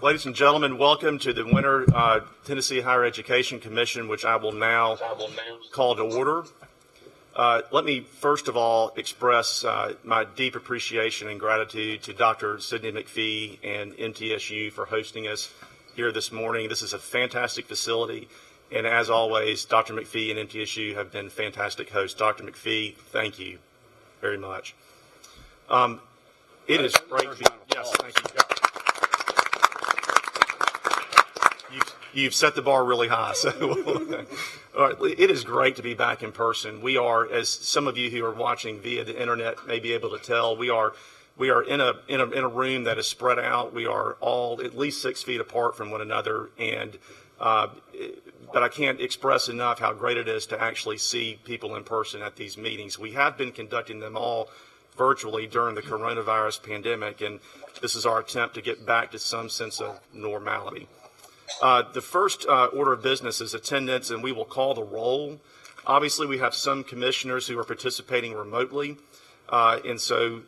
Ladies and gentlemen, welcome to the Winter Tennessee Higher Education Commission, which I will now call to order. Let me first of all express my deep appreciation and gratitude to Dr. Sidney McPhee and MTSU for hosting us here this morning. This is a fantastic facility, and as always, Dr. McPhee and MTSU have been fantastic hosts. Dr. McPhee, thank you very much. It is great to be, yes, thank you. You've set the bar really high. So all right, it is great to be back in person. We are, as some of you who are watching via the internet may be able to tell, we are in a room that is spread out. We are all at least 6 feet apart from one another, and but I can't express enough how great it is to actually see people in person at these meetings. We have been conducting them all virtually during the coronavirus pandemic, and this is our attempt to get back to some sense of normality. The first order of business is attendance, and we will call the roll. Obviously, we have some commissioners who are participating remotely, and so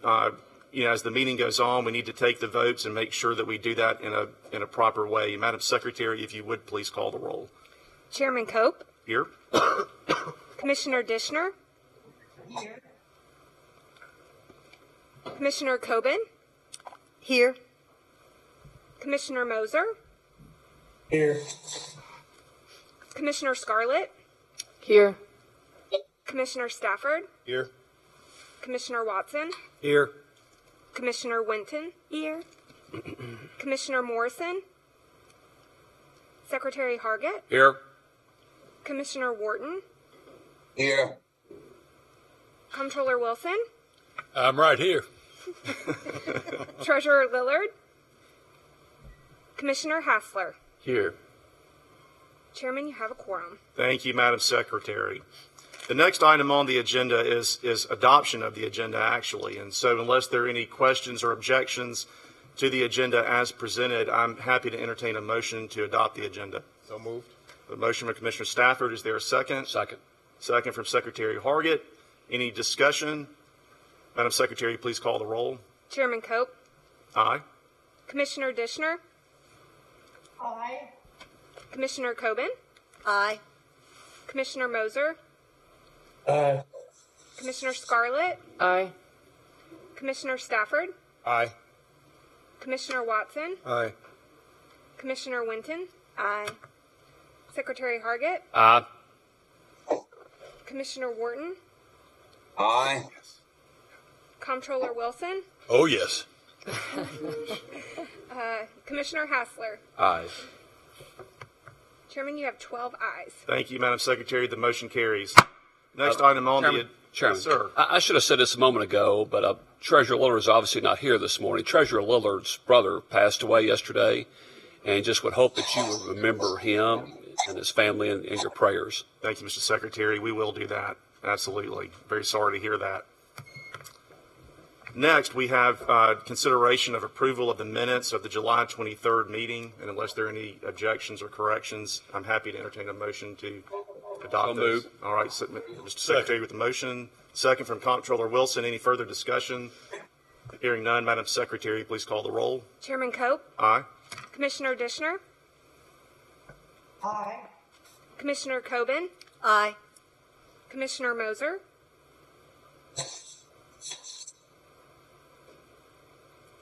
as the meeting goes on, we need to take the votes and make sure that we do that in a proper way. Madam Secretary, if you would please call the roll. Chairman Cope. Here. Commissioner Dishner. Here. Commissioner Coben. Here. Commissioner Moser. Here. Commissioner Scarlett. Here. Commissioner Stafford. Here. Commissioner Watson. Here. Commissioner Winton. Here. Commissioner Morrison. Secretary Hargett. Here. Commissioner Wharton. Here. Comptroller Wilson. I'm right here. Treasurer Lillard. Commissioner Hassler. Here. Chairman, you have a quorum. Thank you, Madam Secretary. The next item on the agenda is adoption of the agenda, actually. And so unless there are any questions or objections to the agenda as presented, I'm happy to entertain a motion to adopt the agenda. So moved. A motion from Commissioner Stafford. Is there a second? Second. Second from Secretary Hargett. Any discussion? Madam Secretary, please call the roll. Chairman Cope. Aye. Commissioner Dishner. Aye. Commissioner Coben. Aye. Commissioner Moser. Aye. Commissioner Scarlett. Aye. Commissioner Stafford. Aye. Commissioner Watson. Aye. Commissioner Winton. Aye. Secretary Hargett. Aye. Commissioner Wharton. Aye. Comptroller Wilson. Oh, yes. Commissioner Hassler. Aye. Chairman, you have 12 ayes. Thank you, Madam Secretary. The motion carries. Next item on Chairman, Yes, sir. I should have said this a moment ago, but Treasurer Lillard is obviously not here this morning. Treasurer Lillard's brother passed away yesterday, and just would hope that you would remember him and his family in your prayers. Thank you, Mr. Secretary. We will do that. Absolutely. Very sorry to hear that. Next, we have consideration of approval of the minutes of the July 23rd meeting. And unless there are any objections or corrections, I'm happy to entertain a motion to adopt So those. moved. All right, so, Mr. Secretary with the motion. Second from Comptroller Wilson. Any further discussion? Hearing none, Madam Secretary, please call the roll. Chairman Cope. Aye. Commissioner Dishner. Aye. Commissioner Coben. Aye. Commissioner Moser.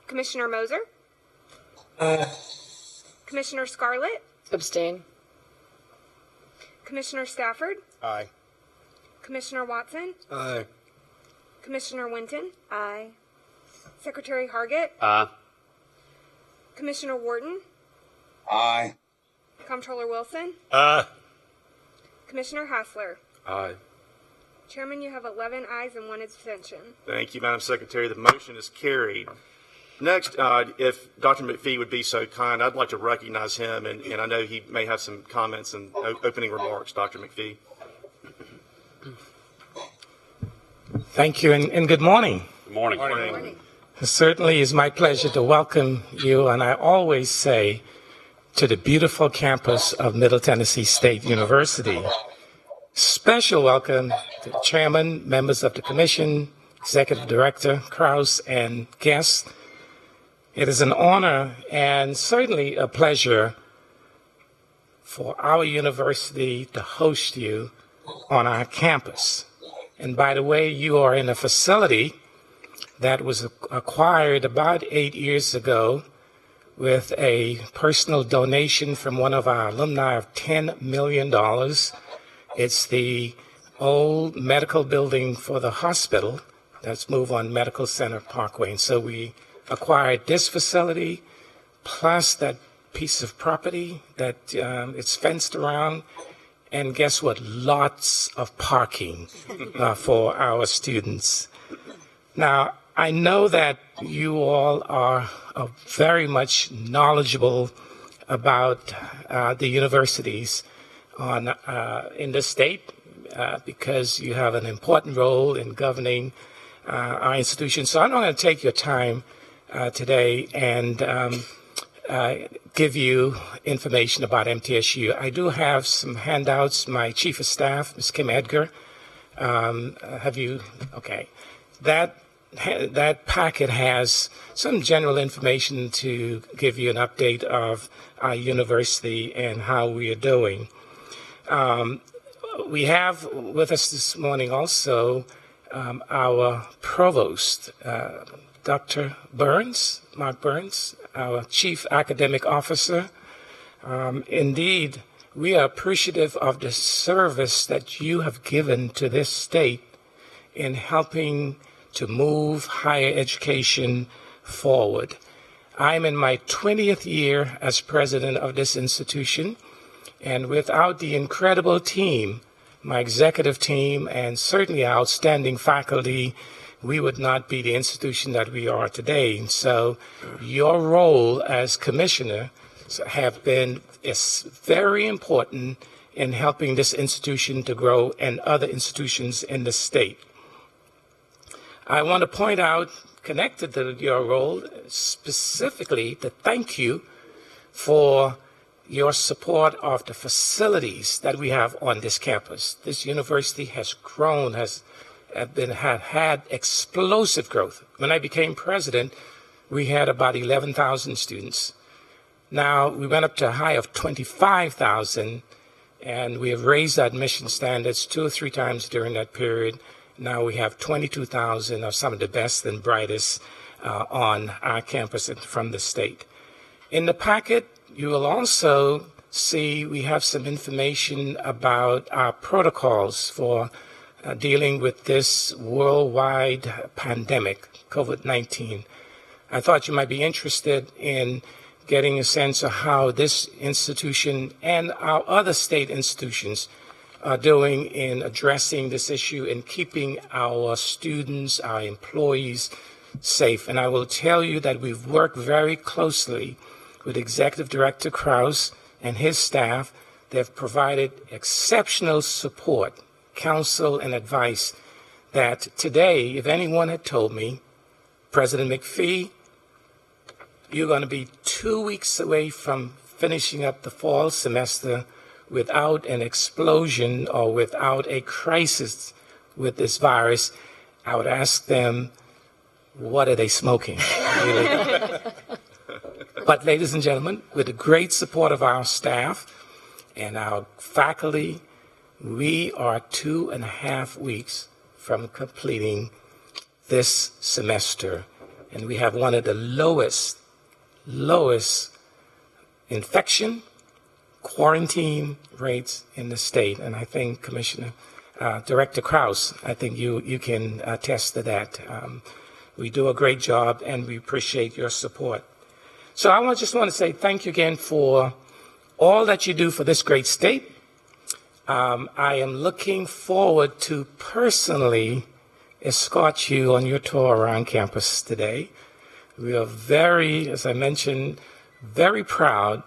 Commissioner Moser. Aye. Commissioner Scarlett. Abstain. Commissioner Stafford. Aye. Commissioner Watson. Aye. Commissioner Winton. Aye. Secretary Hargett. Aye. Commissioner Wharton. Aye. Comptroller Wilson. Aye. Commissioner Hassler. Aye. Chairman, you have 11 ayes and 1 abstention. Thank you, Madam Secretary. The motion is carried. Next, if Dr. McPhee would be so kind, I'd like to recognize him, and I know he may have some comments and opening remarks. Dr. McPhee. Thank you, and good morning. Good morning. Morning. It certainly is my pleasure to welcome you, and I always say, to the beautiful campus of Middle Tennessee State University. Special welcome to the chairman, members of the commission, executive director, Krause, and guests. It is an honor and certainly a pleasure for our university to host you on our campus. And by the way, you are in a facility that was acquired about 8 years ago with a personal donation from one of our alumni of $10 million. It's the old medical building for the hospital that's moved on Medical Center Parkway. And so we acquired this facility plus that piece of property that it's fenced around. And guess what? Lots of parking for our students. Now, I know that you all are very much knowledgeable about the universities in the state because you have an important role in governing our institution. So I'm not going to take your time today and give you information about MTSU. I do have some handouts. My chief of staff, Ms. Kim Edgar, have you? Okay. That packet has some general information to give you an update of our university and how we are doing. We have with us this morning also our provost, Dr. Burns, Mark Burns, our chief academic officer. Indeed, we are appreciative of the service that you have given to this state in helping to move higher education forward. I'm in my 20th year as president of this institution, and without the incredible team, my executive team, and certainly our outstanding faculty, we would not be the institution that we are today. So your role as commissioner is very important in helping this institution to grow and other institutions in the state. I want to point out, connected to your role, specifically to thank you for your support of the facilities that we have on this campus. This university has grown, had explosive growth. When I became president, we had about 11,000 students. Now we went up to a high of 25,000, and we have raised our admission standards 2 or 3 times during that period. Now we have 22,000 of some of the best and brightest on our campus and from the state. In the packet, you will also see we have some information about our protocols for dealing with this worldwide pandemic, COVID-19. I thought you might be interested in getting a sense of how this institution and our other state institutions are doing in addressing this issue and keeping our students, our employees safe. And I will tell you that we've worked very closely with Executive Director Krause and his staff. They've provided exceptional support, counsel, and advice that today, if anyone had told me, President McPhee, you're going to be 2 weeks away from finishing up the fall semester without an explosion or without a crisis with this virus, I would ask them, what are they smoking? Really? But ladies and gentlemen, with the great support of our staff and our faculty, we are 2.5 weeks from completing this semester. And we have one of the lowest infection quarantine rates in the state. And I think Commissioner Director Krause, I think you can attest to that. We do a great job and we appreciate your support. So I just want to say thank you again for all that you do for this great state. I am looking forward to personally escort you on your tour around campus today. We are very, as I mentioned, very proud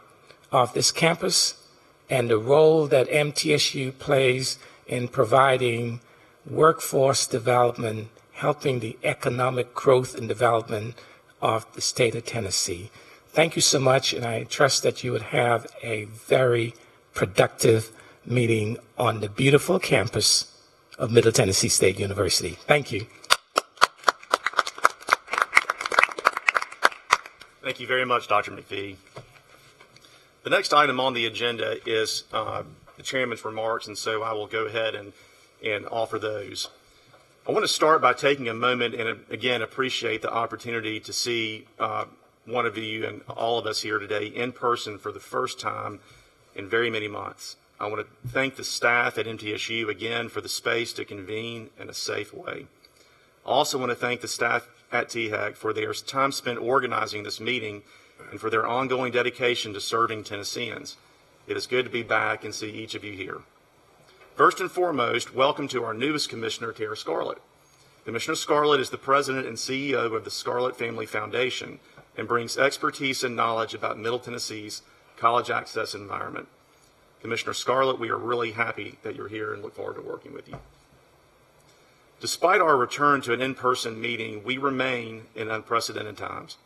of this campus and the role that MTSU plays in providing workforce development, helping the economic growth and development of the state of Tennessee. Thank you so much, and I trust that you would have a very productive meeting on the beautiful campus of Middle Tennessee State University. Thank you. Thank you very much, Dr. McPhee. The next item on the agenda is the chairman's remarks, and so I will go ahead and offer those. I want to start by taking a moment and again appreciate the opportunity to see one of you and all of us here today in person for the first time in very many months. I want to thank the staff at MTSU again for the space to convene in a safe way. I also want to thank the staff at THEC for their time spent organizing this meeting and for their ongoing dedication to serving Tennesseans. It is good to be back and see each of you here. First and foremost, welcome to our newest commissioner, Tara Scarlett. Commissioner Scarlett is the president and CEO of the Scarlett Family Foundation and brings expertise and knowledge about Middle Tennessee's college access environment. Commissioner Scarlett, we are really happy that you're here and look forward to working with you. Despite our return to an in-person meeting, we remain in unprecedented times.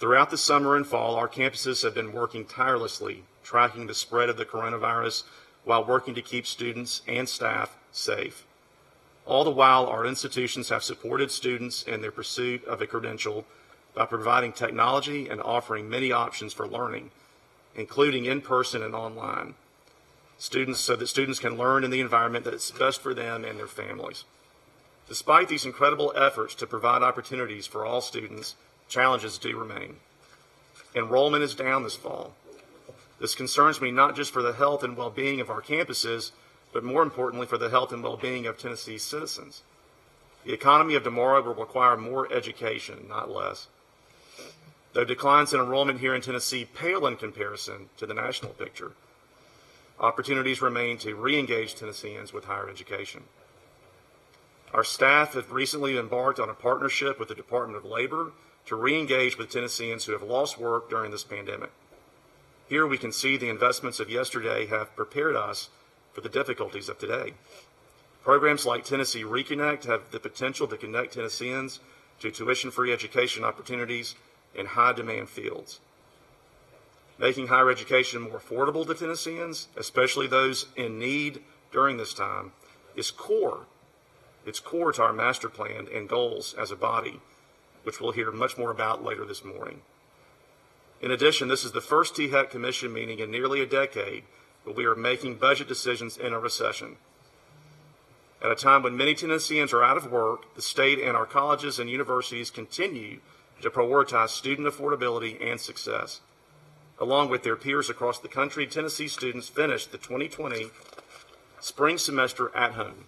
Throughout the summer and fall, our campuses have been working tirelessly, tracking the spread of the coronavirus while working to keep students and staff safe. All the while, our institutions have supported students in their pursuit of a credential by providing technology and offering many options for learning, including in-person and online, so that students can learn in the environment that's best for them and their families. Despite these incredible efforts to provide opportunities for all students, challenges do remain. Enrollment is down this fall. This concerns me not just for the health and well-being of our campuses, but more importantly for the health and well-being of Tennessee's citizens. The economy of tomorrow will require more education, not less. Though declines in enrollment here in Tennessee pale in comparison to the national picture, opportunities remain to re-engage Tennesseans with higher education. Our staff have recently embarked on a partnership with the Department of Labor to re-engage with Tennesseans who have lost work during this pandemic. Here we can see the investments of yesterday have prepared us for the difficulties of today. Programs like Tennessee Reconnect have the potential to connect Tennesseans to tuition-free education opportunities in high-demand fields. Making higher education more affordable to Tennesseans, especially those in need during this time, is core. It's core to our master plan and goals as a body, which we'll hear much more about later this morning. In addition, this is the first THEC Commission meeting in nearly a decade where we are making budget decisions in a recession. At a time when many Tennesseans are out of work, the state and our colleges and universities continue to prioritize student affordability and success. Along with their peers across the country, Tennessee students finished the 2020 spring semester at home.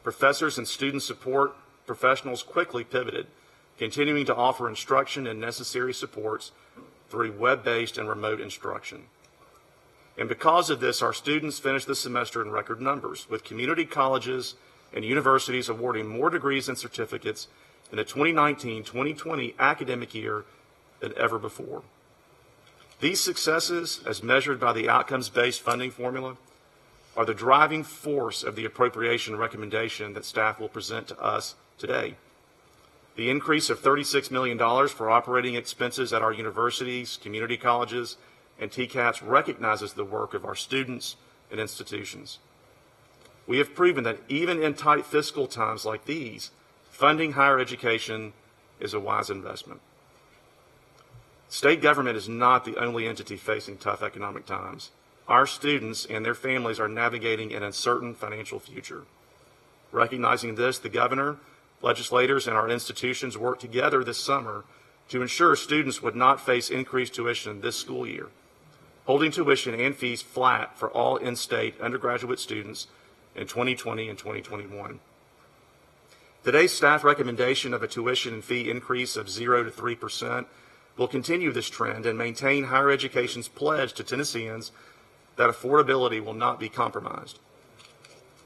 Professors and student support professionals quickly pivoted, continuing to offer instruction and necessary supports through web-based and remote instruction. And because of this, our students finished the semester in record numbers, with community colleges and universities awarding more degrees and certificates in the 2019-2020 academic year than ever before. These successes, as measured by the outcomes-based funding formula, are the driving force of the appropriation recommendation that staff will present to us today. The increase of $36 million for operating expenses at our universities, community colleges, and TCAPs recognizes the work of our students and institutions. We have proven that even in tight fiscal times like these, funding higher education is a wise investment. State government is not the only entity facing tough economic times. Our students and their families are navigating an uncertain financial future. Recognizing this, the governor, legislators, and our institutions worked together this summer to ensure students would not face increased tuition this school year, holding tuition and fees flat for all in-state undergraduate students in 2020 and 2021. Today's staff recommendation of a tuition and fee increase of 0 to 3% will continue this trend and maintain higher education's pledge to Tennesseans that affordability will not be compromised.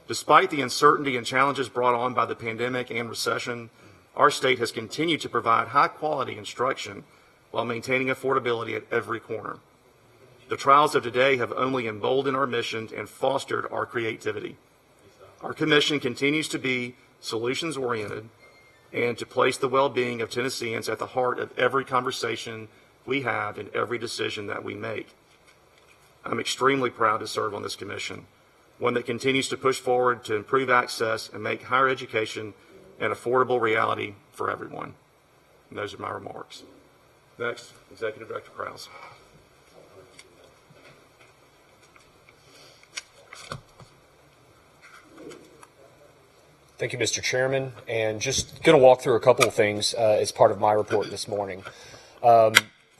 Despite the uncertainty and challenges brought on by the pandemic and recession, our state has continued to provide high-quality instruction while maintaining affordability at every corner. The trials of today have only emboldened our mission and fostered our creativity. Our commission continues to be solutions-oriented and to place the well-being of Tennesseans at the heart of every conversation we have and every decision that we make. I'm extremely proud to serve on this commission, one that continues to push forward to improve access and make higher education an affordable reality for everyone. And those are my remarks. Next, Executive Director Krause. Thank you, Mr. Chairman. And just going to walk through a couple of things as part of my report this morning.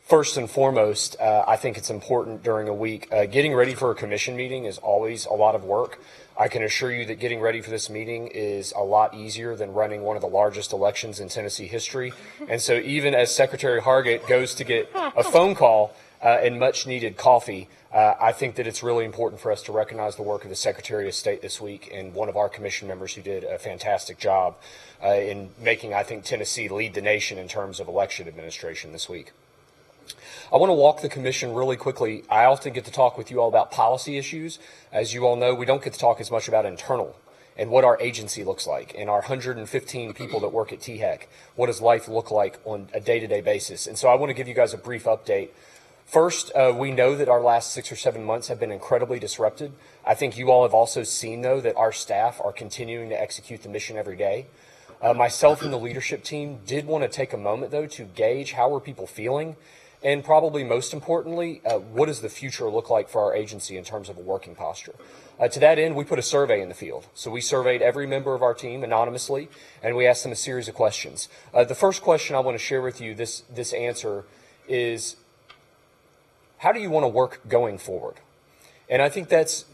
First and foremost, I think it's important during a week. Getting ready for a commission meeting is always a lot of work. I can assure you that getting ready for this meeting is a lot easier than running one of the largest elections in Tennessee history. And so even as Secretary Hargett goes to get a phone call and much needed coffee, I think that it's really important for us to recognize the work of the Secretary of State this week and one of our commission members who did a fantastic job in making, I think, Tennessee lead the nation in terms of election administration this week. I want to walk the commission really quickly. I often get to talk with you all about policy issues. As you all know, we don't get to talk as much about internal and what our agency looks like and our 115 people that work at THEC. What does life look like on a day-to-day basis? And so I want to give you guys a brief update. First, we know that our last 6 or 7 months have been incredibly disrupted. I think you all have also seen, though, that our staff are continuing to execute the mission every day. Myself and the leadership team did want to take a moment, though, to gauge how are people feeling. And probably most importantly, what does the future look like for our agency in terms of a working posture? To that end, we put a survey in the field. So we surveyed every member of our team anonymously, and we asked them a series of questions. The first question I want to share with you, this answer, is how do you want to work going forward? And I think that's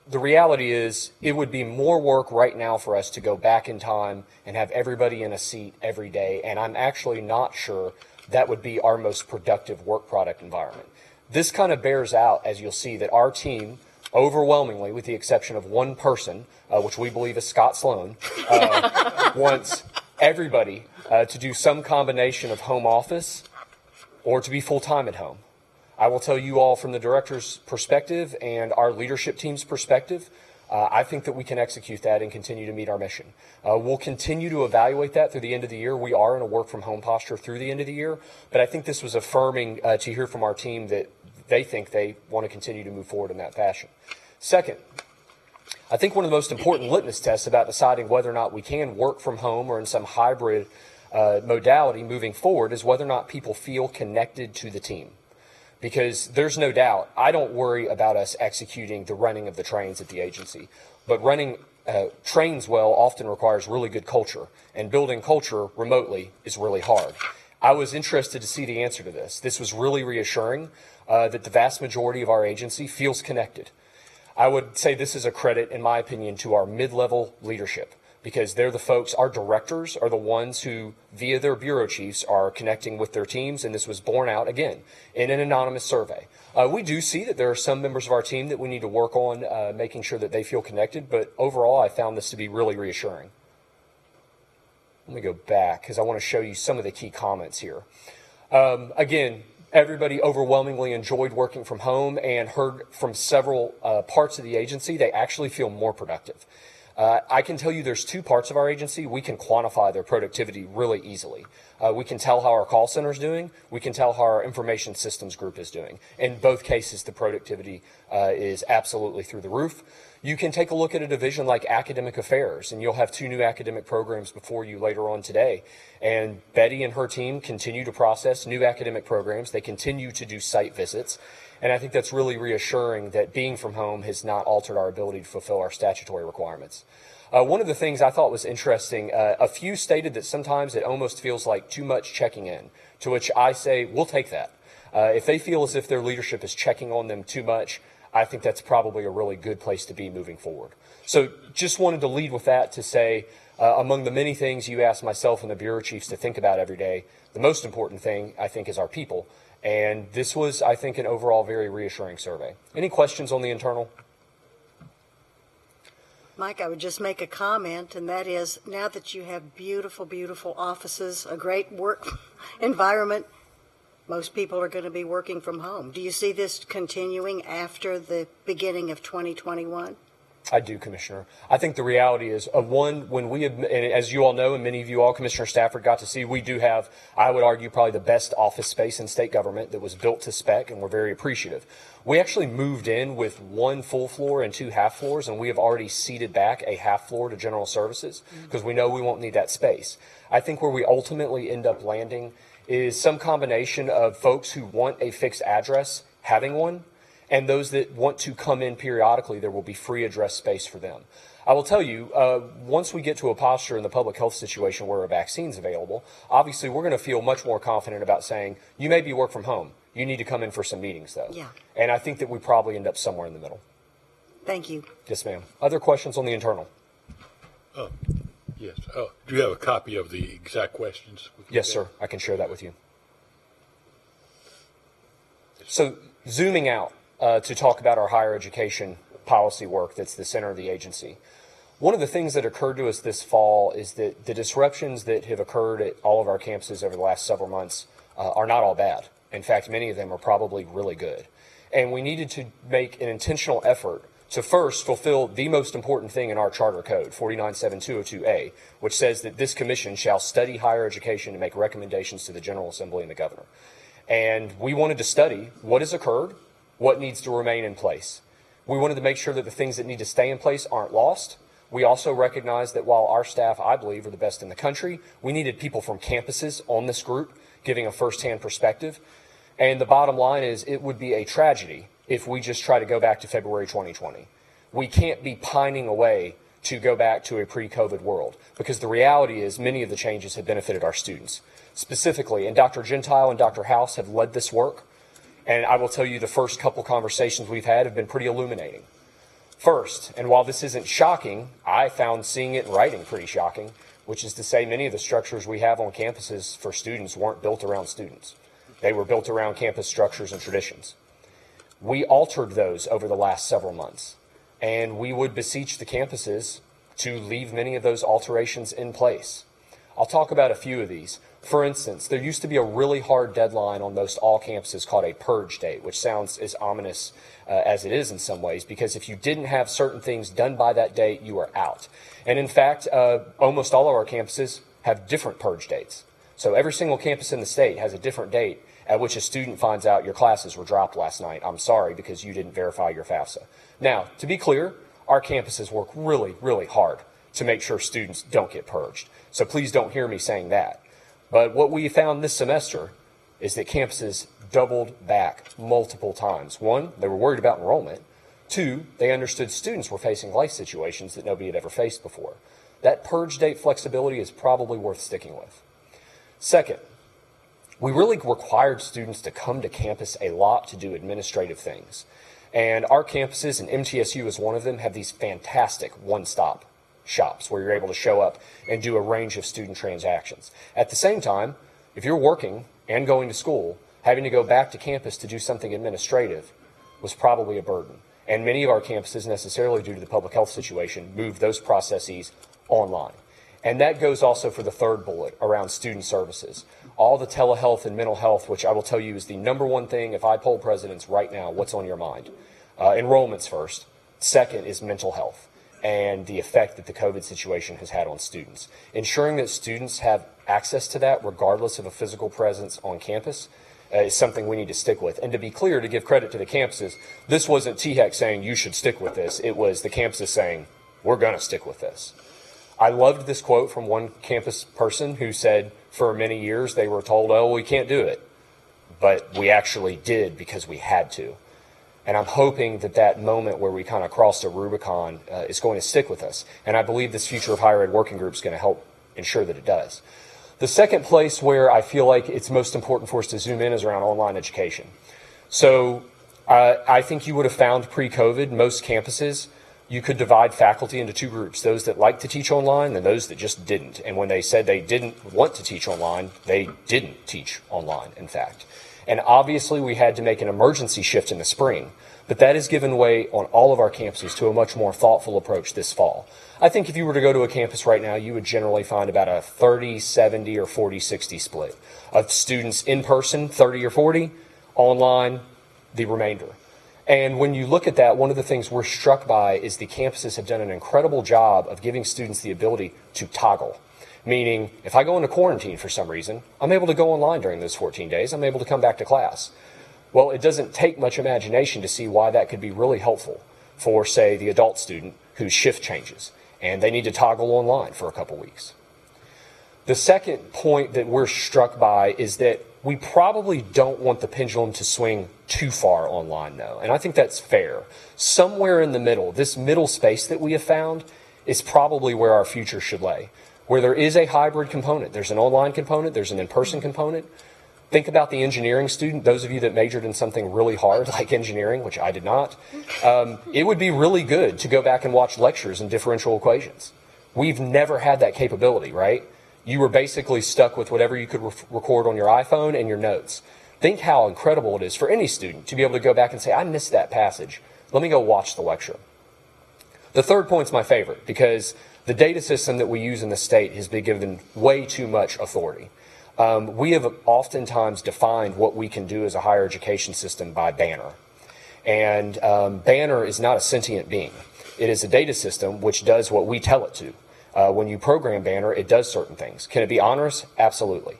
the reality is it would be more work right now for us to go back in time and have everybody in a seat every day. And I'm actually not sure that would be our most productive work product environment. This kind of bears out, as you'll see, that our team, overwhelmingly, with the exception of one person, which we believe is Scott Sloan, wants everybody to do some combination of home office or to be full-time at home. I will tell you all from the director's perspective and our leadership team's perspective, I think that we can execute that and continue to meet our mission. We'll continue to evaluate that through the end of the year. We are in a work from home posture through the end of the year, but I think this was affirming to hear from our team that they think they want to continue to move forward in that fashion. Second, I think one of the most important litmus tests about deciding whether or not we can work from home or in some hybrid modality moving forward is whether or not people feel connected to the team. Because there's no doubt, I don't worry about us executing the running of the trains at the agency. But running trains well often requires really good culture. And building culture remotely is really hard. I was interested to see the answer to this. This was really reassuring that the vast majority of our agency feels connected. I would say this is a credit, in my opinion, to our mid-level leadership. Because they're the folks, our directors are the ones who, via their bureau chiefs, are connecting with their teams, and this was borne out, again, in an anonymous survey. We do see that there are some members of our team that we need to work on making sure that they feel connected, but overall I found this to be really reassuring. Let me go back, because I want to show you some of the key comments here. Again, everybody overwhelmingly enjoyed working from home and heard from several parts of the agency they actually feel more productive. I can tell you there's two parts of our agency. We can quantify their productivity really easily. We can tell how our call center is doing. We can tell how our information systems group is doing. In both cases, the productivity is absolutely through the roof. You can take a look at a division like academic affairs, and you'll have 2 new academic programs before you later on today. And Betty and her team continue to process new academic programs. They continue to do site visits. And I think that's really reassuring that being from home has not altered our ability to fulfill our statutory requirements. One of the things I thought was interesting, a few stated that sometimes it almost feels like too much checking in, to which I say, we'll take that. If they feel as if their leadership is checking on them too much, I think that's probably a really good place to be moving forward. So just wanted to lead with that to say, among the many things you ask myself and the bureau chiefs to think about every day, the most important thing, I think, is our people. And this was, I think, an overall very reassuring survey. Any questions on the internal? Mike, I would just make a comment, and that is, now that you have beautiful, beautiful offices, a great work environment, most people are going to be working from home. Do you see this continuing after the beginning of 2021? I do, Commissioner. I think the reality is, when we have, and as you all know, and many of you all, Commissioner Stafford, got to see, we do have, I would argue, probably the best office space in state government that was built to spec, and we're very appreciative. We actually moved in with 1 full floor and 2 half floors, and we have already ceded back a half floor to general services because we know we won't need that space. I think where we ultimately end up landing is some combination of folks who want a fixed address having one, and those that want to come in periodically, there will be free address space for them. I will tell you, once we get to a posture in the public health situation where a vaccine's available, obviously we're going to feel much more confident about saying, you may be work from home. You need to come in for some meetings, though. Yeah. And I think that we probably end up somewhere in the middle. Thank you. Yes, ma'am. Other questions on the internal? Yes. Oh, do you have a copy of the exact questions? Yes, sir. I can share that with you. So zooming out to talk about our higher education policy work that's the center of the agency. One of the things that occurred to us this fall is that the disruptions that have occurred at all of our campuses over the last several months are not all bad. In fact, many of them are probably really good. And we needed to make an intentional effort to first fulfill the most important thing in our charter code, 497-202A, which says that this commission shall study higher education and make recommendations to the General Assembly and the governor. And we wanted to study what has occurred, what needs to remain in place. We wanted to make sure that the things that need to stay in place aren't lost. We also recognize that while our staff, I believe, are the best in the country, we needed people from campuses on this group giving a firsthand perspective. And the bottom line is it would be a tragedy if we just try to go back to February 2020. We can't be pining away to go back to a pre-COVID world, because the reality is many of the changes have benefited our students. Specifically, and Dr. Gentile and Dr. House have led this work, and I will tell you the first couple conversations we've had have been pretty illuminating. First, and while this isn't shocking, I found seeing it in writing pretty shocking, which is to say many of the structures we have on campuses for students weren't built around students. They were built around campus structures and traditions. We altered those over the last several months, and we would beseech the campuses to leave many of those alterations in place. I'll talk about a few of these. For instance, there used to be a really hard deadline on most all campuses called a purge date, which sounds as ominous as it is in some ways, because if you didn't have certain things done by that date, you were out. And in fact, almost all of our campuses have different purge dates. So every single campus in the state has a different date at which a student finds out your classes were dropped last night. I'm sorry, because you didn't verify your FAFSA. Now, to be clear, our campuses work really, really hard to make sure students don't get purged. So please don't hear me saying that. But what we found this semester is that campuses doubled back multiple times. One, they were worried about enrollment. Two, they understood students were facing life situations that nobody had ever faced before. That purge date flexibility is probably worth sticking with. Second, we really required students to come to campus a lot to do administrative things. And our campuses, and MTSU is one of them, have these fantastic one-stop shops where you're able to show up and do a range of student transactions. At the same time, if you're working and going to school, having to go back to campus to do something administrative was probably a burden. And many of our campuses, necessarily due to the public health situation, moved those processes online. And that goes also for the third bullet around student services. All the telehealth and mental health, which I will tell you is the number one thing, if I poll presidents right now, what's on your mind? Enrollment's first. Second is mental health and the effect that the COVID situation has had on students. Ensuring that students have access to that, regardless of a physical presence on campus, is something we need to stick with. And to be clear, to give credit to the campuses, this wasn't THEC saying you should stick with this. It was the campuses saying, we're going to stick with this. I loved this quote from one campus person who said for many years they were told, oh, we can't do it. But we actually did because we had to. And I'm hoping that that moment where we kind of crossed a Rubicon is going to stick with us. And I believe this Future of Higher Ed Working Group is going to help ensure that it does. The second place where I feel like it's most important for us to zoom in is around online education. So I think you would have found pre-COVID most campuses you could divide faculty into two groups, those that like to teach online and those that just didn't. And when they said they didn't want to teach online, they didn't teach online, in fact. And obviously we had to make an emergency shift in the spring, but that has given way on all of our campuses to a much more thoughtful approach this fall. I think if you were to go to a campus right now, you would generally find about a 30-70 or 40-60 split of students in person, 30 or 40, online, the remainder. And when you look at that, one of the things we're struck by is the campuses have done an incredible job of giving students the ability to toggle. Meaning, if I go into quarantine for some reason, I'm able to go online during those 14 days. I'm able to come back to class. Well, it doesn't take much imagination to see why that could be really helpful for, say, the adult student whose shift changes and they need to toggle online for a couple weeks. The second point that we're struck by is that we probably don't want the pendulum to swing too far online, though. And I think that's fair. Somewhere in the middle, this middle space that we have found is probably where our future should lay, where there is a hybrid component. There's an online component, there's an in-person component. Think about the engineering student, those of you that majored in something really hard like engineering, which I did not. It would be really good to go back and watch lectures in differential equations. We've never had that capability, right? You were basically stuck with whatever you could record on your iPhone and your notes. Think how incredible it is for any student to be able to go back and say, I missed that passage. Let me go watch the lecture. The third point's my favorite because the data system that we use in the state has been given way too much authority. We have oftentimes defined what we can do as a higher education system by Banner. And Banner is not a sentient being. It is a data system which does what we tell it to. When you program Banner, it does certain things. Can it be onerous? Absolutely.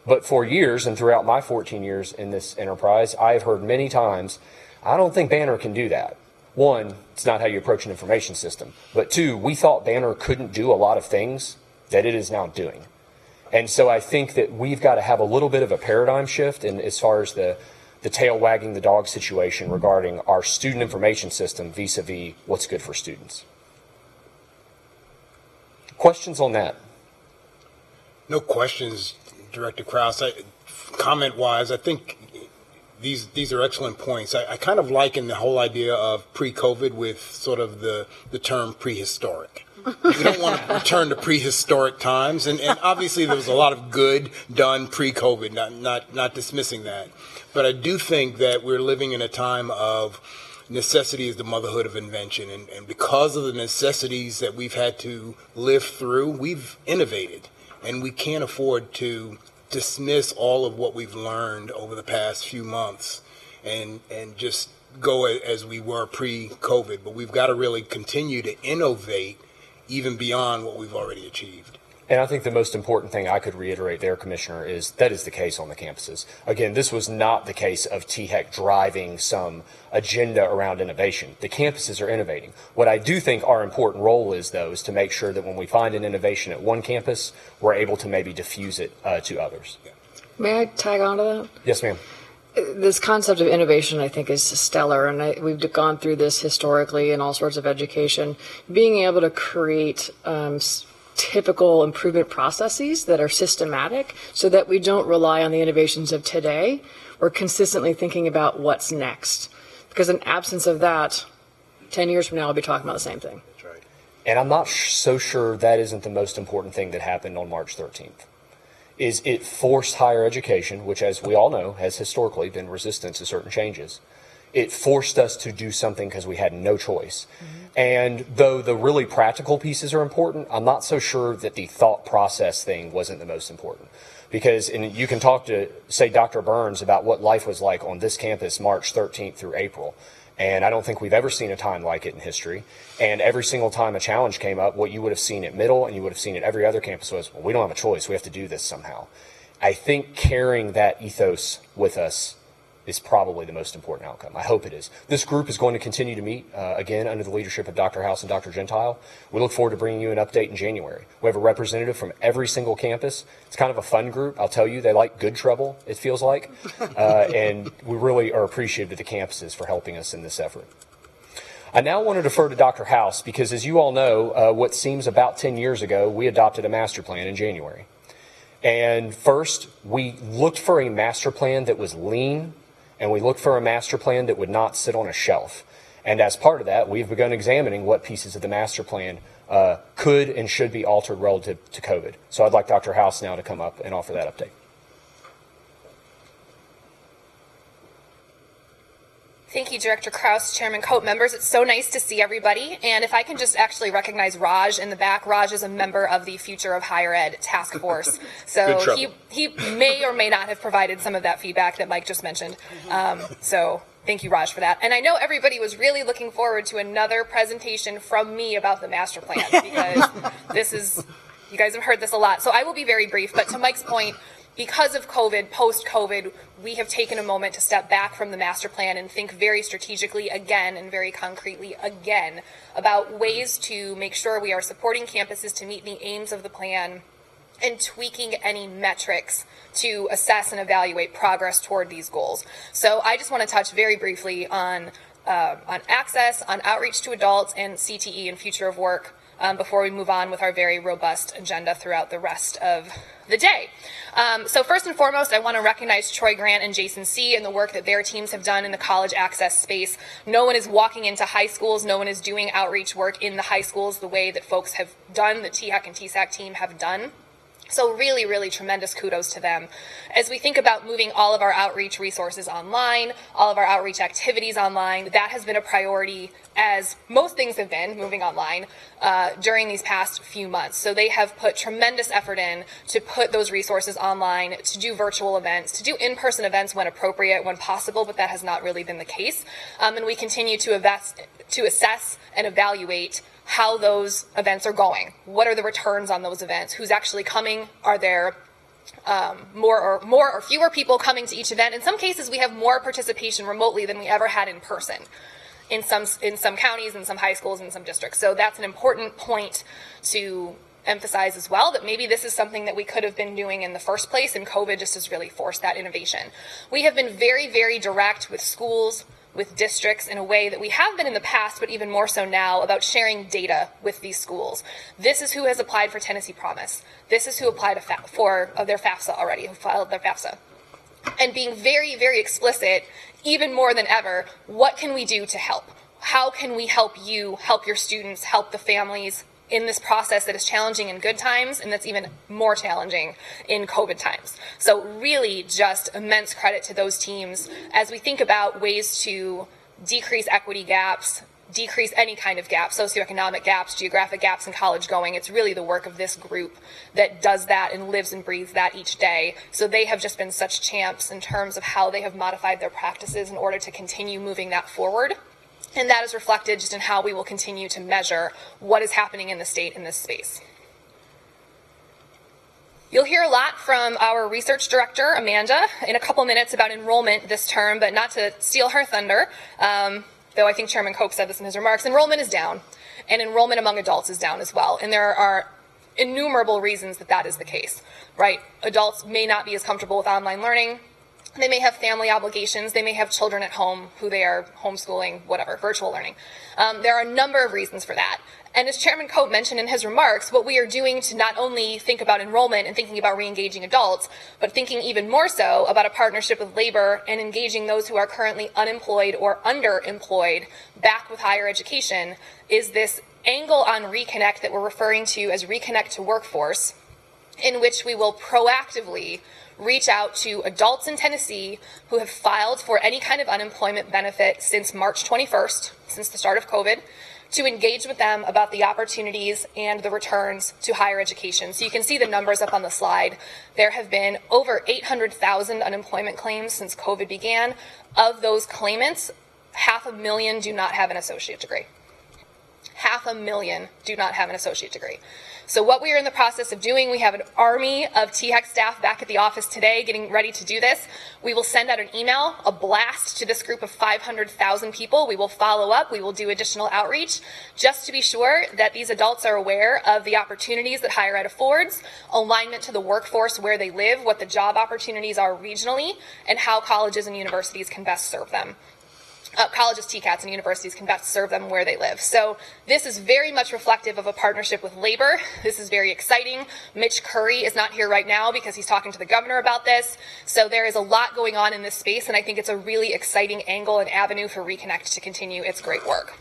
But for years, and throughout my 14 years in this enterprise, I have heard many times, I don't think Banner can do that. One, it's not how you approach an information system. But two, we thought Banner couldn't do a lot of things that it is now doing. And so I think that we've got to have a little bit of a paradigm shift in as far as the tail wagging the dog situation regarding our student information system vis-a-vis what's good for students. Questions on that? No questions, Director Krause. Comment-wise, I think these are excellent points. I kind of liken the whole idea of pre-COVID with sort of the term prehistoric. We don't want to return to prehistoric times, and obviously there was a lot of good done pre-COVID, not dismissing that. But I do think that we're living in a time of necessity is the motherhood of invention, and because of the necessities that we've had to live through, we've innovated, and we can't afford to dismiss all of what we've learned over the past few months and just go as we were pre-COVID. But we've got to really continue to innovate even beyond what we've already achieved. And I think the most important thing I could reiterate there, Commissioner, is that is the case on the campuses. Again, this was not the case of THEC driving some agenda around innovation. The campuses are innovating. What I do think our important role is, though, is to make sure that when we find an innovation at one campus, we're able to maybe diffuse it to others. May I tag on to that? Yes, ma'am. This concept of innovation, I think, is stellar, and we've gone through this historically in all sorts of education. Being able to create typical improvement processes that are systematic so that we don't rely on the innovations of today. We're consistently thinking about what's next. Because in absence of that, 10 years from now, I'll be talking about the same thing. That's right. And I'm not so sure that isn't the most important thing that happened on March 13th. Is it forced higher education, which, as we all know, has historically been resistant to certain changes. It forced us to do something because we had no choice. Mm-hmm. And though the really practical pieces are important, I'm not so sure that the thought process thing wasn't the most important. Because and you can talk to, say, Dr. Burns about what life was like on this campus March 13th through April. And I don't think we've ever seen a time like it in history. And every single time a challenge came up, what you would have seen at Middle and you would have seen at every other campus was, well, we don't have a choice. We have to do this somehow. I think carrying that ethos with us is probably the most important outcome. I hope it is. This group is going to continue to meet, again, under the leadership of Dr. House and Dr. Gentile. We look forward to bringing you an update in January. We have a representative from every single campus. It's kind of a fun group. I'll tell you, they like good trouble, it feels like. And we really are appreciative of the campuses for helping us in this effort. I now want to defer to Dr. House because, as you all know, what seems about 10 years ago, we adopted a master plan in January. And first, we looked for a master plan that was lean, and we looked for a master plan that would not sit on a shelf. And as part of that, we've begun examining what pieces of the master plan could and should be altered relative to COVID. So I'd like Dr. House now to come up and offer that update. Thank you, Director Krause, Chairman Cope, members. It's so nice to see everybody. And if I can just actually recognize Raj in the back. Raj is a member of the Future of Higher Ed Task Force. So he may or may not have provided some of that feedback that Mike just mentioned. So thank you, Raj, for that. And I know everybody was really looking forward to another presentation from me about the master plan, because you guys have heard this a lot. So I will be very brief, but to Mike's point, because of COVID, post-COVID, we have taken a moment to step back from the master plan and think very strategically again and very concretely again about ways to make sure we are supporting campuses to meet the aims of the plan and tweaking any metrics to assess and evaluate progress toward these goals. So I just want to touch very briefly on access, on outreach to adults, and CTE and future of work before we move on with our very robust agenda throughout the rest of the day. So first and foremost, I want to recognize Troy Grant and Jason C. and the work that their teams have done in the college access space. No one is walking into high schools. No one is doing outreach work in the high schools the way that folks have done, the THEC and THEC team have done. So really, really tremendous kudos to them. As we think about moving all of our outreach resources online, all of our outreach activities online, that has been a priority, as most things have been moving online during these past few months. So they have put tremendous effort in to put those resources online, to do virtual events, to do in-person events when appropriate, when possible, but that has not really been the case. And we continue to assess and evaluate how those events are going. What are the returns on those events? Who's actually coming? Are there more or fewer people coming to each event? In some cases, we have more participation remotely than we ever had in person in some counties, in some high schools, in some districts. So that's an important point to emphasize as well, that maybe this is something that we could have been doing in the first place, and COVID just has really forced that innovation. We have been very, very direct with schools, with districts, in a way that we have been in the past, but even more so now, about sharing data with these schools. This is who has applied for Tennessee Promise. This is who applied for their FAFSA already, who filed their FAFSA. And being very, very explicit, even more than ever, what can we do to help? How can we help you, help your students, help the families in this process that is challenging in good times and that's even more challenging in COVID times? So really just immense credit to those teams as we think about ways to decrease equity gaps, decrease any kind of gaps, socioeconomic gaps, geographic gaps in college going. It's really the work of this group that does that and lives and breathes that each day. So they have just been such champs in terms of how they have modified their practices in order to continue moving that forward. And that is reflected just in how we will continue to measure what is happening in the state in this space. You'll hear a lot from our research director, Amanda, in a couple minutes about enrollment this term, but not to steal her thunder, though I think Chairman Cope said this in his remarks, enrollment is down, and enrollment among adults is down as well. And there are innumerable reasons that that is the case, right? Adults may not be as comfortable with online learning. They may have family obligations. They may have children at home who they are homeschooling, whatever, virtual learning. There are a number of reasons for that. And as Chairman Cope mentioned in his remarks, what we are doing to not only think about enrollment and thinking about re-engaging adults, but thinking even more so about a partnership with labor and engaging those who are currently unemployed or underemployed back with higher education, is this angle on Reconnect that we're referring to as Reconnect to Workforce, in which we will proactively reach out to adults in Tennessee who have filed for any kind of unemployment benefit since March 21st, since the start of COVID, to engage with them about the opportunities and the returns to higher education. So you can see the numbers up on the slide. There have been over 800,000 unemployment claims since COVID began. Of those claimants, 500,000 do not have an associate degree. 500,000 do not have an associate degree. So what we are in the process of doing, we have an army of THEC staff back at the office today getting ready to do this. We will send out an email, a blast to this group of 500,000 people. We will follow up. We will do additional outreach just to be sure that these adults are aware of the opportunities that higher ed affords, alignment to the workforce where they live, what the job opportunities are regionally, and how colleges and universities can best serve them. colleges, TCATs, and universities can best serve them where they live. So this is very much reflective of a partnership with labor. This is very exciting. Mitch Curry is not here right now because he's talking to the governor about this. So there is a lot going on in this space, and I think it's a really exciting angle and avenue for Reconnect to continue its great work.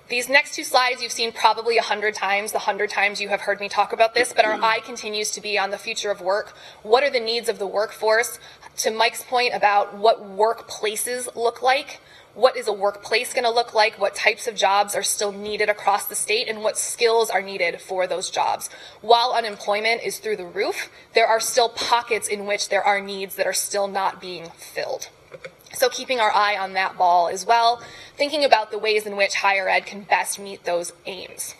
These next two slides you've seen probably 100 times, the 100 times you have heard me talk about this, but our eye continues to be on the future of work. What are the needs of the workforce? To Mike's point about what workplaces look like, what is a workplace going to look like, what types of jobs are still needed across the state, and what skills are needed for those jobs. While unemployment is through the roof, there are still pockets in which there are needs that are still not being filled. So keeping our eye on that ball as well, thinking about the ways in which higher ed can best meet those aims.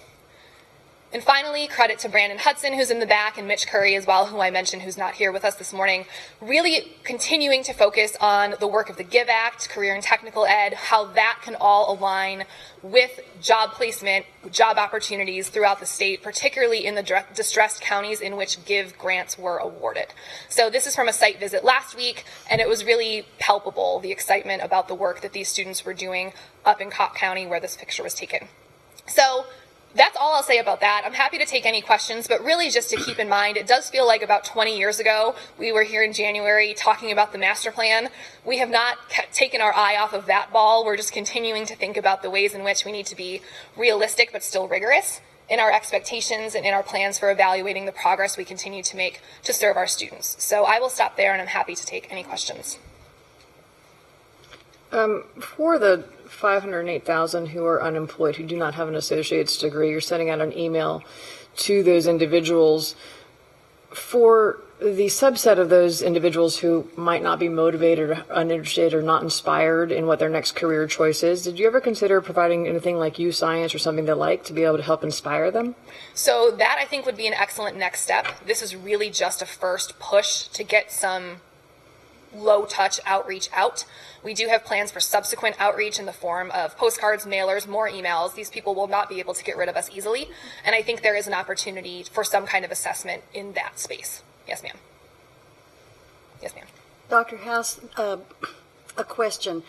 And finally, credit to Brandon Hudson, who's in the back, and Mitch Curry as well, who I mentioned, who's not here with us this morning, really continuing to focus on the work of the GIVE Act, career and technical ed, how that can all align with job placement, job opportunities throughout the state, particularly in the distressed counties in which GIVE grants were awarded. So this is from a site visit last week, and it was really palpable, the excitement about the work that these students were doing up in Cobb County where this picture was taken. So that's all I'll say about that. I'm happy to take any questions, but really just to keep in mind, it does feel like about 20 years ago, we were here in January talking about the master plan. We have not taken our eye off of that ball. We're just continuing to think about the ways in which we need to be realistic but still rigorous in our expectations and in our plans for evaluating the progress we continue to make to serve our students. So I will stop there, and I'm happy to take any questions. For the 508,000 who are unemployed, who do not have an associate's degree, you're sending out an email to those individuals. For the subset of those individuals who might not be motivated or uninterested or not inspired in what their next career choice is, did you ever consider providing anything like U Science or something they like to be able to help inspire them? So that, I think, would be an excellent next step. This is really just a first push to get some low-touch outreach out. We do have plans for subsequent outreach in the form of postcards, mailers, more emails. These people will not be able to get rid of us easily, and I think there is an opportunity for some kind of assessment in that space. Yes, ma'am. Yes, ma'am. Dr. House, a question.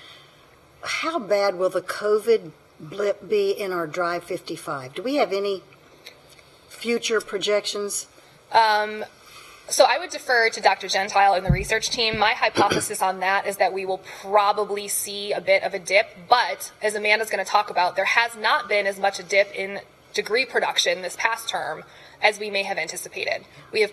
How bad will the COVID blip be in our Drive 55? Do we have any future projections? So I would defer to Dr. Gentile and the research team. My hypothesis on that is that we will probably see a bit of a dip, but as Amanda's going to talk about, there has not been as much a dip in degree production this past term as we may have anticipated. The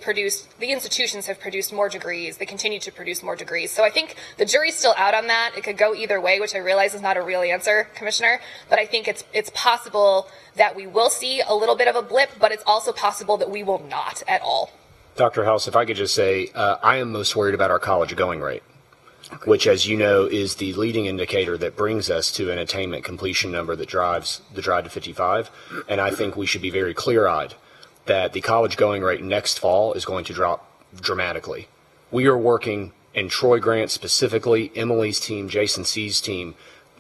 institutions have produced more degrees. They continue to produce more degrees. So I think the jury's still out on that. It could go either way, which I realize is not a real answer, Commissioner, but I think it's possible that we will see a little bit of a blip, but it's also possible that we will not at all. Dr. House, if I could just say, I am most worried about our college going rate, which, as you know, is the leading indicator that brings us to an attainment completion number that drives the drive to 55. And I think we should be very clear-eyed that the college going rate next fall is going to drop dramatically. We are working, and Troy Grant specifically, Emily's team, Jason C's team,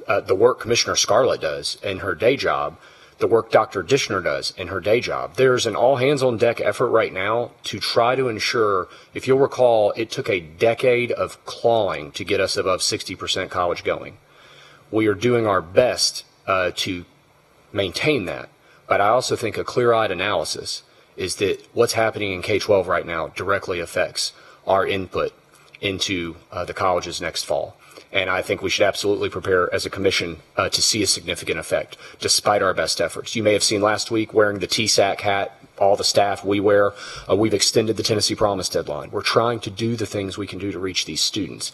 the work Commissioner Scarlett does in her day job, the work Dr. Dishner does in her day job. There's an all-hands-on-deck effort right now to try to ensure, if you'll recall, it took a decade of clawing to get us above 60% college going. We are doing our best to maintain that, but I also think a clear-eyed analysis is that what's happening in K-12 right now directly affects our input into the colleges next fall. And I think we should absolutely prepare as a commission to see a significant effect, despite our best efforts. You may have seen last week wearing the THEC hat, all the staff we wear. We've extended the Tennessee Promise deadline. We're trying to do the things we can do to reach these students.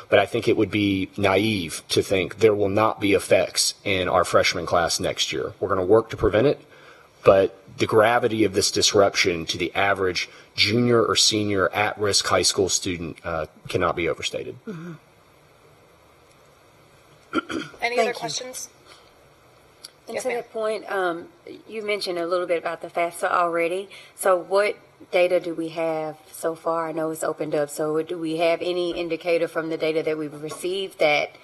But I think it would be naive to think there will not be effects in our freshman class next year. We're going to work to prevent it, but the gravity of this disruption to the average junior or senior at-risk high school student cannot be overstated. Mm-hmm. Any other questions? And Yes, to ma'am. that point, you mentioned a little bit about the FAFSA already. So what data do we have so far? I know it's opened up. So do we have any indicator from the data that we've received that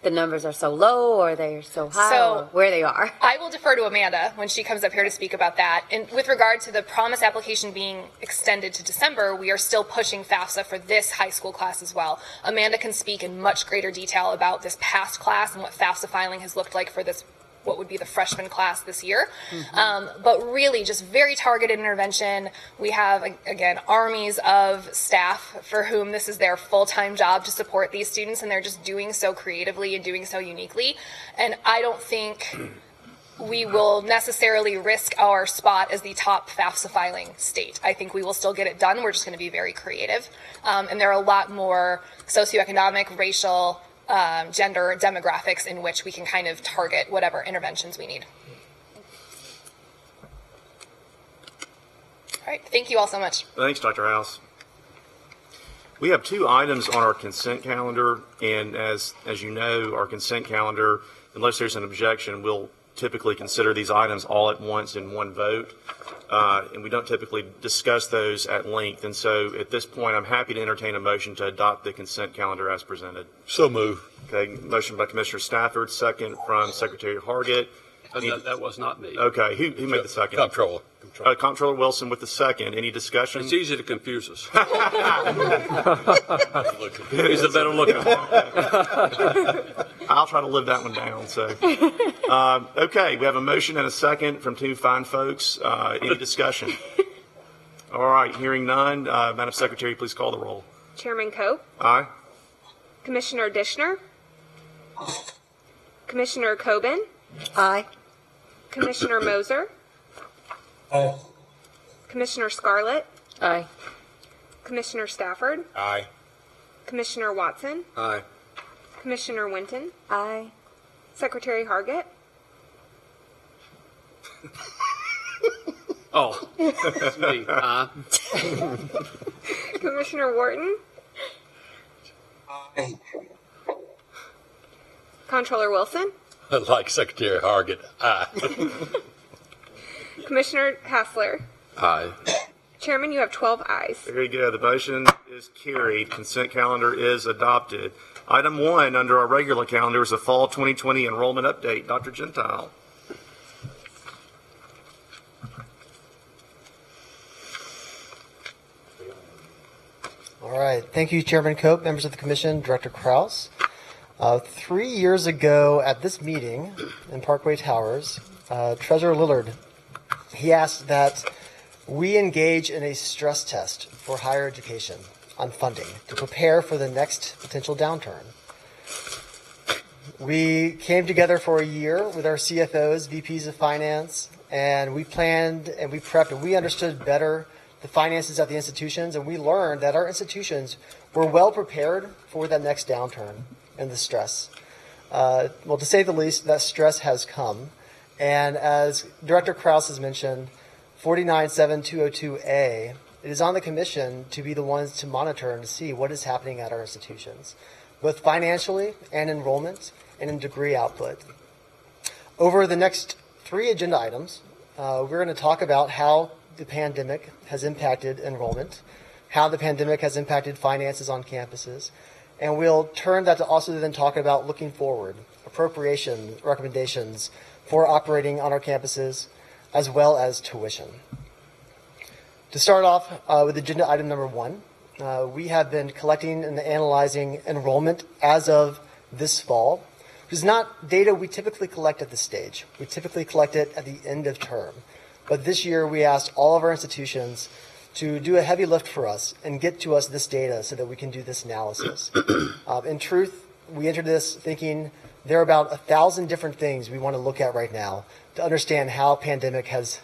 the numbers are so low or they're so high or where they are? I will defer to Amanda when she comes up here to speak about that. And with regard to the promise application being extended to December, we are still pushing FAFSA for this high school class as well. Amanda can speak in much greater detail about this past class and what FAFSA filing has looked like for this, what would be the freshman class this year. But really just very targeted intervention. We have, again, armies of staff for whom this is their full-time job to support these students, and they're just doing so creatively and doing so uniquely. And I don't think we will necessarily risk our spot as the top FAFSA filing state. I think we will still get it done. We're just going to be very creative. And there are a lot more socioeconomic, racial, gender demographics in which we can kind of target whatever interventions we need. All right, thank you all so much. Thanks, Dr. House. We have 2 items on our consent calendar, and as you know, our consent calendar, unless there's an objection, we'll typically consider these items all at once in one vote, and we don't typically discuss those at length. And so at this point, I'm happy to entertain a motion to adopt the consent calendar as presented. So move. Okay, motion by Commissioner Stafford, second from Secretary Hargett. That was not me. Okay, who made the second? Comptroller. Comptroller Wilson with the second. Any discussion? It's easy to confuse us. He's a better looking. I'll try to live that one down. So, okay, we have a motion and a second from 2 fine folks. Any discussion? All right, hearing none. Madam Secretary, please call the roll. Chairman Cope, Aye. Commissioner Dishner, Commissioner Coben, Aye. Commissioner Moser, Aye. Commissioner Scarlett, Aye. Commissioner Stafford, Aye. Commissioner Watson, Aye. Commissioner Winton, Aye. Secretary Hargett, Oh, that's me. Commissioner Wharton, Aye. Comptroller Wilson, Like Secretary Hargett. Aye. Commissioner Hassler. Aye. Chairman, you have 12 ayes. Very good. The motion is carried. Consent calendar is adopted. Item 1 under our regular calendar is a fall 2020 enrollment update. Dr. Gentile. All right. Thank you, Chairman Cope, members of the Commission, Director Krause. 3 years ago at this meeting in Parkway Towers, Treasurer Lillard, he asked that we engage in a stress test for higher education on funding to prepare for the next potential downturn. We came together for a year with our CFOs, VPs of finance, and we planned and we prepped and we understood better the finances at the institutions, and we learned that our institutions were well prepared for that next downturn and the stress. Well, to say the least, that stress has come. And as Director Krause has mentioned, 497202A, it is on the Commission to be the ones to monitor and to see what is happening at our institutions, both financially and enrollment and in degree output. Over the next 3 agenda items, we're going to talk about how the pandemic has impacted enrollment, how the pandemic has impacted finances on campuses, and we'll turn that to also then talk about looking forward, appropriation recommendations for operating on our campuses, as well as tuition. To start off with agenda item number 1, we have been collecting and analyzing enrollment as of this fall. It is not data we typically collect at this stage. We typically collect it at the end of term. But this year we asked all of our institutions to do a heavy lift for us and get to us this data so that we can do this analysis. In truth, we entered this thinking there are about 1,000 different things we want to look at right now to understand how pandemic has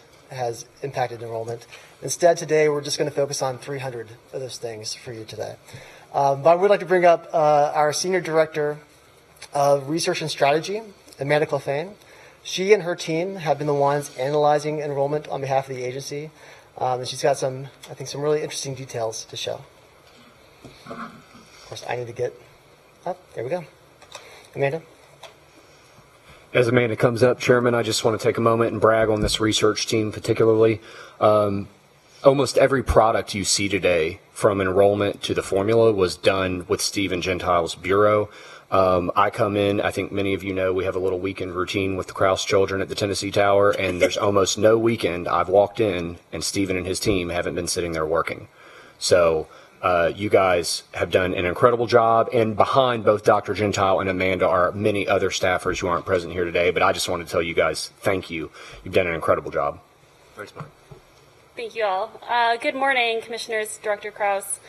impacted enrollment. Instead, today, we're just going to focus on 300 of those things for you today. But I would like to bring up our Senior Director of Research and Strategy, Amanda Clefane. She and her team have been the ones analyzing enrollment on behalf of the agency. And she's got some really interesting details to show. Of course, I need to get up. There we go. Amanda? As Amanda comes up, Chairman, I just want to take a moment and brag on this research team particularly. almost every product you see today, from enrollment to the formula, was done with Stephen Gentile's bureau. I come in, I think many of you know, we have a little weekend routine with the Krause children at the Tennessee Tower, and there's almost no weekend I've walked in and Stephen and his team haven't been sitting there working. So you guys have done an incredible job, and behind both Dr. Gentile and Amanda are many other staffers who aren't present here today, but I just want to tell you guys thank you. You've done an incredible job. Thanks, Mike. Thank you all. Good morning, Commissioners, Director Krause.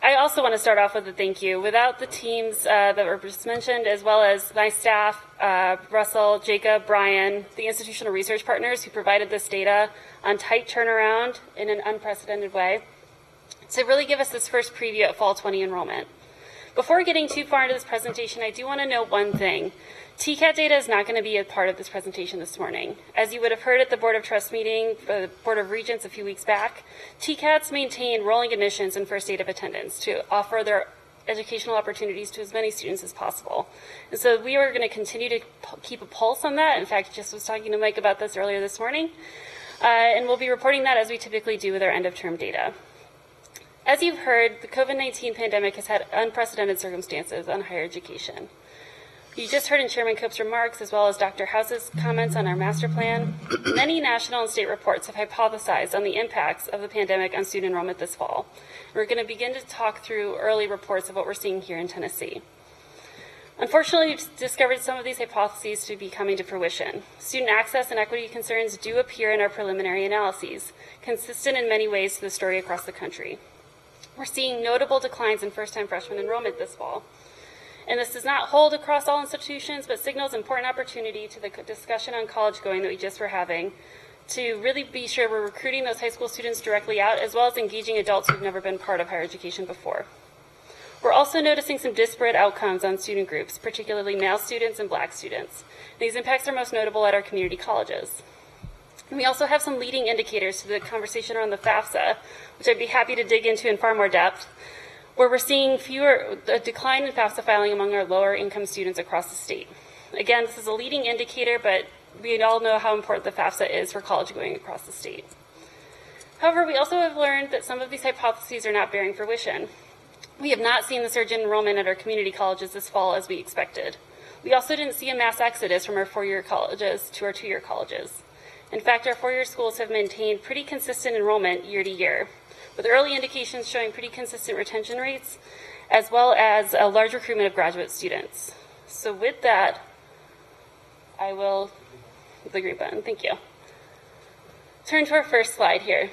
I also want to start off with a thank you. Without the teams that were just mentioned, as well as my staff, Russell, Jacob, Brian, the institutional research partners who provided this data on tight turnaround in an unprecedented way, to really give us this first preview at Fall 20 enrollment. Before getting too far into this presentation, I do want to note one thing. TCAT data is not going to be a part of this presentation this morning. As you would have heard at the Board of Trust meeting for the Board of Regents a few weeks back, TCATs maintain rolling admissions and first date of attendance to offer their educational opportunities to as many students as possible. And so we are going to continue to keep a pulse on that. In fact, just was talking to Mike about this earlier this morning. And we'll be reporting that as we typically do with our end of term data. As you've heard, the COVID-19 pandemic has had unprecedented circumstances on higher education. You just heard in Chairman Cope's remarks, as well as Dr. House's comments on our master plan, many national and state reports have hypothesized on the impacts of the pandemic on student enrollment this fall. We're going to begin to talk through early reports of what we're seeing here in Tennessee. Unfortunately, we've discovered some of these hypotheses to be coming to fruition. Student access and equity concerns do appear in our preliminary analyses, consistent in many ways to the story across the country. We're seeing notable declines in first-time freshman enrollment this fall. And this does not hold across all institutions, but signals important opportunity to the discussion on college going that we just were having to really be sure we're recruiting those high school students directly out, as well as engaging adults who've never been part of higher education before. We're also noticing some disparate outcomes on student groups, particularly male students and black students. These impacts are most notable at our community colleges. And we also have some leading indicators to the conversation around the FAFSA, which I'd be happy to dig into in far more depth, where we're seeing a decline in FAFSA filing among our lower income students across the state. Again, this is a leading indicator, but we all know how important the FAFSA is for college going across the state. However, we also have learned that some of these hypotheses are not bearing fruition. We have not seen the surge in enrollment at our community colleges this fall as we expected. We also didn't see a mass exodus from our four-year colleges to our two-year colleges. In fact, our four-year schools have maintained pretty consistent enrollment year to year, with early indications showing pretty consistent retention rates, as well as a large recruitment of graduate students. So with that, I will hit the green button. Thank you. Turn to our first slide here.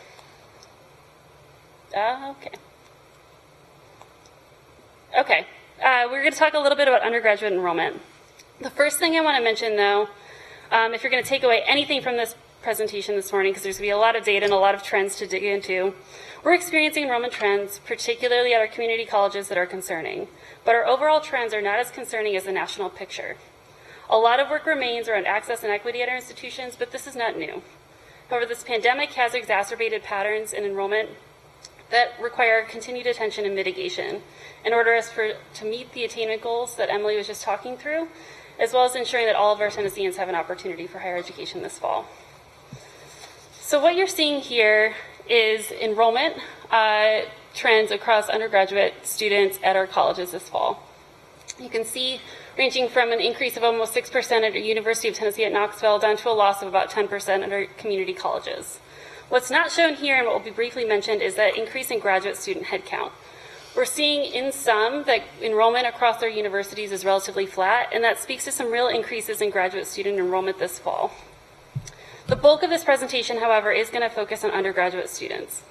Okay, we're going to talk a little bit about undergraduate enrollment. The first thing I want to mention, though, if you're going to take away anything from this presentation this morning, because there's going to be a lot of data and a lot of trends to dig into, we're experiencing enrollment trends, particularly at our community colleges, that are concerning. But our overall trends are not as concerning as the national picture. A lot of work remains around access and equity at our institutions, but this is not new. However, this pandemic has exacerbated patterns in enrollment that require continued attention and mitigation in order to meet the attainment goals that Emily was just talking through, as well as ensuring that all of our Tennesseans have an opportunity for higher education this fall. So what you're seeing here is enrollment trends across undergraduate students at our colleges this fall. You can see ranging from an increase of almost 6% at the University of Tennessee at Knoxville down to a loss of about 10% at our community colleges. What's not shown here, and what will be briefly mentioned, is that increase in graduate student headcount. We're seeing in some that enrollment across our universities is relatively flat, and that speaks to some real increases in graduate student enrollment this fall. The bulk of this presentation, however, is going to focus on undergraduate students.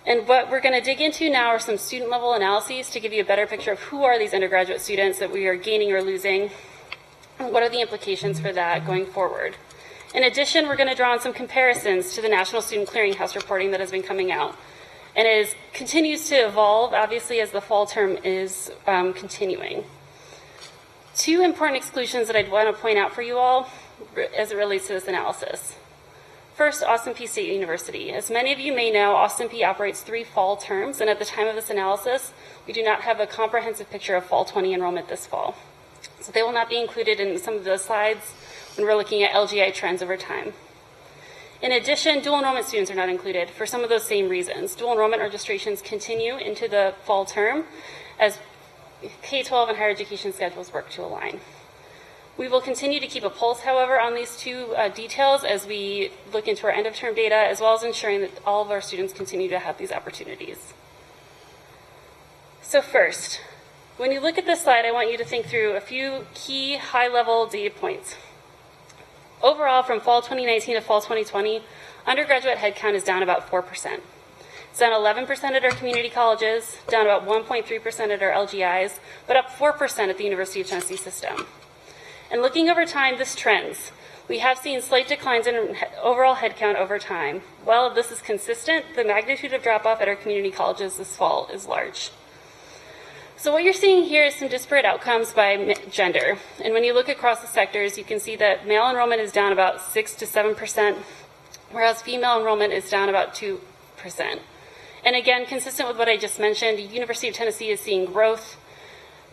And what we're going to dig into now are some student-level analyses to give you a better picture of who are these undergraduate students that we are gaining or losing, and what are the implications for that going forward. In addition, we're going to draw on some comparisons to the National Student Clearinghouse reporting that has been coming out, and continues to evolve, obviously, as the fall term is continuing. Two important exclusions that I'd want to point out for you all as it relates to this analysis. First, Austin Peay State University. As many of you may know, Austin Peay operates 3 fall terms, and at the time of this analysis, we do not have a comprehensive picture of fall 20 enrollment this fall. So they will not be included in some of the slides when we're looking at LGI trends over time. In addition, dual enrollment students are not included for some of those same reasons. Dual enrollment registrations continue into the fall term as K-12 and higher education schedules work to align. We will continue to keep a pulse, however, on these two details as we look into our end-of-term data, as well as ensuring that all of our students continue to have these opportunities. So first, when you look at this slide, I want you to think through a few key high-level data points. Overall, from fall 2019 to fall 2020, undergraduate headcount is down about 4%. It's down 11% at our community colleges, down about 1.3% at our LGIs, but up 4% at the University of Tennessee system. And looking over time, this trends. We have seen slight declines in overall headcount over time. While this is consistent, the magnitude of drop-off at our community colleges this fall is large. So what you're seeing here is some disparate outcomes by gender. And when you look across the sectors, you can see that male enrollment is down about 6 to 7%, whereas female enrollment is down about 2%. And again, consistent with what I just mentioned, the University of Tennessee is seeing growth.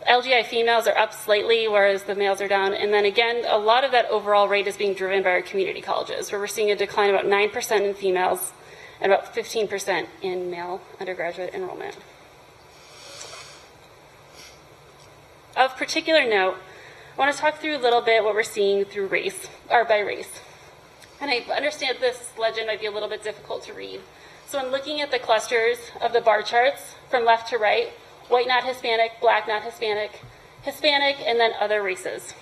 LGI females are up slightly, whereas the males are down. And then again, a lot of that overall rate is being driven by our community colleges, where we're seeing a decline of about 9% in females and about 15% in male undergraduate enrollment. Of particular note, I want to talk through a little bit what we're seeing through race, or by race. And I understand this legend might be a little bit difficult to read. So in looking at the clusters of the bar charts from left to right, white not Hispanic, black not Hispanic, Hispanic, and then other races.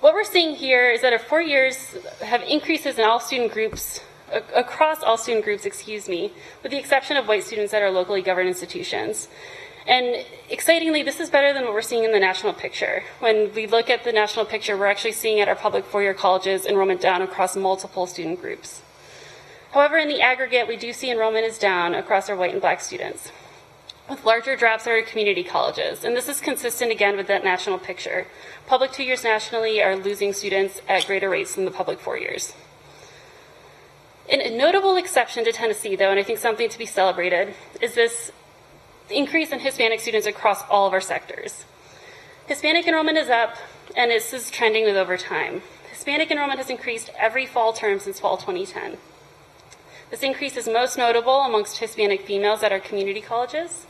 What we're seeing here is that our 4 years have increases in all student groups, across all student groups, with the exception of white students at our locally governed institutions. And excitingly, this is better than what we're seeing in the national picture. When we look at the national picture, we're actually seeing at our public four-year colleges enrollment down across multiple student groups. However, in the aggregate, we do see enrollment is down across our white and black students, with larger drops at our community colleges. And this is consistent again with that national picture. Public 2 years nationally are losing students at greater rates than the public 4 years. And a notable exception to Tennessee, though, and I think something to be celebrated, is this increase in Hispanic students across all of our sectors. Hispanic enrollment is up, and this is trending with over time. Hispanic enrollment has increased every fall term since fall 2010. This increase is most notable amongst Hispanic females at our community colleges.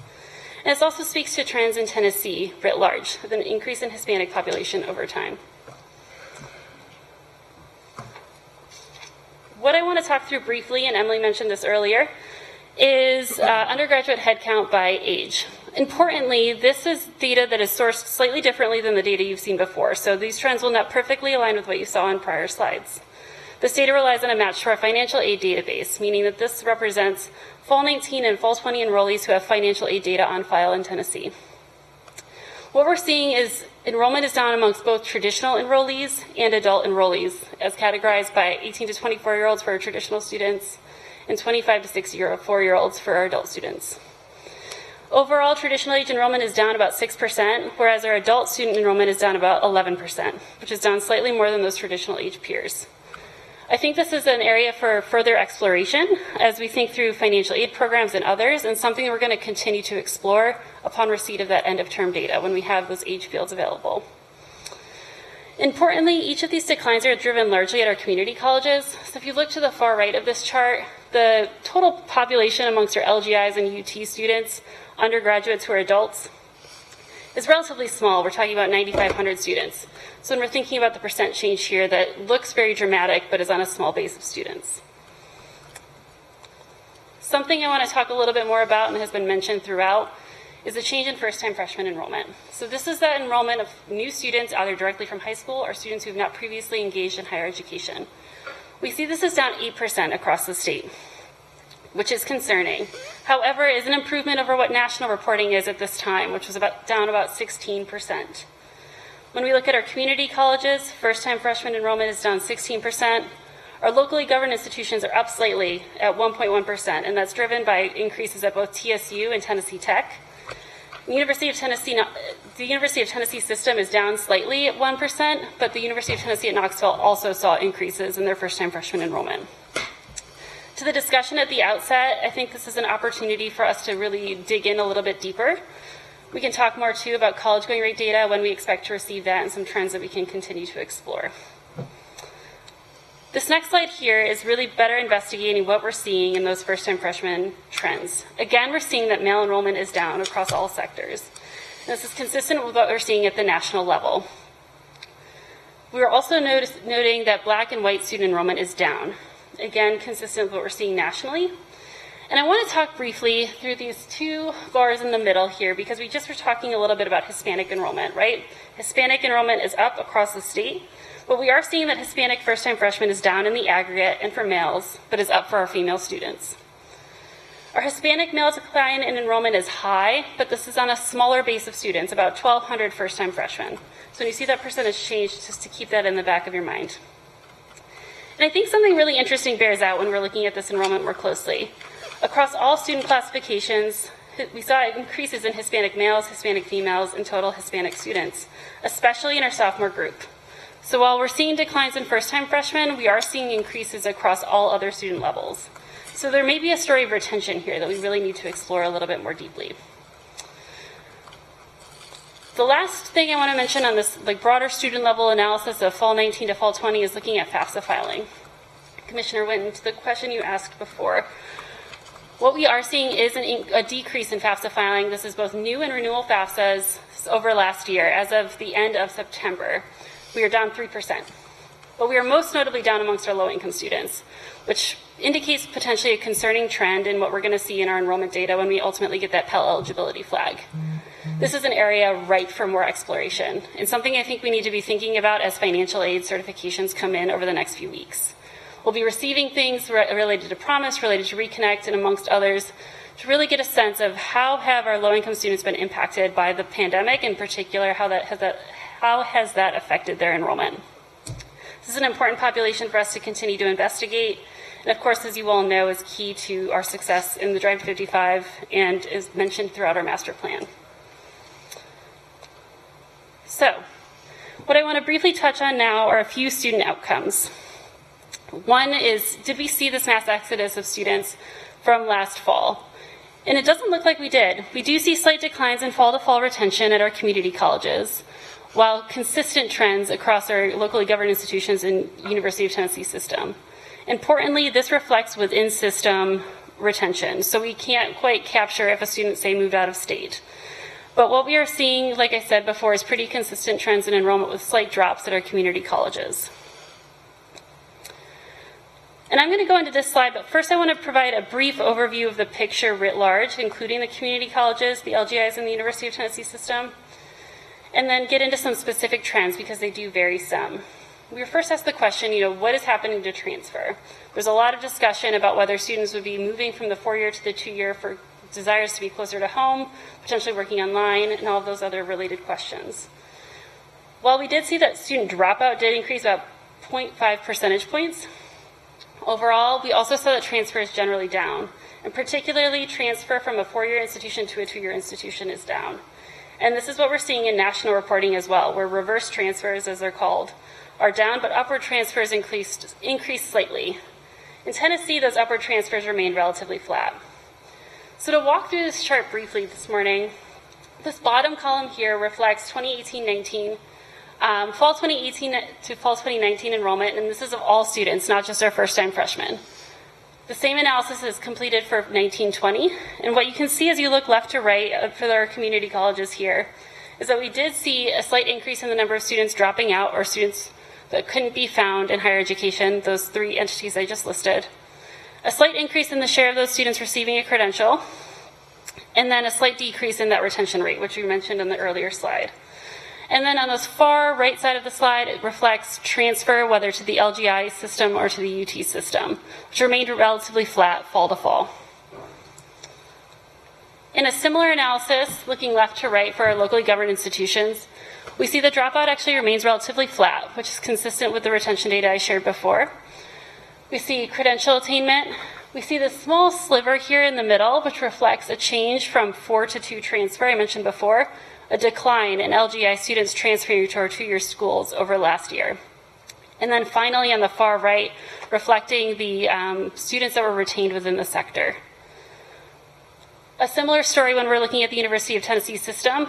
And this also speaks to trends in Tennessee writ large, with an increase in Hispanic population over time. What I want to talk through briefly, and Emily mentioned this earlier, is undergraduate headcount by age. Importantly, this is data that is sourced slightly differently than the data you've seen before, so these trends will not perfectly align with what you saw in prior slides. This data relies on a match to our financial aid database, meaning that this represents fall 19 and fall 20 enrollees who have financial aid data on file in Tennessee. What we're seeing is enrollment is down amongst both traditional enrollees and adult enrollees, as categorized by 18 to 24-year-olds for our traditional students and 25 to 64-year-olds for our adult students. Overall, traditional age enrollment is down about 6%, whereas our adult student enrollment is down about 11%, which is down slightly more than those traditional age peers. I think this is an area for further exploration as we think through financial aid programs and others, and something we're going to continue to explore upon receipt of that end-of-term data when we have those age fields available. Importantly, each of these declines are driven largely at our community colleges. So if you look to the far right of this chart, the total population amongst our LGIs and UT students, undergraduates who are adults, is relatively small. We're talking about 9,500 students. So when we're thinking about the percent change here, that looks very dramatic, but is on a small base of students. Something I want to talk a little bit more about and has been mentioned throughout is the change in first-time freshman enrollment. So this is the enrollment of new students either directly from high school or students who have not previously engaged in higher education. We see this is down 8% across the state, which is concerning. However, it is an improvement over what national reporting is at this time, which was down about 16%. When we look at our community colleges, first-time freshman enrollment is down 16%. Our locally governed institutions are up slightly at 1.1%, and that's driven by increases at both TSU and Tennessee THEC. The University of Tennessee system is down slightly at 1%, but the University of Tennessee at Knoxville also saw increases in their first-time freshman enrollment. To the discussion at the outset, I think this is an opportunity for us to really dig in a little bit deeper. We can talk more too about college going rate data, when we expect to receive that, and some trends that we can continue to explore. This next slide here is really better investigating what we're seeing in those first-time freshman trends. Again, we're seeing that male enrollment is down across all sectors. This is consistent with what we're seeing at the national level. We're also noting that Black and white student enrollment is down. Again, consistent with what we're seeing nationally. And I want to talk briefly through these two bars in the middle here because we just were talking a little bit about Hispanic enrollment, right? Hispanic enrollment is up across the state, but we are seeing that Hispanic first-time freshmen is down in the aggregate and for males, but is up for our female students. Our Hispanic male decline in enrollment is high, but this is on a smaller base of students, about 1,200 first-time freshmen. So when you see that percentage change, just to keep that in the back of your mind. And I think something really interesting bears out when we're looking at this enrollment more closely. Across all student classifications, we saw increases in Hispanic males, Hispanic females, and total Hispanic students, especially in our sophomore group. So while we're seeing declines in first-time freshmen, we are seeing increases across all other student levels. So there may be a story of retention here that we really need to explore a little bit more deeply. The last thing I want to mention on this broader student level analysis of fall 19 to fall 20 is looking at FAFSA filing. Commissioner Winton, to the question you asked before, what we are seeing is a decrease in FAFSA filing. This is both new and renewal FAFSAs over last year. As of the end of September, we are down 3%. But we are most notably down amongst our low-income students, which indicates potentially a concerning trend in what we're going to see in our enrollment data when we ultimately get that Pell eligibility flag. This is an area ripe for more exploration, and something I think we need to be thinking about as financial aid certifications come in over the next few weeks. We'll be receiving things related to Promise, related to Reconnect, and amongst others, to really get a sense of how have our low-income students been impacted by the pandemic, in particular, how has that affected their enrollment. This is an important population for us to continue to investigate, and of course, as you all know, is key to our success in the Drive to 55 and is mentioned throughout our master plan. So, what I want to briefly touch on now are a few student outcomes. One is, did we see this mass exodus of students from last fall? And it doesn't look like we did. We do see slight declines in fall-to-fall retention at our community colleges, while consistent trends across our locally governed institutions and University of Tennessee system. Importantly, this reflects within system retention, so we can't quite capture if a student, say, moved out of state. But what we are seeing, like I said before, is pretty consistent trends in enrollment with slight drops at our community colleges. And I'm going to go into this slide, but first I want to provide a brief overview of the picture writ large, including the community colleges, the LGIs, and the University of Tennessee system, and then get into some specific trends because they do vary some. We were first asked the question, what is happening to transfer? There's a lot of discussion about whether students would be moving from the 4-year to the 2-year for desires to be closer to home, potentially working online, and all of those other related questions. While we did see that student dropout did increase about 0.5 percentage points, overall, we also saw that transfer is generally down, and particularly transfer from a 4-year institution to a 2-year institution is down. And this is what we're seeing in national reporting as well, where reverse transfers, as they're called, are down, but upward transfers increased slightly. In Tennessee, those upward transfers remained relatively flat. So to walk through this chart briefly this morning, this bottom column here reflects 2018-19, fall 2018 to fall 2019 enrollment, and this is of all students, not just our first-time freshmen. The same analysis is completed for 1920, and what you can see as you look left to right for our community colleges here is that we did see a slight increase in the number of students dropping out or students that couldn't be found in higher education, those 3 entities I just listed. A slight increase in the share of those students receiving a credential, and then a slight decrease in that retention rate, which we mentioned in the earlier slide. And then on this far right side of the slide, it reflects transfer, whether to the LGI system or to the UT system, which remained relatively flat fall to fall. In a similar analysis, looking left to right for our locally governed institutions, we see the dropout actually remains relatively flat, which is consistent with the retention data I shared before. We see credential attainment. We see this small sliver here in the middle, which reflects a change from 4 to 2 transfer I mentioned before, a decline in LGI students transferring to our 2-year schools over last year. And then finally on the far right, reflecting the students that were retained within the sector. A similar story when we're looking at the University of Tennessee system.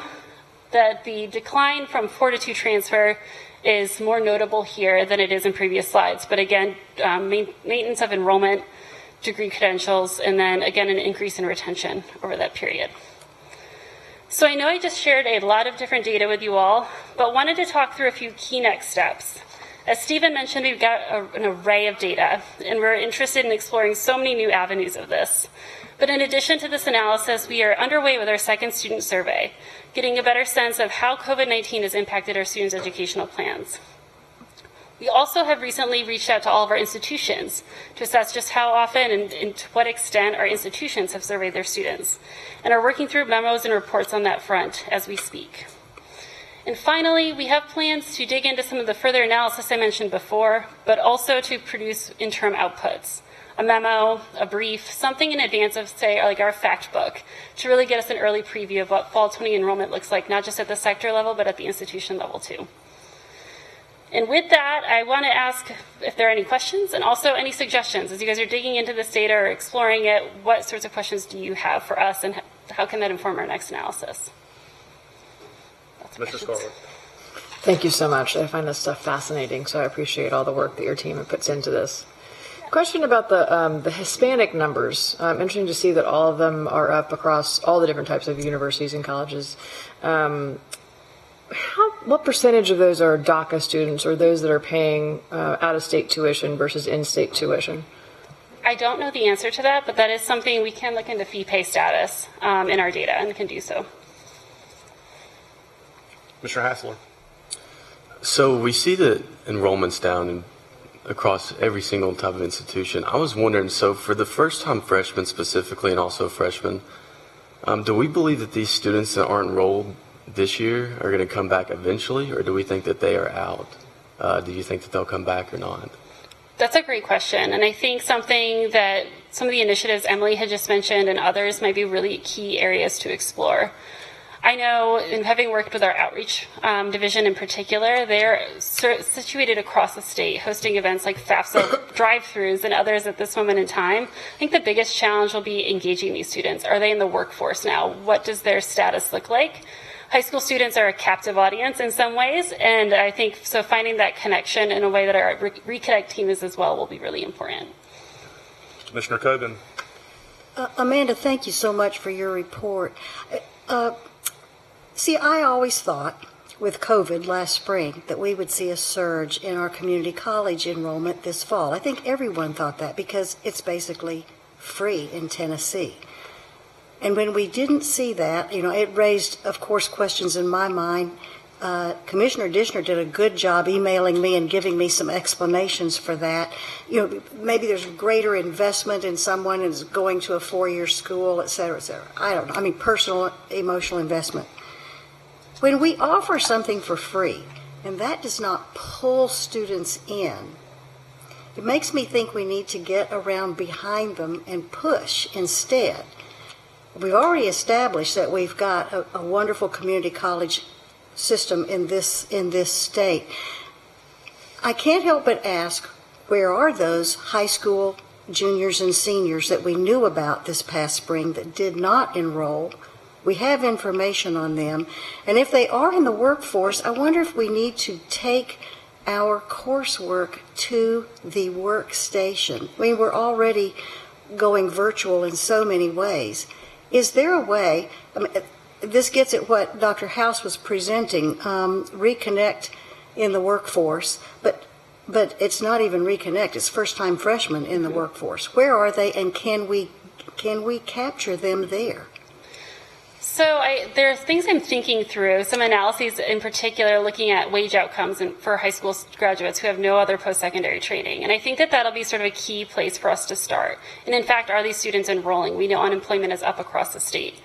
that the decline from 4 to 2 transfer is more notable here than it is in previous slides. But again, maintenance of enrollment, degree credentials, and then again, an increase in retention over that period. So I know I just shared a lot of different data with you all, but wanted to talk through a few key next steps. As Stephen mentioned, we've got an array of data, and we're interested in exploring so many new avenues of this. But in addition to this analysis, we are underway with our second student survey, getting a better sense of how COVID-19 has impacted our students' educational plans. We also have recently reached out to all of our institutions to assess just how often and to what extent our institutions have surveyed their students, and are working through memos and reports on that front as we speak. And finally, we have plans to dig into some of the further analysis I mentioned before, but also to produce interim outputs, a memo, a brief, something in advance of, say, like our fact book, to really get us an early preview of what fall 20 enrollment looks like, not just at the sector level, but at the institution level too. And with that, I want to ask if there are any questions and also any suggestions. As you guys are digging into this data or exploring it, what sorts of questions do you have for us, and how can that inform our next analysis? Mr. Scarlett. Thank you so much. I find this stuff fascinating, so I appreciate all the work that your team puts into this. Question about the Hispanic numbers. Interesting to see that all of them are up across all the different types of universities and colleges. What percentage of those are DACA students, or those that are paying out-of-state tuition versus in-state tuition? I don't know the answer to that, but that is something we can look into fee pay status in our data, and can do so. Mr. Hassler. So we see the enrollments down across every single type of institution. I was wondering, so for the first-time freshmen specifically, and also freshmen, do we believe that these students that aren't enrolled this year are going to come back eventually, or do we think that they are out? Do you think that they'll come back or not? That's a great question, and I think something that some of the initiatives Emily had just mentioned and others might be really key areas to explore. I know, in having worked with our outreach division in particular, they're situated across the state, hosting events like FAFSA drive-thrus and others at this moment in time. I think the biggest challenge will be engaging these students. Are they in the workforce now? What does their status look like? High school students are a captive audience in some ways, and I think so finding that connection in a way that our Reconnect team is as well will be really important. Commissioner Coben. Amanda, thank you so much for your report. See, I always thought with COVID last spring that we would see a surge in our community college enrollment this fall. I think everyone thought that because it's basically free in Tennessee. And when we didn't see that, it raised, of course, questions in my mind. Commissioner Dishner did a good job emailing me and giving me some explanations for that. Maybe there's greater investment in someone who's going to a 4-year school, et cetera, et cetera. I don't know. I mean, personal, emotional investment. When we offer something for free, and that does not pull students in, it makes me think we need to get around behind them and push instead. We've already established that we've got a wonderful community college system in this state. I can't help but ask, where are those high school juniors and seniors that we knew about this past spring that did not enroll? We have information on them. And if they are in the workforce, I wonder if we need to take our coursework to the workstation. I mean, we're already going virtual in so many ways. Is there a way, this gets at what Dr. House was presenting, reconnect in the workforce, but it's not even reconnect, it's first-time freshmen in the workforce. Where are they, and can we capture them there? So there are things I'm thinking through, some analyses in particular looking at wage outcomes for high school graduates who have no other post-secondary training. And I think that that'll be sort of a key place for us to start. And in fact, are these students enrolling? We know unemployment is up across the state.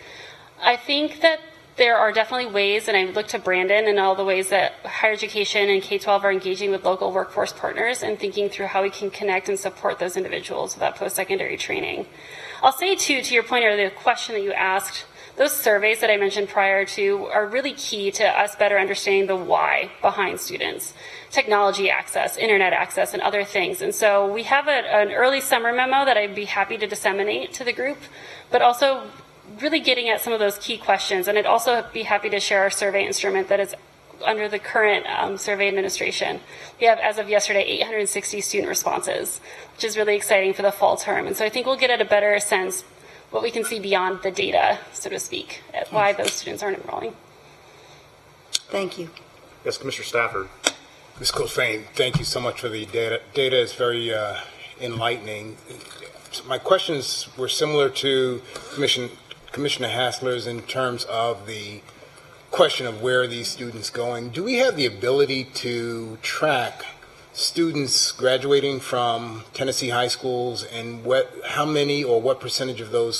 I think that there are definitely ways, and I look to Brandon and all the ways that higher education and K-12 are engaging with local workforce partners and thinking through how we can connect and support those individuals without post-secondary training. I'll say, too, to your point or the question that you asked, those surveys that I mentioned prior to are really key to us better understanding the why behind students, technology access, internet access, and other things. And so we have an early summer memo that I'd be happy to disseminate to the group, but also really getting at some of those key questions. And I'd also be happy to share our survey instrument that is under the current survey administration. We have, as of yesterday, 860 student responses, which is really exciting for the fall term. And so I think we'll get at a better sense what we can see beyond the data, so to speak, at why those students aren't enrolling. Thank you. Yes, Commissioner Stafford. Ms. Cofane, thank you so much for the data. Data is very enlightening. My questions were similar to Commissioner Hassler's in terms of the question of where are these students going. Do we have the ability to track students graduating from Tennessee high schools and how many or what percentage of those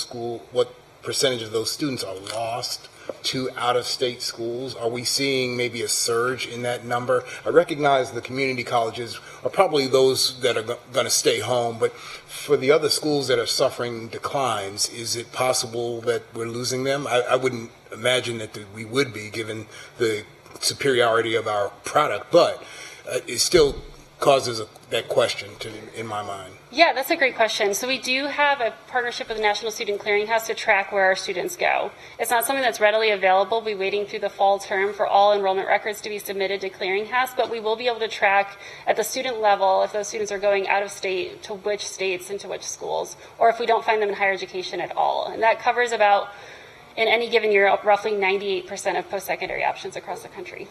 students are lost to out-of-state schools? Are we seeing maybe a surge in that number? I recognize the community colleges are probably those that are going to stay home, but for the other schools that are suffering declines, is it possible that we're losing them? I wouldn't imagine that we would be, given the superiority of our product, but it still causes that question in my mind. Yeah, that's a great question. So we do have a partnership with the National Student Clearinghouse to track where our students go. It's not something that's readily available. We're waiting through the fall term for all enrollment records to be submitted to Clearinghouse, but we will be able to track at the student level if those students are going out of state, to which states and to which schools, or if we don't find them in higher education at all. And that covers about, in any given year, roughly 98% of post-secondary options across the country.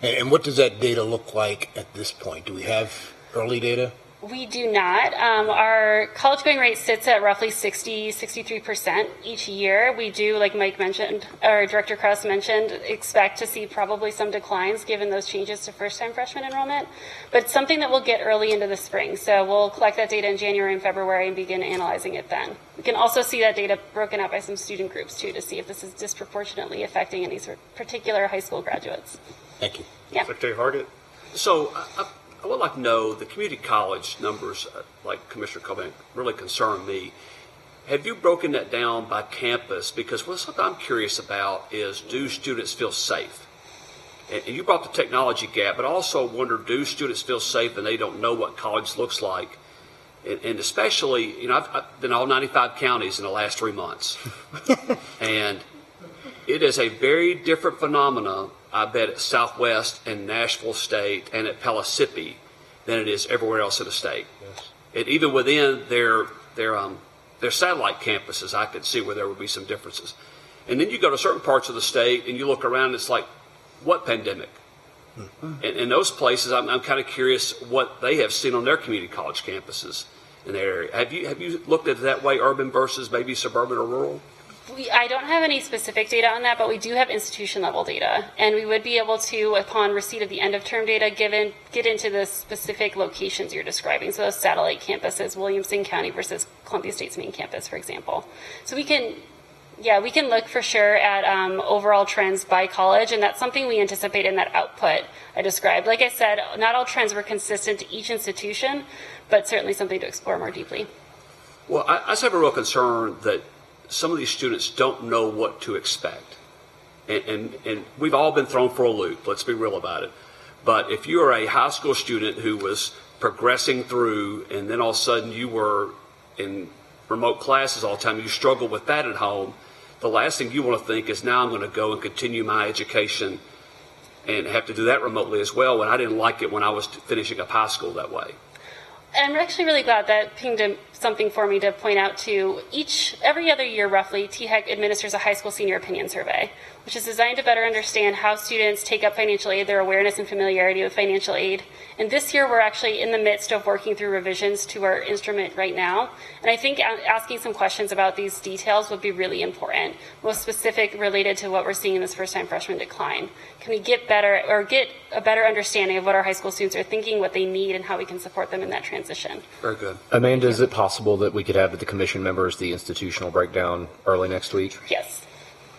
And what does that data look like at this point? Do we have early data? We do not. Our college going rate sits at roughly 63% each year. We do, like Mike mentioned, or Director Krause mentioned, expect to see probably some declines given those changes to first-time freshman enrollment. But it's something that we'll get early into the spring. So we'll collect that data in January and February and begin analyzing it then. We can also see that data broken out by some student groups, too, to see if this is disproportionately affecting any sort of particular high school graduates. Thank you. Yeah. Secretary Hargett. So I would like to know, the community college numbers, like Commissioner Coburn, really concern me. Have you broken that down by campus? Because what something I'm curious about is, do students feel safe? And you brought the technology gap, but I also wonder, do students feel safe and they don't know what college looks like? And especially, I've been all 95 counties in the last 3 months. And it is a very different phenomenon, I bet, at Southwest and Nashville State and at Pellissippi than it is everywhere else in the state. Yes. And even within their satellite campuses, I could see where there would be some differences. And then you go to certain parts of the state and you look around, and it's like, what pandemic? Mm-hmm. And in those places, I'm kind of curious what they have seen on their community college campuses in their area. Have you looked at it that way, urban versus maybe suburban or rural? I don't have any specific data on that, but we do have institution level data, and we would be able to, upon receipt of the end of term data, get into the specific locations you're describing. So those satellite campuses, Williamson County versus Columbia State's main campus, for example. So we can look for sure at overall trends by college, and that's something we anticipate in that output I described. Like I said, not all trends were consistent to each institution, but certainly something to explore more deeply. Well, I just have a real concern that some of these students don't know what to expect. And we've all been thrown for a loop, let's be real about it. But if you're a high school student who was progressing through, and then all of a sudden you were in remote classes all the time, you struggle with that at home, the last thing you want to think is, now I'm going to go and continue my education and have to do that remotely as well, when I didn't like it when I was finishing up high school that way. And I'm actually really glad that pinged something for me to point out too. Every other year, roughly, THEC administers a high school senior opinion survey, which is designed to better understand how students take up financial aid, their awareness and familiarity with financial aid. And this year, we're actually in the midst of working through revisions to our instrument right now. And I think asking some questions about these details would be really important, most specific related to what we're seeing in this first-time freshman decline. Can we get a better understanding of what our high school students are thinking, what they need, and how we can support them in that transition? Very good. Amanda, is it possible that we could have the commission members the institutional breakdown early next week? Yes.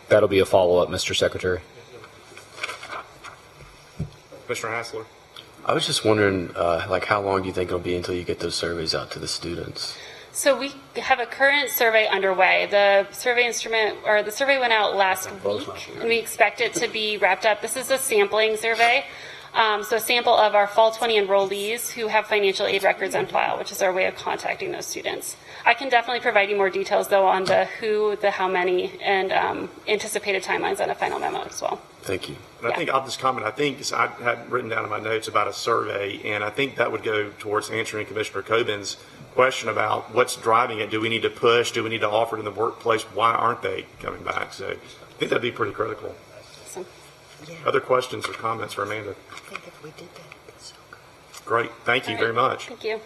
That'll be a follow-up, Mr. Secretary. Commissioner Hassler. I was just wondering, how long do you think it'll be until you get those surveys out to the students? So we have a current survey underway. The survey survey went out last week, and we expect it to be wrapped up. This is a sampling survey. So a sample of our Fall 20 enrollees who have financial aid records on file, which is our way of contacting those students. I can definitely provide you more details, though, on the who, the how many, and anticipated timelines on a final memo as well. Thank you. And I think I'll just comment. I think I had written down in my notes about a survey, and I think that would go towards answering Commissioner Cobin's question about what's driving it. Do we need to push? Do we need to offer it in the workplace? Why aren't they coming back? So I think that'd be pretty critical. Awesome. Yeah. Other questions or comments for Amanda? I think if we did that, it'd be so good. Great. Thank you very much. Thank you.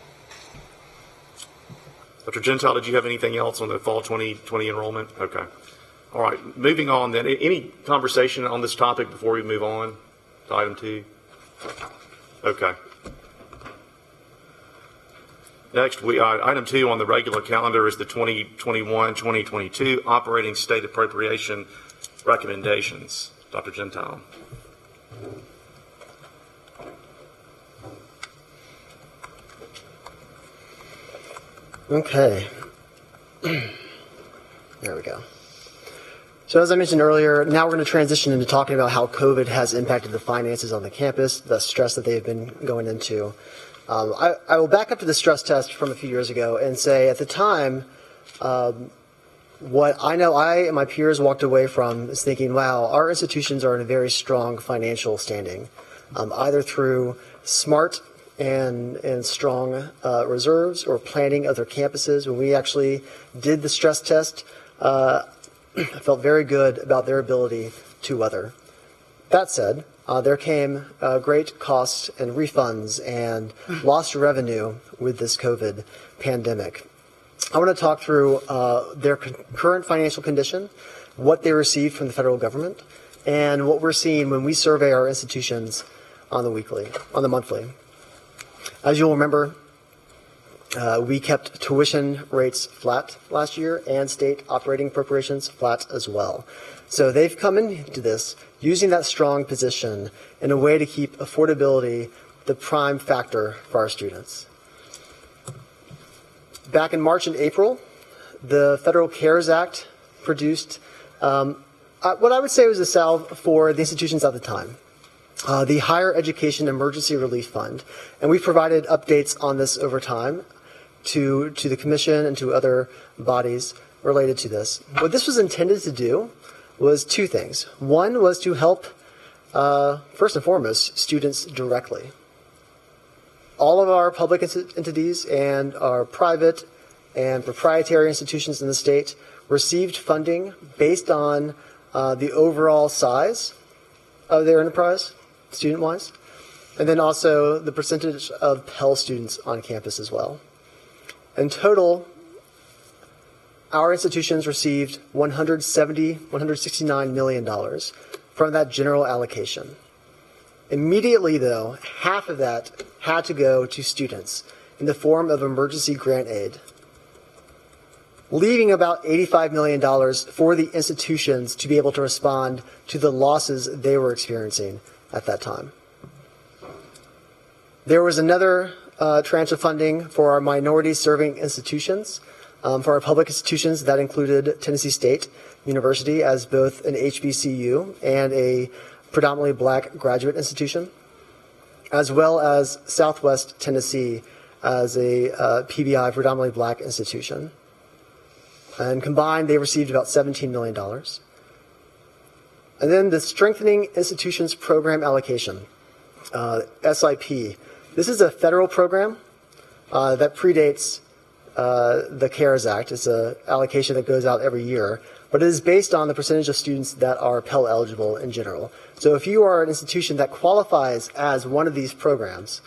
Dr. Gentile, did you have anything else on the fall 2020 enrollment? Okay. All right. Moving on then. Any conversation on this topic before we move on to item 2? Okay. Next, item 2 on the regular calendar is the 2021-2022 operating state appropriation recommendations. Dr. Gentile. Okay. There we go. So as I mentioned earlier, now we're going to transition into talking about how COVID has impacted the finances on the campus, the stress that they've been going into. I will back up to the stress test from a few years ago and say at the time, what I know I and my peers walked away from is thinking, wow, our institutions are in a very strong financial standing, either through smart and strong reserves or planning of their campuses. When we actually did the stress test, I felt very good about their ability to weather. That said, there came great costs and refunds and lost revenue with this COVID pandemic. I want to talk through their current financial condition, what they received from the federal government, and what we're seeing when we survey our institutions on the monthly. As you'll remember, we kept tuition rates flat last year and state operating appropriations flat as well. So they've come into this using that strong position in a way to keep affordability the prime factor for our students. Back in March and April, the Federal CARES Act produced what I would say was a salve for the institutions at the time. The Higher Education Emergency Relief Fund, and we've provided updates on this over time to the Commission and to other bodies related to this. What this was intended to do was two things. One was to help, first and foremost, students directly. All of our public entities and our private and proprietary institutions in the state received funding based on the overall size of their enterprise, student-wise, and then also the percentage of Pell students on campus as well. In total, our institutions received $169 million from that general allocation. Immediately, though, half of that had to go to students in the form of emergency grant aid, leaving about $85 million for the institutions to be able to respond to the losses they were experiencing at that time. There was another tranche of funding for our minority-serving institutions. For our public institutions, that included Tennessee State University as both an HBCU and a predominantly black graduate institution, as well as Southwest Tennessee as a PBI, predominantly black institution. And combined, they received about $17 million. And then the Strengthening Institutions Program Allocation, SIP. This is a federal program that predates the CARES Act. It's an allocation that goes out every year, but it is based on the percentage of students that are Pell eligible in general. So if you are an institution that qualifies as one of these programs,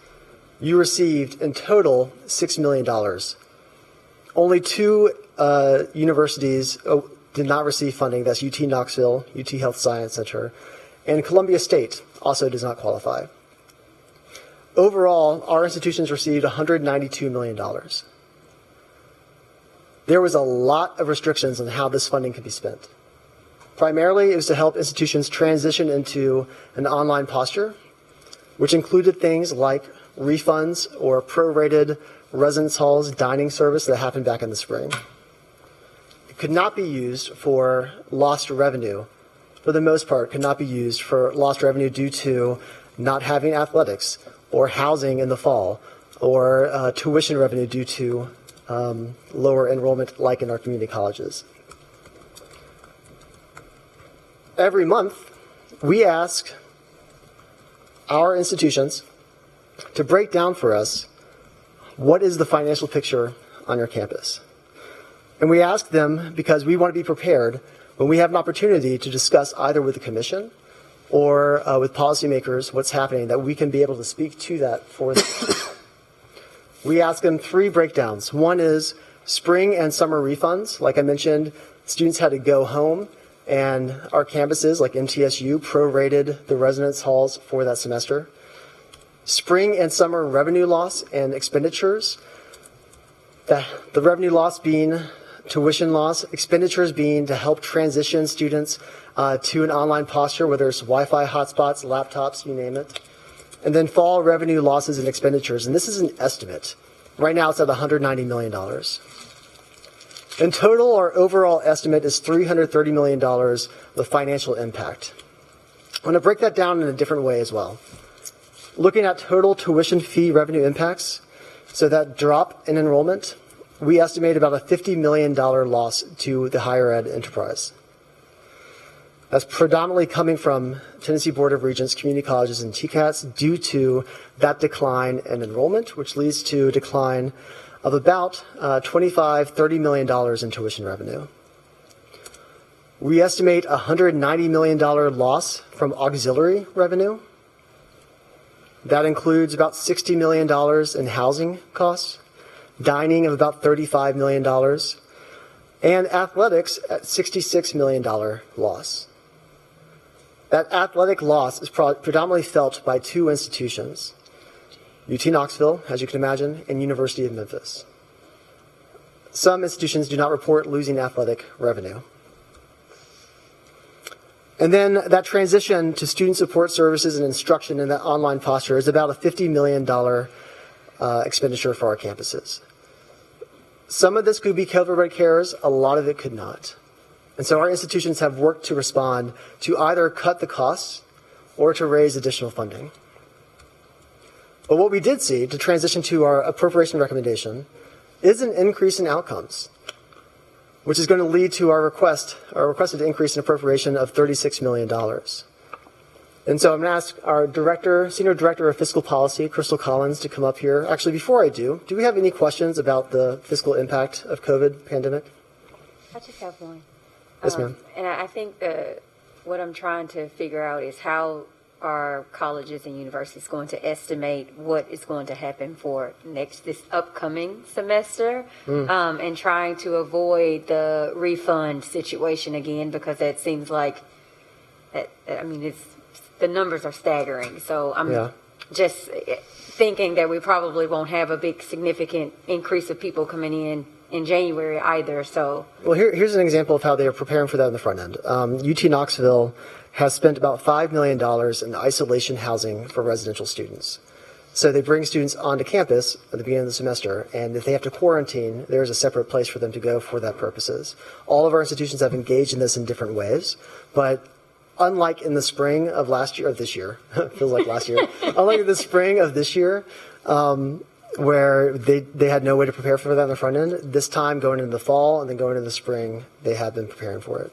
you received in total $6 million. Only two universities did not receive funding. That's UT Knoxville, UT Health Science Center, and Columbia State also does not qualify. Overall, our institutions received $192 million. There was a lot of restrictions on how this funding could be spent. Primarily, it was to help institutions transition into an online posture, which included things like refunds or prorated residence halls dining service that happened back in the spring. It could not be used for lost revenue. For the most part, could not be used for lost revenue due to not having athletics or housing in the fall or tuition revenue due to lower enrollment like in our community colleges. Every month, we ask our institutions to break down for us what is the financial picture on your campus. And we ask them because we want to be prepared when we have an opportunity to discuss either with the commission or with policymakers what's happening, that we can be able to speak to that for them. We ask them 3 breakdowns. One is spring and summer refunds. Like I mentioned, students had to go home, and our campuses, like MTSU, prorated the residence halls for that semester. Spring and summer revenue loss and expenditures. The revenue loss being tuition loss, expenditures being to help transition students to an online posture, whether it's Wi-Fi hotspots, laptops, you name it. And then fall revenue losses and expenditures. And this is an estimate. Right now it's at $190 million. In total, our overall estimate is $330 million, the financial impact. I'm going to break that down in a different way as well. Looking at total tuition fee revenue impacts, so that drop in enrollment, we estimate about a $50 million loss to the higher ed enterprise. That's predominantly coming from Tennessee Board of Regents, community colleges, and TCATs due to that decline in enrollment, which leads to a decline of about $25–30 million in tuition revenue. We estimate a $190 million loss from auxiliary revenue. That includes about $60 million in housing costs, dining of about $35 million, and athletics at $66 million loss. That athletic loss is predominantly felt by 2 institutions, UT Knoxville, as you can imagine, and University of Memphis. Some institutions do not report losing athletic revenue. And then that transition to student support services and instruction in that online posture is about a $50 million expenditure for our campuses. Some of this could be covered by CARES, a lot of it could not. And so our institutions have worked to respond to either cut the costs or to raise additional funding. But what we did see, to transition to our appropriation recommendation, is an increase in outcomes, which is going to lead to our requested increase in appropriation of $36 million. And so I'm going to ask our Senior Director of Fiscal Policy, Crystal Collins, to come up here. Actually, before I do we have any questions about the fiscal impact of COVID pandemic? I just have one. Yes, ma'am. And I think what I'm trying to figure out is how are colleges and universities going to estimate what is going to happen for this upcoming semester, and trying to avoid the refund situation again, because that seems like the numbers are staggering. So I'm just thinking that we probably won't have a big significant increase of people coming in January either. So here's an example of how they are preparing for that in the front end. UT Knoxville has spent about $5 million in isolation housing for residential students. So they bring students onto campus at the beginning of the semester, and if they have to quarantine, there's a separate place for them to go for that purposes. All of our institutions have engaged in this in different ways, but unlike in the spring of this year, feels like last year, unlike in the spring of this year, where they had no way to prepare for that on the front end, this time going into the fall and then going into the spring, they have been preparing for it.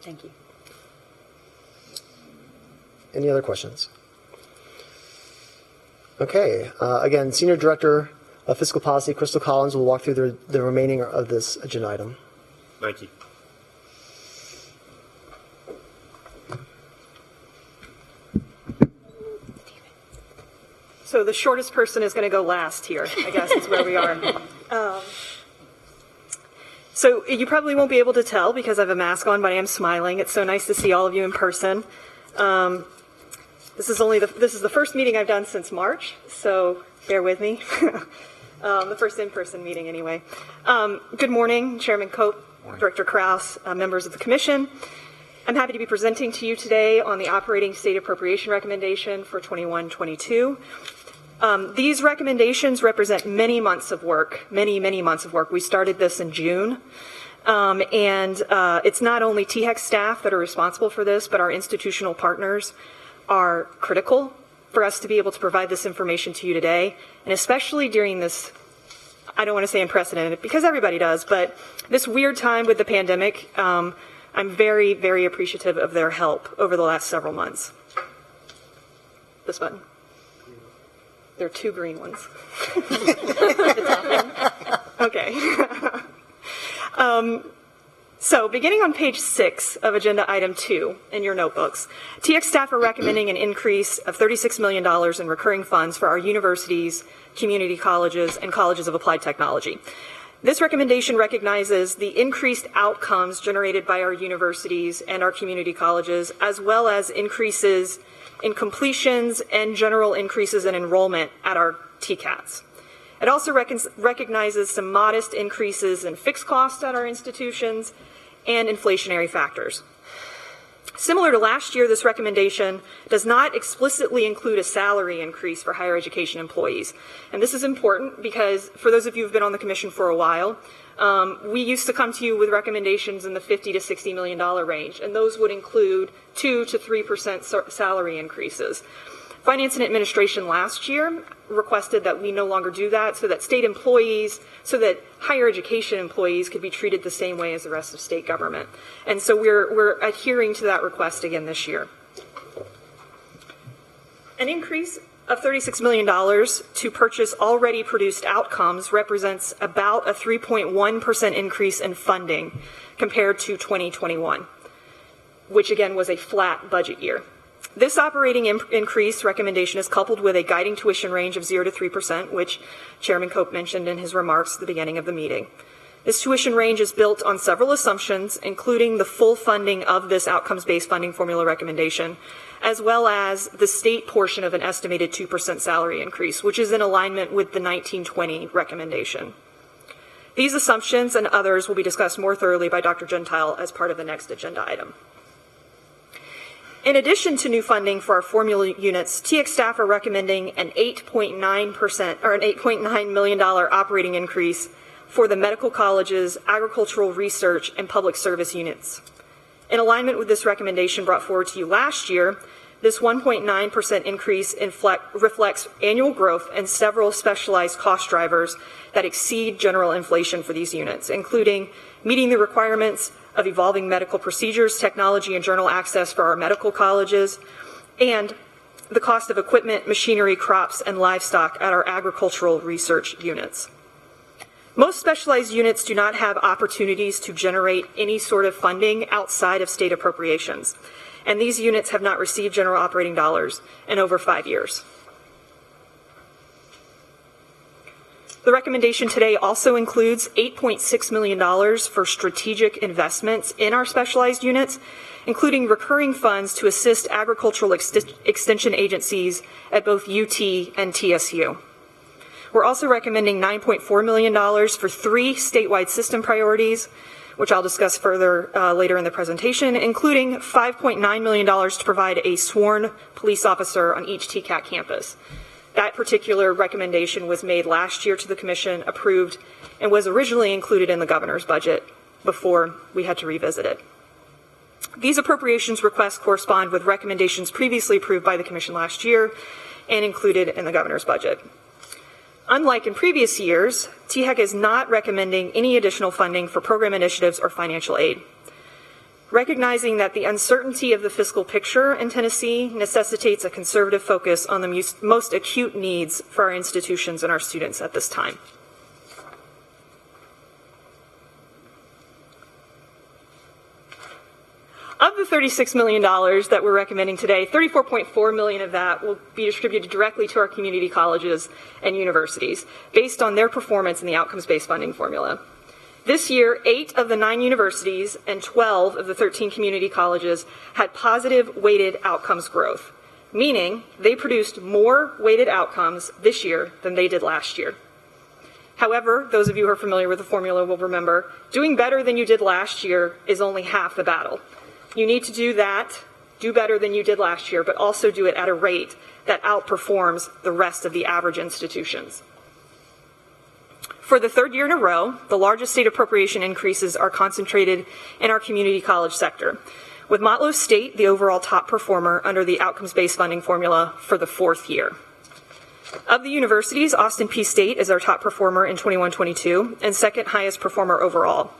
Thank you. Any other questions? Okay. Again, Senior Director of Fiscal Policy, Crystal Collins, will walk through the remaining of this agenda item. Thank you. So the shortest person is going to go last here, I guess is where we are. So you probably won't be able to tell because I have a mask on, but I am smiling. It's so nice to see all of you in person. This is the first meeting I've done since March, so bear with me. The first in-person meeting anyway. Good morning, Chairman Cope, Director Krause, members of the Commission. I'm happy to be presenting to you today on the operating state appropriation recommendation for 21-22. These recommendations represent many months of work, many months of work. We started this in June. It's not only THEC staff that are responsible for this, but our institutional partners are critical for us to be able to provide this information to you today, and especially during this, I don't want to say unprecedented, because everybody does, but this weird time with the pandemic. I'm very, very appreciative of their help over the last several months. This button. There are two green ones. Okay. So beginning on page 6 of agenda item 2 in your notebooks, THEC staff are recommending an increase of $36 million in recurring funds for our universities, community colleges, and colleges of applied technology. This recommendation recognizes the increased outcomes generated by our universities and our community colleges, as well as increases in completions and general increases in enrollment at our TCATs. It also recognizes some modest increases in fixed costs at our institutions and inflationary factors. Similar to last year, this recommendation does not explicitly include a salary increase for higher education employees. And this is important because for those of you who've been on the commission for a while, we used to come to you with recommendations in the $50 to $60 million range, and those would include 2 to 3% salary increases. Finance and Administration last year requested that we no longer do that, so that state employees, so that higher education employees could be treated the same way as the rest of state government. And so we're adhering to that request again this year. An increase of $36 million to purchase already produced outcomes represents about a 3.1% increase in funding compared to 2021, which again was a flat budget year. This operating increase recommendation is coupled with a guiding tuition range of 0 to 3%, which Chairman Cope mentioned in his remarks at the beginning of the meeting. This tuition range is built on several assumptions, including the full funding of this outcomes-based funding formula recommendation, as well as the state portion of an estimated 2% salary increase, which is in alignment with the 1920 recommendation. These assumptions and others will be discussed more thoroughly by Dr. Gentile as part of the next agenda item. In addition to new funding for our formula units, THEC staff are recommending an 8.9% or an $8.9 million operating increase for the medical colleges, agricultural research, and public service units. In alignment with this recommendation brought forward to you last year, this 1.9% increase reflects annual growth and several specialized cost drivers that exceed general inflation for these units, including meeting the requirements of evolving medical procedures, technology, and journal access for our medical colleges, and the cost of equipment, machinery, crops, and livestock at our agricultural research units. Most specialized units do not have opportunities to generate any sort of funding outside of state appropriations, and these units have not received general operating dollars in over 5 years. The recommendation today also includes $8.6 million for strategic investments in our specialized units, including recurring funds to assist agricultural extension agencies at both UT and TSU. We're also recommending $9.4 million for 3 statewide system priorities, which I'll discuss further later in the presentation, including $5.9 million to provide a sworn police officer on each TCAT campus. That particular recommendation was made last year to the Commission, approved, and was originally included in the governor's budget before we had to revisit it. These appropriations requests correspond with recommendations previously approved by the Commission last year and included in the governor's budget. Unlike in previous years, THEC is not recommending any additional funding for program initiatives or financial aid. Recognizing that the uncertainty of the fiscal picture in Tennessee necessitates a conservative focus on the most acute needs for our institutions and our students at this time. Of the $36 million that we're recommending today, $34.4 million of that will be distributed directly to our community colleges and universities based on their performance in the outcomes-based funding formula. This year, 8 of the 9 universities and 12 of the 13 community colleges had positive weighted outcomes growth, meaning they produced more weighted outcomes this year than they did last year. However, those of you who are familiar with the formula will remember, doing better than you did last year is only half the battle. You need to do better than you did last year, but also do it at a rate that outperforms the rest of the average institutions. For the 3rd year in a row, the largest state appropriation increases are concentrated in our community college sector, with Motlow State the overall top performer under the outcomes-based funding formula for the 4th year. Of the universities, Austin Peay State is our top performer in 21-22 and second highest performer overall.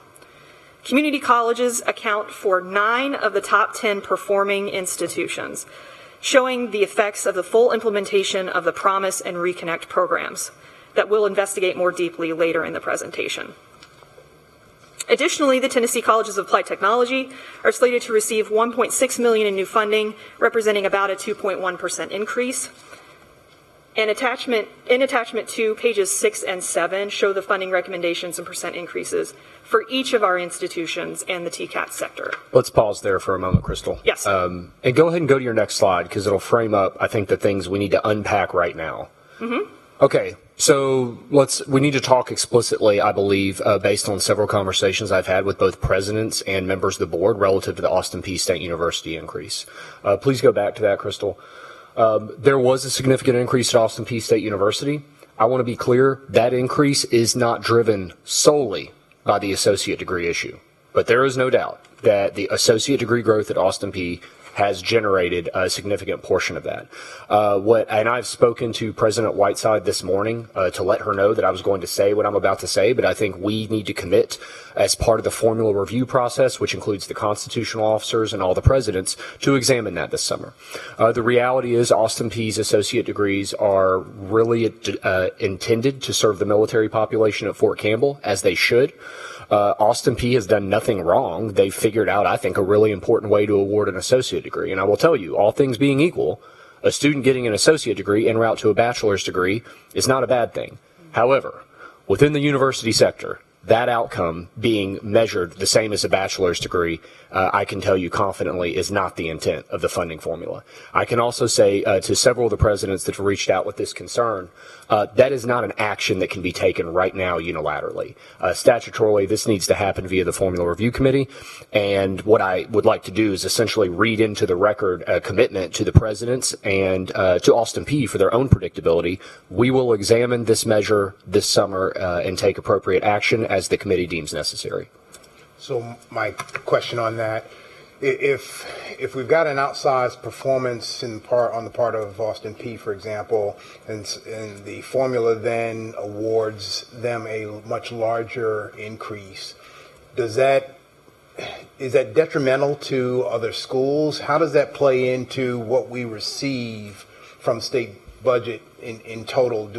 Community colleges account for 9 of the top 10 performing institutions, showing the effects of the full implementation of the Promise and Reconnect programs that we'll investigate more deeply later in the presentation. Additionally, the Tennessee Colleges of Applied Technology are slated to receive $1.6 million in new funding, representing about a 2.1% increase. And in attachment 2, pages 6 and 7 show the funding recommendations and percent increases for each of our institutions and the TCAT sector. Let's pause there for a moment, Crystal. Yes. And go ahead and go to your next slide because it'll frame up, I think, the things we need to unpack right now. Mm-hmm. Okay, so we need to talk explicitly, I believe, based on several conversations I've had with both presidents and members of the board relative to the Austin Peay State University increase. Please go back to that, Crystal. There was a significant increase at Austin Peay State University. I want to be clear, that increase is not driven solely by the associate degree issue. But there is no doubt that the associate degree growth at Austin Peay has generated a significant portion of that. And I've spoken to President Whiteside this morning to let her know that I was going to say what I'm about to say, but I think we need to commit as part of the formula review process, which includes the constitutional officers and all the presidents, to examine that this summer. The reality is Austin Peay's associate degrees are really intended to serve the military population at Fort Campbell, as they should. Austin Peay has done nothing wrong. They've figured out, I think, a really important way to award an associate degree. And I will tell you, all things being equal, a student getting an associate degree en route to a bachelor's degree is not a bad thing. However, within the university sector, that outcome being measured the same as a bachelor's degree, I can tell you confidently is not the intent of the funding formula. I can also say to several of the presidents that have reached out with this concern, that is not an action that can be taken right now unilaterally. Statutorily, this needs to happen via the Formula Review Committee, and what I would like to do is essentially read into the record a commitment to the presidents and to Austin Peay for their own predictability. We will examine this measure this summer and take appropriate action as the committee deems necessary. So my question on that, if we've got an outsized performance on the part of Austin Peay, for example, and the formula then awards them a much larger increase, is that detrimental to other schools? How does that play into what we receive from state budget in total?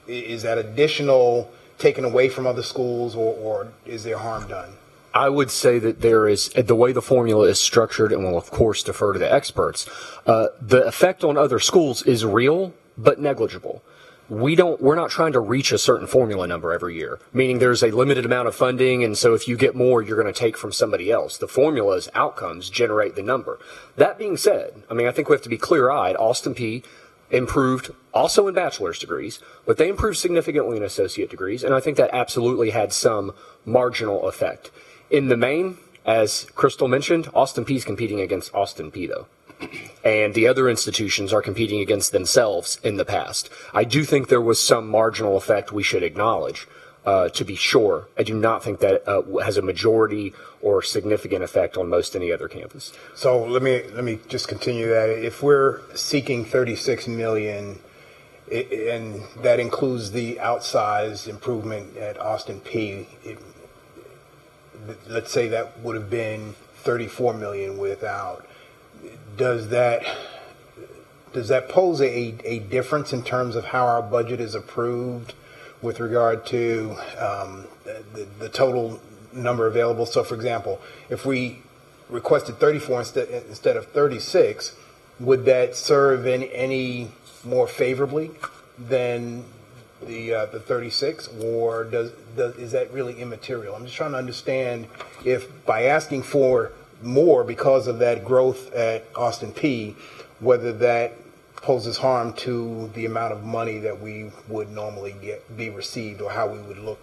Is that additional taken away from other schools, or is there harm done? I would say that there is, the way the formula is structured, and we'll of course defer to the experts, the effect on other schools is real, but negligible. We're not trying to reach a certain formula number every year, meaning there's a limited amount of funding, and so if you get more, you're going to take from somebody else. The formula's outcomes generate the number. That being said, I think we have to be clear-eyed. Austin Peay improved also in bachelor's degrees, but they improved significantly in associate degrees, and I think that absolutely had some marginal effect. In the main, as Crystal mentioned, Austin Peay is competing against Austin Peay, though. And the other institutions are competing against themselves in the past. I do think there was some marginal effect we should acknowledge, to be sure. I do not think that has a majority or significant effect on most any other campus. So let me just continue that. If we're seeking $36 million, and that includes the outsized improvement at Austin Peay, let's say that would have been $34 million without. Does that pose a difference in terms of how our budget is approved with regard to the total number available? So, for example, if we requested 34 instead of 36, would that serve any more favorably than the 36, or is that really immaterial? I'm just trying to understand if by asking for more because of that growth at Austin Peay, whether that poses harm to the amount of money that we would normally be received, or how we would look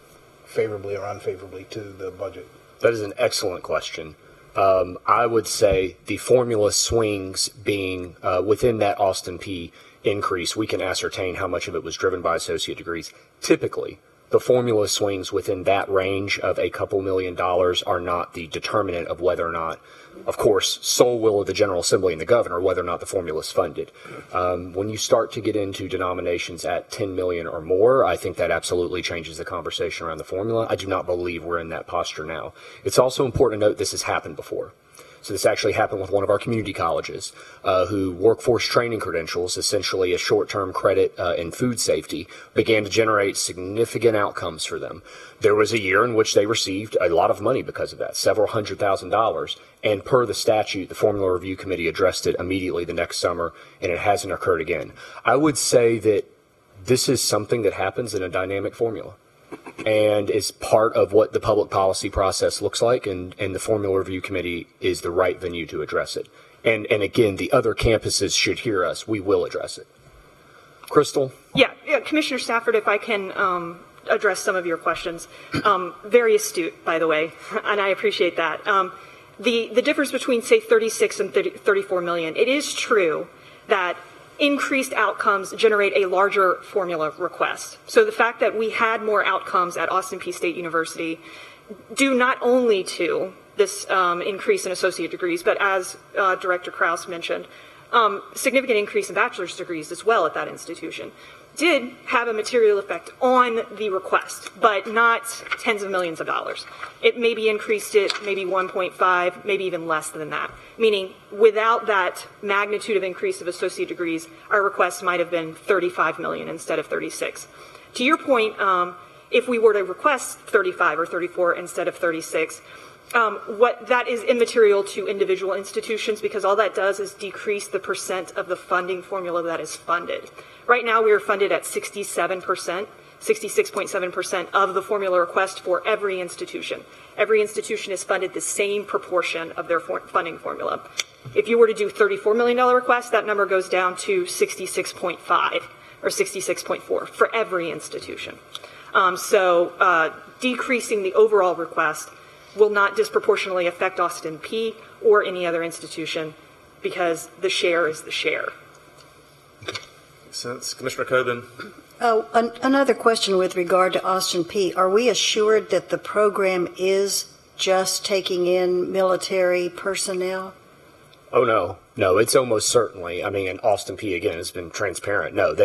favorably or unfavorably to the budget. That is an excellent question. I would say the formula swings being within that Austin Peay increase, we can ascertain how much of it was driven by associate degrees. Typically, The formula swings within that range of a couple $1 million are not the determinant of whether or not, of course, sole will of the General Assembly and the governor, whether or not the formula is funded. When you start to get into denominations at 10 million or more, I think that absolutely changes the conversation around the formula. I do not believe we're in that posture now. It's also important to note this has happened before. So this actually happened with one of our community colleges, who workforce training credentials, essentially a short-term credit in food safety, began to generate significant outcomes for them. There was a year in which they received a lot of money because of that, several $100,000, and per the statute, the Formula Review Committee addressed it immediately the next summer, and it hasn't occurred again. I would say that this is something that happens in a dynamic formula, and is part of what the public policy process looks like, and the Formula Review Committee is the right venue to address it. And again, the other campuses should hear us. We will address it. Crystal? Yeah, Commissioner Stafford, if I can address some of your questions. Very astute, by the way, and I appreciate that. The difference between, say, 36 and 34 million, it is true that increased outcomes generate a larger formula request. So the fact that we had more outcomes at Austin Peay State University due not only to this increase in associate degrees, but as Director Krause mentioned, significant increase in bachelor's degrees as well at that institution, did have a material effect on the request, but not tens of millions of dollars. It maybe increased it maybe 1.5, maybe even less than that, meaning without that magnitude of increase of associate degrees, our request might have been 35 million instead of 36. To your point, if we were to request 35 or 34 instead of 36, what that is immaterial to individual institutions, because all that does is decrease the percent of the funding formula that is funded. Right now, we are funded at 67%, 66.7% of the formula request for every institution. Every institution is funded the same proportion of their funding formula. If you were to do $34 million request, that number goes down to 66.5 or 66.4 for every institution. So decreasing the overall request will not disproportionately affect Austin Peay or any other institution, because the share is the share. Sense. Commissioner Coben. Oh, another question with regard to Austin Peay. Are we assured that the program is just taking in military personnel? Oh, no, it's almost certainly. I mean, and Austin Peay, again, has been transparent. No,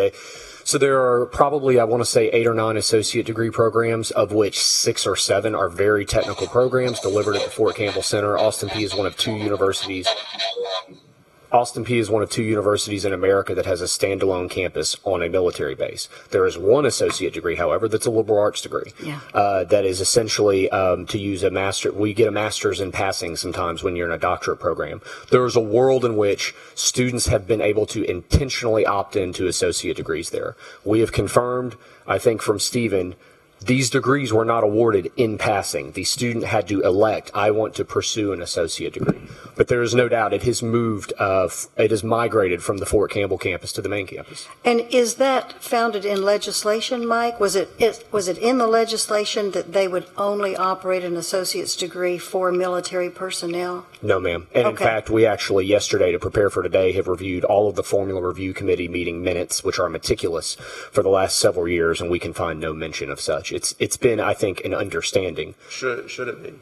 so there are probably, I want to say, 8 or 9 associate degree programs, of which 6 or 7 are very technical programs delivered at the Fort Campbell Center. Austin Peay is one of 2 universities. Austin Peay is one of 2 universities in America that has a standalone campus on a military base. There is one associate degree, however, that's a liberal arts degree. Yeah. That is essentially to use a master. We get a master's in passing sometimes when you're in a doctorate program. There is a world in which students have been able to intentionally opt into associate degrees there. We have confirmed, I think from Stephen, these degrees were not awarded in passing. The student had to elect, I want to pursue an associate degree. But there is no doubt it has moved, it has migrated from the Fort Campbell campus to the main campus. And is that founded in legislation, Mike? Was it in the legislation that they would only operate an associate's degree for military personnel? No, ma'am. And in fact, we actually yesterday, to prepare for today, have reviewed all of the Formula Review Committee meeting minutes, which are meticulous for the last several years, and we can find no mention of such. It's been, I think, an understanding. Should it be?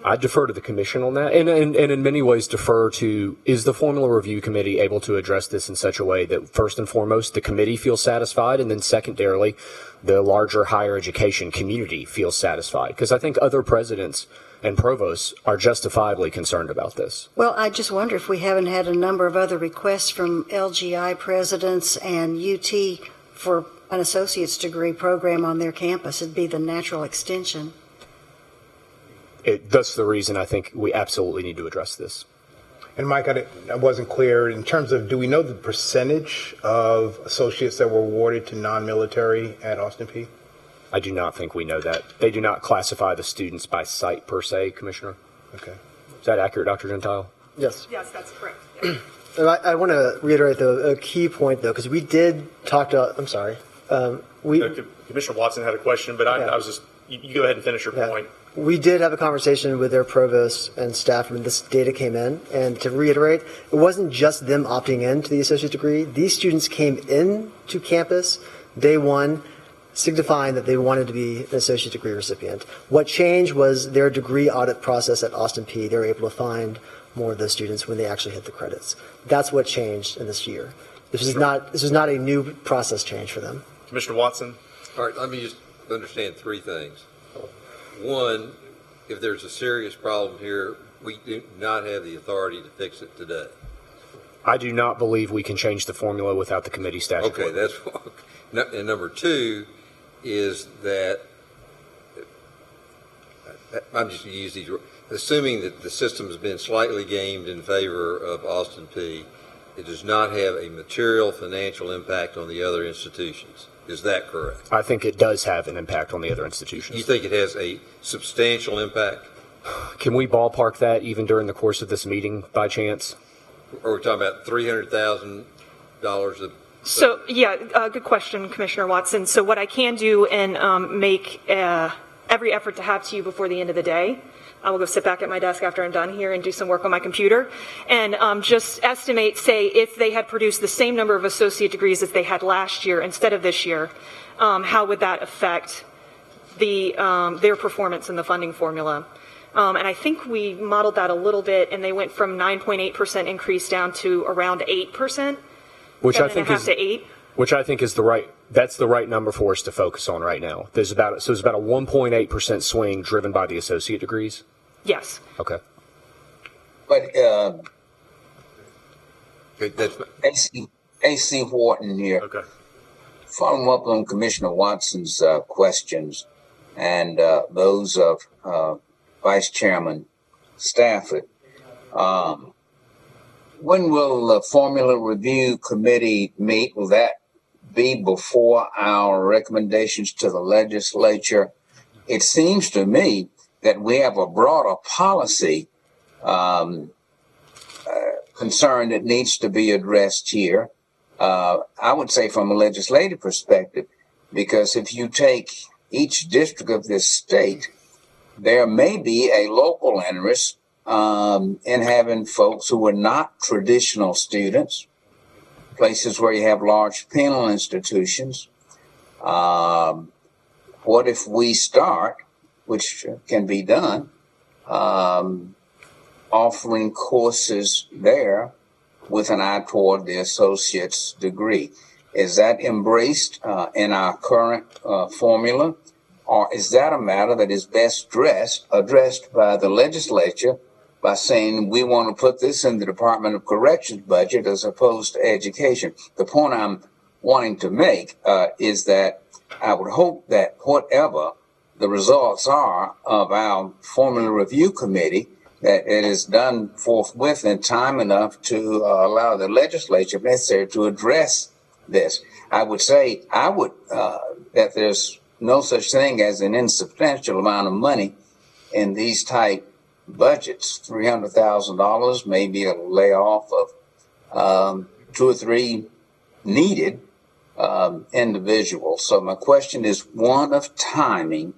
I defer to the commission on that, and in many ways defer to, is the Formula Review Committee able to address this in such a way that, first and foremost, the committee feels satisfied, and then secondarily, the larger higher education community feels satisfied? Because I think other presidents and provosts are justifiably concerned about this. Well, I just wonder if we haven't had a number of other requests from LGI presidents and UT for an associate's degree program on their campus. It'd be the natural extension. That's the reason I think we absolutely need to address this. And Mike, I wasn't clear in terms of, do we know the percentage of associates that were awarded to non-military at Austin Peay? I do not think we know that. They do not classify the students by site per se, Commissioner. Okay. Is that accurate, Dr. Gentile? Yes. Yes, that's correct. Yeah. I want to reiterate, though, a key point, though, because we did talk to, I'm sorry. Commissioner Watson had a question, but I was just, you go ahead and finish your point. We did have a conversation with their provost and staff when this data came in. And to reiterate, it wasn't just them opting in to the associate degree. These students came in to campus day one, signifying that they wanted to be an associate degree recipient. What changed was their degree audit process at Austin P. They were able to find more of those students when they actually hit the credits. That's what changed in this year. This is not a new process change for them. Commissioner Watson? All right, let me just understand three things. One, if there's a serious problem here, we do not have the authority to fix it today. I do not believe we can change the formula without the committee statute. Okay, that's and number two is that I'm just going to use these. Assuming that the system has been slightly gamed in favor of Austin P, it does not have a material financial impact on the other institutions. Is that correct? I think it does have an impact on the other institutions. You think it has a substantial impact? Can we ballpark that even during the course of this meeting by chance? Or are we talking about $300,000 of... So, yeah, good question, Commissioner Watson. So what I can do and make every effort to have to you before the end of the day. I will go sit back at my desk after I'm done here and do some work on my computer and just estimate, say, if they had produced the same number of associate degrees as they had last year instead of this year, how would that affect their performance in the funding formula? And I think we modeled that a little bit, and they went from 9.8% increase down to around 8%, which I think is to 8. Which I think is that's the right number for us to focus on right now. There's about a 1.8% swing driven by the associate degrees. Yes. Okay. But AC Wharton here. Okay. Following up on Commissioner Watson's questions and those of Vice Chairman Stafford, when will the Formula Review Committee meet? Will that be before our recommendations to the legislature? It seems to me that we have a broader policy concern that needs to be addressed here. I would say from a legislative perspective, because if you take each district of this state, there may be a local interest in having folks who are not traditional students, places where you have large penal institutions. What if we start, which can be done, offering courses there with an eye toward the associate's degree? Is that embraced in our current formula? Or is that a matter that is best addressed by the legislature by saying we want to put this in the Department of Corrections budget as opposed to education? The point I'm wanting to make is that I would hope that whatever the results are of our Formula Review Committee, that it is done forthwith in time enough to allow the legislature, if necessary, to address this. I would say that there's no such thing as an insubstantial amount of money in these type budgets. $300,000, maybe a layoff of 2 or 3 needed individuals. So my question is one of timing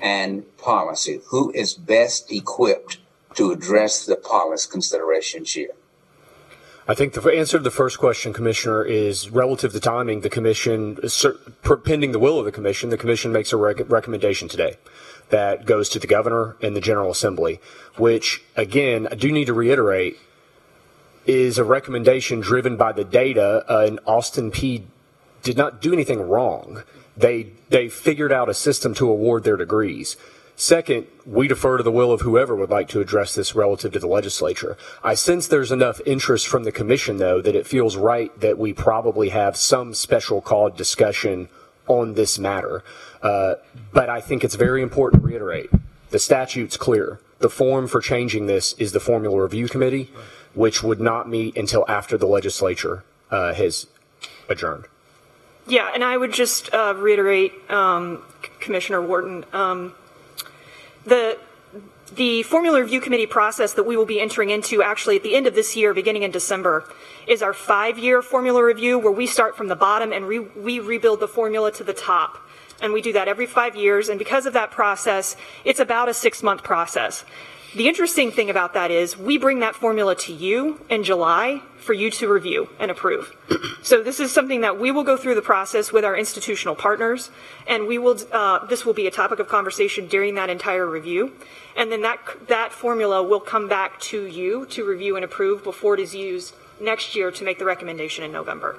and policy. Who is best equipped to address the policy considerations here? I think the answer to the first question, Commissioner, is relative to timing. The Commission, pending the will of the Commission makes a recommendation today that goes to the Governor and the General Assembly, which, again, I do need to reiterate, is a recommendation driven by the data, and Austin P did not do anything wrong. They figured out a system to award their degrees. Second, we defer to the will of whoever would like to address this relative to the legislature. I sense there's enough interest from the Commission, though, that it feels right that we probably have some special called discussion on this matter. But I think it's very important to reiterate, the statute's clear. The form for changing this is the Formula Review Committee, which would not meet until after the legislature has adjourned. Yeah, and I would just reiterate, Commissioner Wharton, the Formula Review Committee process that we will be entering into actually at the end of this year, beginning in December, is our 5-year formula review where we start from the bottom and we rebuild the formula to the top. And we do that every 5 years. And because of that process, it's about a 6-month process. The interesting thing about that is we bring that formula to you in July for you to review and approve. So this is something that we will go through the process with our institutional partners, and we will. This will be a topic of conversation during that entire review, and then that formula will come back to you to review and approve before it is used next year to make the recommendation in November.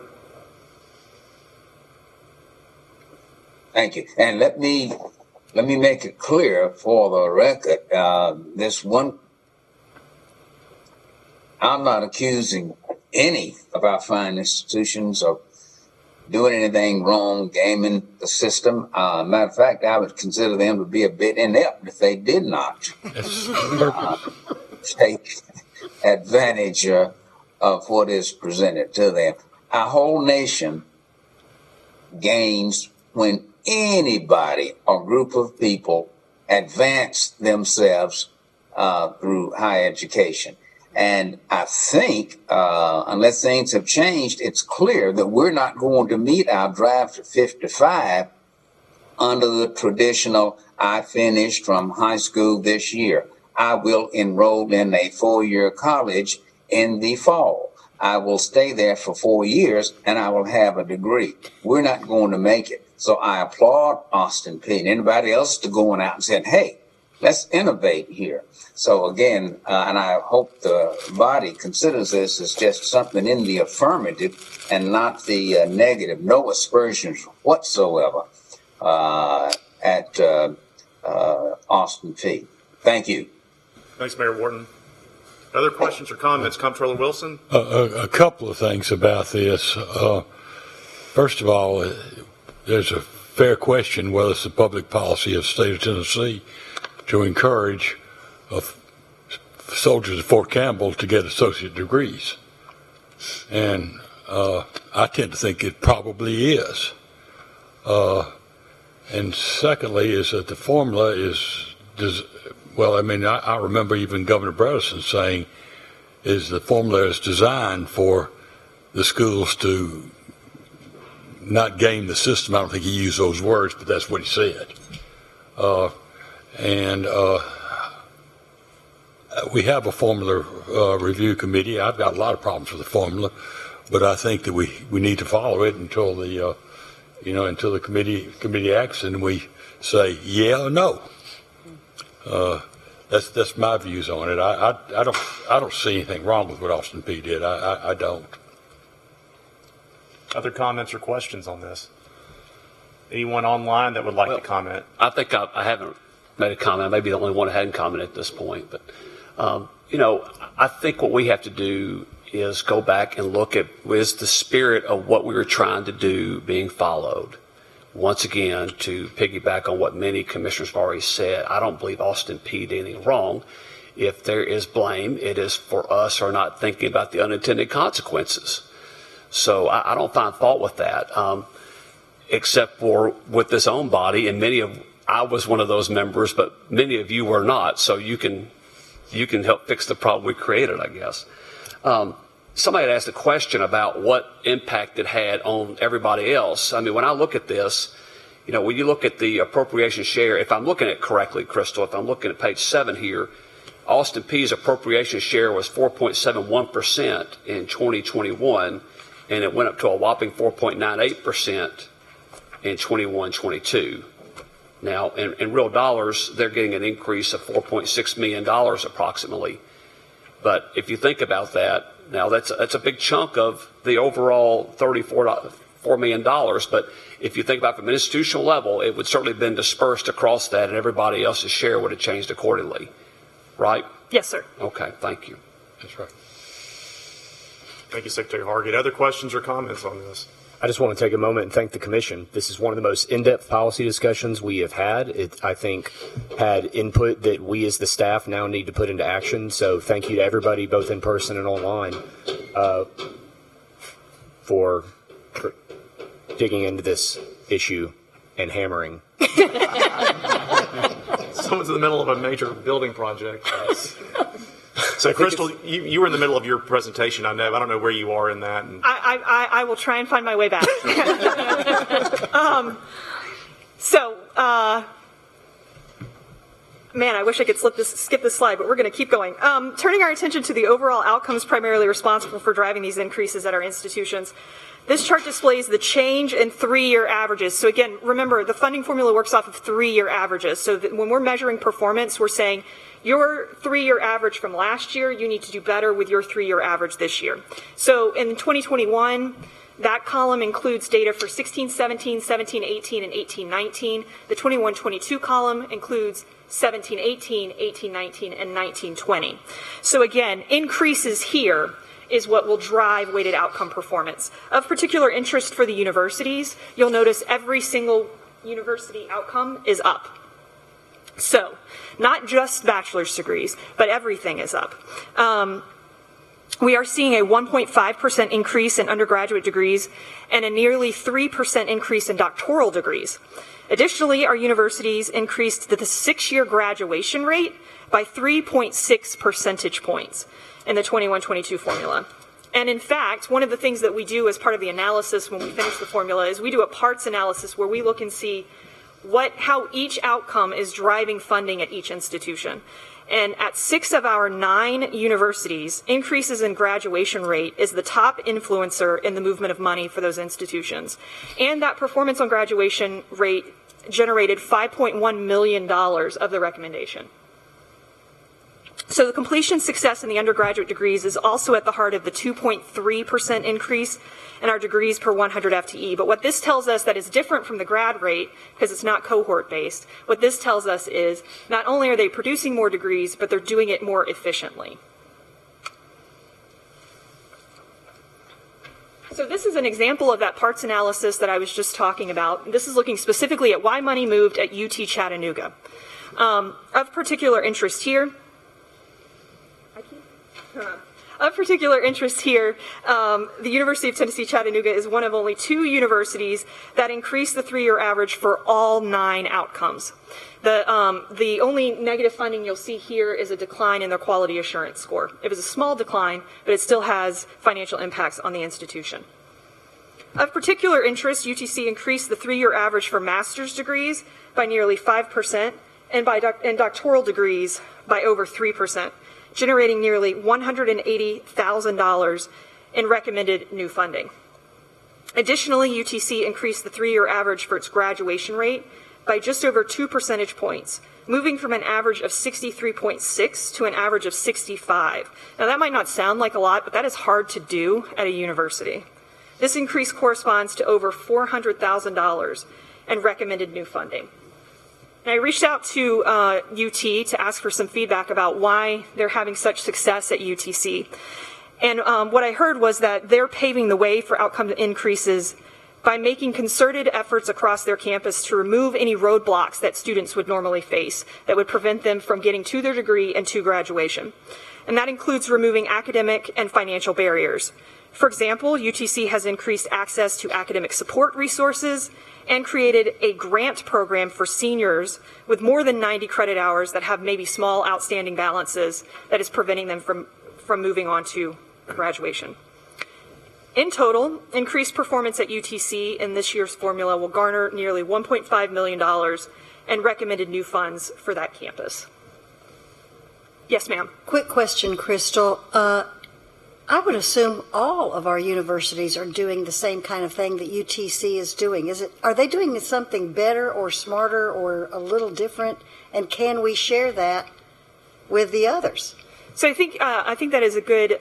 Thank you. And let me make it clear for the record, I'm not accusing any of our fine institutions of doing anything wrong, gaming the system. Matter of fact, I would consider them to be a bit inept if they did not take advantage of what is presented to them. Our whole nation gains when anybody or group of people advance themselves through higher education. And I think, unless things have changed, it's clear that we're not going to meet our drive to 55 under the traditional, I finished from high school this year. I will enroll in a 4-year college in the fall. I will stay there for 4 years and I will have a degree. We're not going to make it. So I applaud Austin Peay and anybody else to going out and saying, hey, let's innovate here. So again, and I hope the body considers this as just something in the affirmative and not the negative. No aspersions whatsoever at Austin Peay. Thank you. Thanks, Mayor Wharton. Other questions or comments? Comptroller Wilson? A couple of things about this. First of all, there's a fair question whether it's the public policy of the state of Tennessee to encourage soldiers at Fort Campbell to get associate degrees. And I tend to think it probably is. And secondly is that the formula I remember even Governor Bredesen saying the formula is designed for the schools to not game the system. I don't think he used those words, but that's what he said. We have a formula review committee. I've got a lot of problems with the formula, but I think that we need to follow it until the committee acts and we say yeah or no. That's my views on it. I don't see anything wrong with what Austin Peay did. I don't. Other comments or questions on this? Anyone online that would like to comment? I think I haven't made a comment. I may be the only one who hadn't commented at this point. But, I think what we have to do is go back and look at is the spirit of what we were trying to do being followed. Once again, to piggyback on what many commissioners have already said, I don't believe Austin Peay did anything wrong. If there is blame, it is for us or not thinking about the unintended consequences. So I don't find fault with that, except for with this own body, and I was one of those members, but many of you were not. So you can help fix the problem we created, I guess. Somebody had asked a question about what impact it had on everybody else. I mean, when I look at this, when you look at the appropriation share, if I'm looking at it correctly, Crystal, if I'm looking at page 7 here, Austin Peay's appropriation share was 4.71% in 2021, and it went up to a whopping 4.98% in 21-22. Now, in real dollars, they're getting an increase of $4.6 million approximately. But if you think about that, now that's a big chunk of the overall $4 million. But if you think about from an institutional level, it would certainly have been dispersed across that, and everybody else's share would have changed accordingly. Right? Yes, sir. Okay, thank you. That's right. Thank you, Secretary Hargett. Other questions or comments on this? I just want to take a moment and thank the Commission. This is one of the most in-depth policy discussions we have had. It, I think, had input that we as the staff now need to put into action. So thank you to everybody, both in person and online, for digging into this issue and hammering. Someone's in the middle of a major building project. So, Crystal, you were in the middle of your presentation, I know. I don't know where you are in that. And I will try and find my way back. Man, I wish I could skip this slide, but we're going to keep going. Turning our attention to the overall outcomes primarily responsible for driving these increases at our institutions. This chart displays the change in 3-year averages. So again, remember, the funding formula works off of 3-year averages. So that when we're measuring performance, we're saying your 3-year average from last year, you need to do better with your 3-year average this year. So in 2021, that column includes data for 16-17, 17-18, and 18-19. The 21-22 column includes 17-18, 18-19, and 19-20. So again, increases here is what will drive weighted outcome performance. Of particular interest for the universities, you'll notice every single university outcome is up. So, not just bachelor's degrees, but everything is up. We are seeing a 1.5% increase in undergraduate degrees and a nearly 3% increase in doctoral degrees. Additionally, our universities increased the 6-year graduation rate by 3.6 percentage points in the 21-22 formula. And in fact, one of the things that we do as part of the analysis when we finish the formula is we do a parts analysis where we look and see how each outcome is driving funding at each institution. And at 6 of our 9 universities, increases in graduation rate is the top influencer in the movement of money for those institutions. And that performance on graduation rate generated $5.1 million of the recommendation. So the completion success in the undergraduate degrees is also at the heart of the 2.3% increase in our degrees per 100 FTE. But what this tells us that is different from the grad rate, because it's not cohort based, what this tells us is not only are they producing more degrees, but they're doing it more efficiently. So this is an example of that parts analysis that I was just talking about. This is looking specifically at why money moved at UT Chattanooga. Of particular interest here, the University of Tennessee Chattanooga is one of only 2 universities that increased the 3-year average for all 9 outcomes. The only negative funding you'll see here is a decline in their quality assurance score. It was a small decline, but it still has financial impacts on the institution. Of particular interest, UTC increased the 3-year average for master's degrees by nearly 5% and doctoral degrees by over 3%. Generating nearly $180,000 in recommended new funding. Additionally, UTC increased the 3-year average for its graduation rate by just over 2 percentage points, moving from an average of 63.6 to an average of 65. Now that might not sound like a lot, but that is hard to do at a university. This increase corresponds to over $400,000 in recommended new funding. And I reached out to UT to ask for some feedback about why they're having such success at UTC. And what I heard was that they're paving the way for outcome increases by making concerted efforts across their campus to remove any roadblocks that students would normally face that would prevent them from getting to their degree and to graduation. And that includes removing academic and financial barriers. For example, UTC has increased access to academic support resources and created a grant program for seniors with more than 90 credit hours that have maybe small outstanding balances that is preventing them from moving on to graduation. In total, increased performance at UTC in this year's formula will garner nearly $1.5 million and recommended new funds for that campus. Yes, ma'am. Quick question, Crystal. I would assume all of our universities are doing the same kind of thing that UTC is doing. Are they doing something better or smarter or a little different? And can we share that with the others? So I think that is a good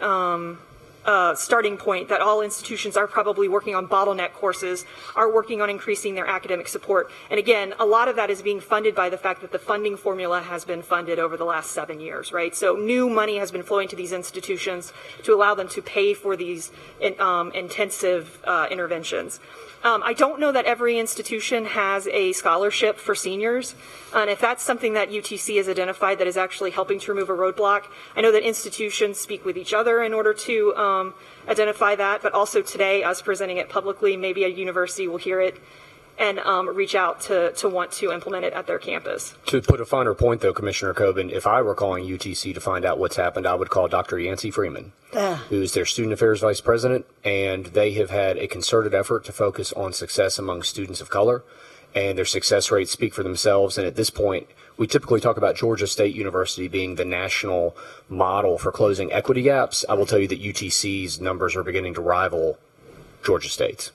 starting point, that all institutions are probably working on bottleneck courses, are working on increasing their academic support. And again, a lot of that is being funded by the fact that the funding formula has been funded over the last 7 years, right? So new money has been flowing to these institutions to allow them to pay for these intensive interventions. I don't know that every institution has a scholarship for seniors, and if that's something that UTC has identified that is actually helping to remove a roadblock, I know that institutions speak with each other in order to identify that, but also today, us presenting it publicly, maybe a university will hear it and reach out to want to implement it at their campus. To put a finer point, though, Commissioner Coben, if I were calling UTC to find out what's happened, I would call Dr. Yancey Freeman, who's their Student Affairs Vice President, and they have had a concerted effort to focus on success among students of color. and their success rates speak for themselves. And at this point, we typically talk about Georgia State University being the national model for closing equity gaps. I will tell you that UTC's numbers are beginning to rival Georgia State's.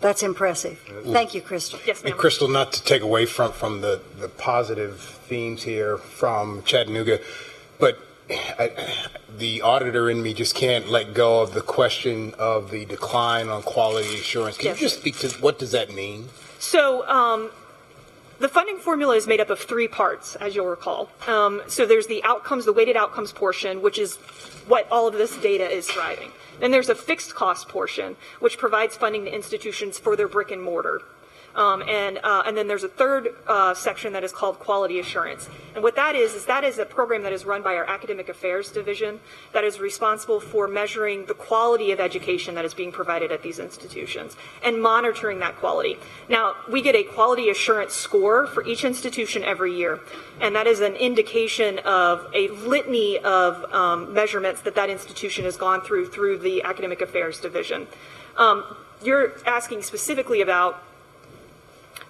That's impressive. Thank you, Crystal. Yes, ma'am. And Crystal, not to take away from the positive themes here from Chattanooga, but the auditor in me just can't let go of the question of the decline on quality assurance. Can you just speak to what does that mean? So the funding formula is made up of three parts, as you'll recall. So there's the outcomes, the weighted outcomes portion, which is what all of this data is driving. Then there's a fixed cost portion, which provides funding to institutions for their brick and mortar. And then there's a third section that is called quality assurance. And what that is a program that is run by our academic affairs division that is responsible for measuring the quality of education that is being provided at these institutions and monitoring that quality. Now, we get a quality assurance score for each institution every year, and that is an indication of a litany of measurements that institution has gone through the academic affairs division. You're asking specifically about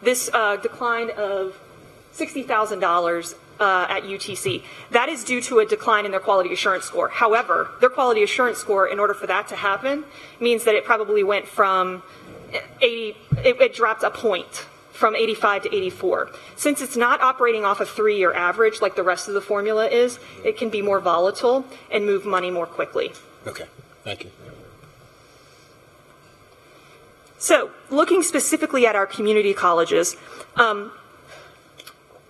this decline of $60,000 at UTC. That is due to a decline in their quality assurance score. However, their quality assurance score, in order for that to happen, means that it probably went from 80, it dropped a point from 85 to 84. Since it's not operating off a 3-year average like the rest of the formula is, it can be more volatile and move money more quickly. Okay, thank you. So, looking specifically at our community colleges,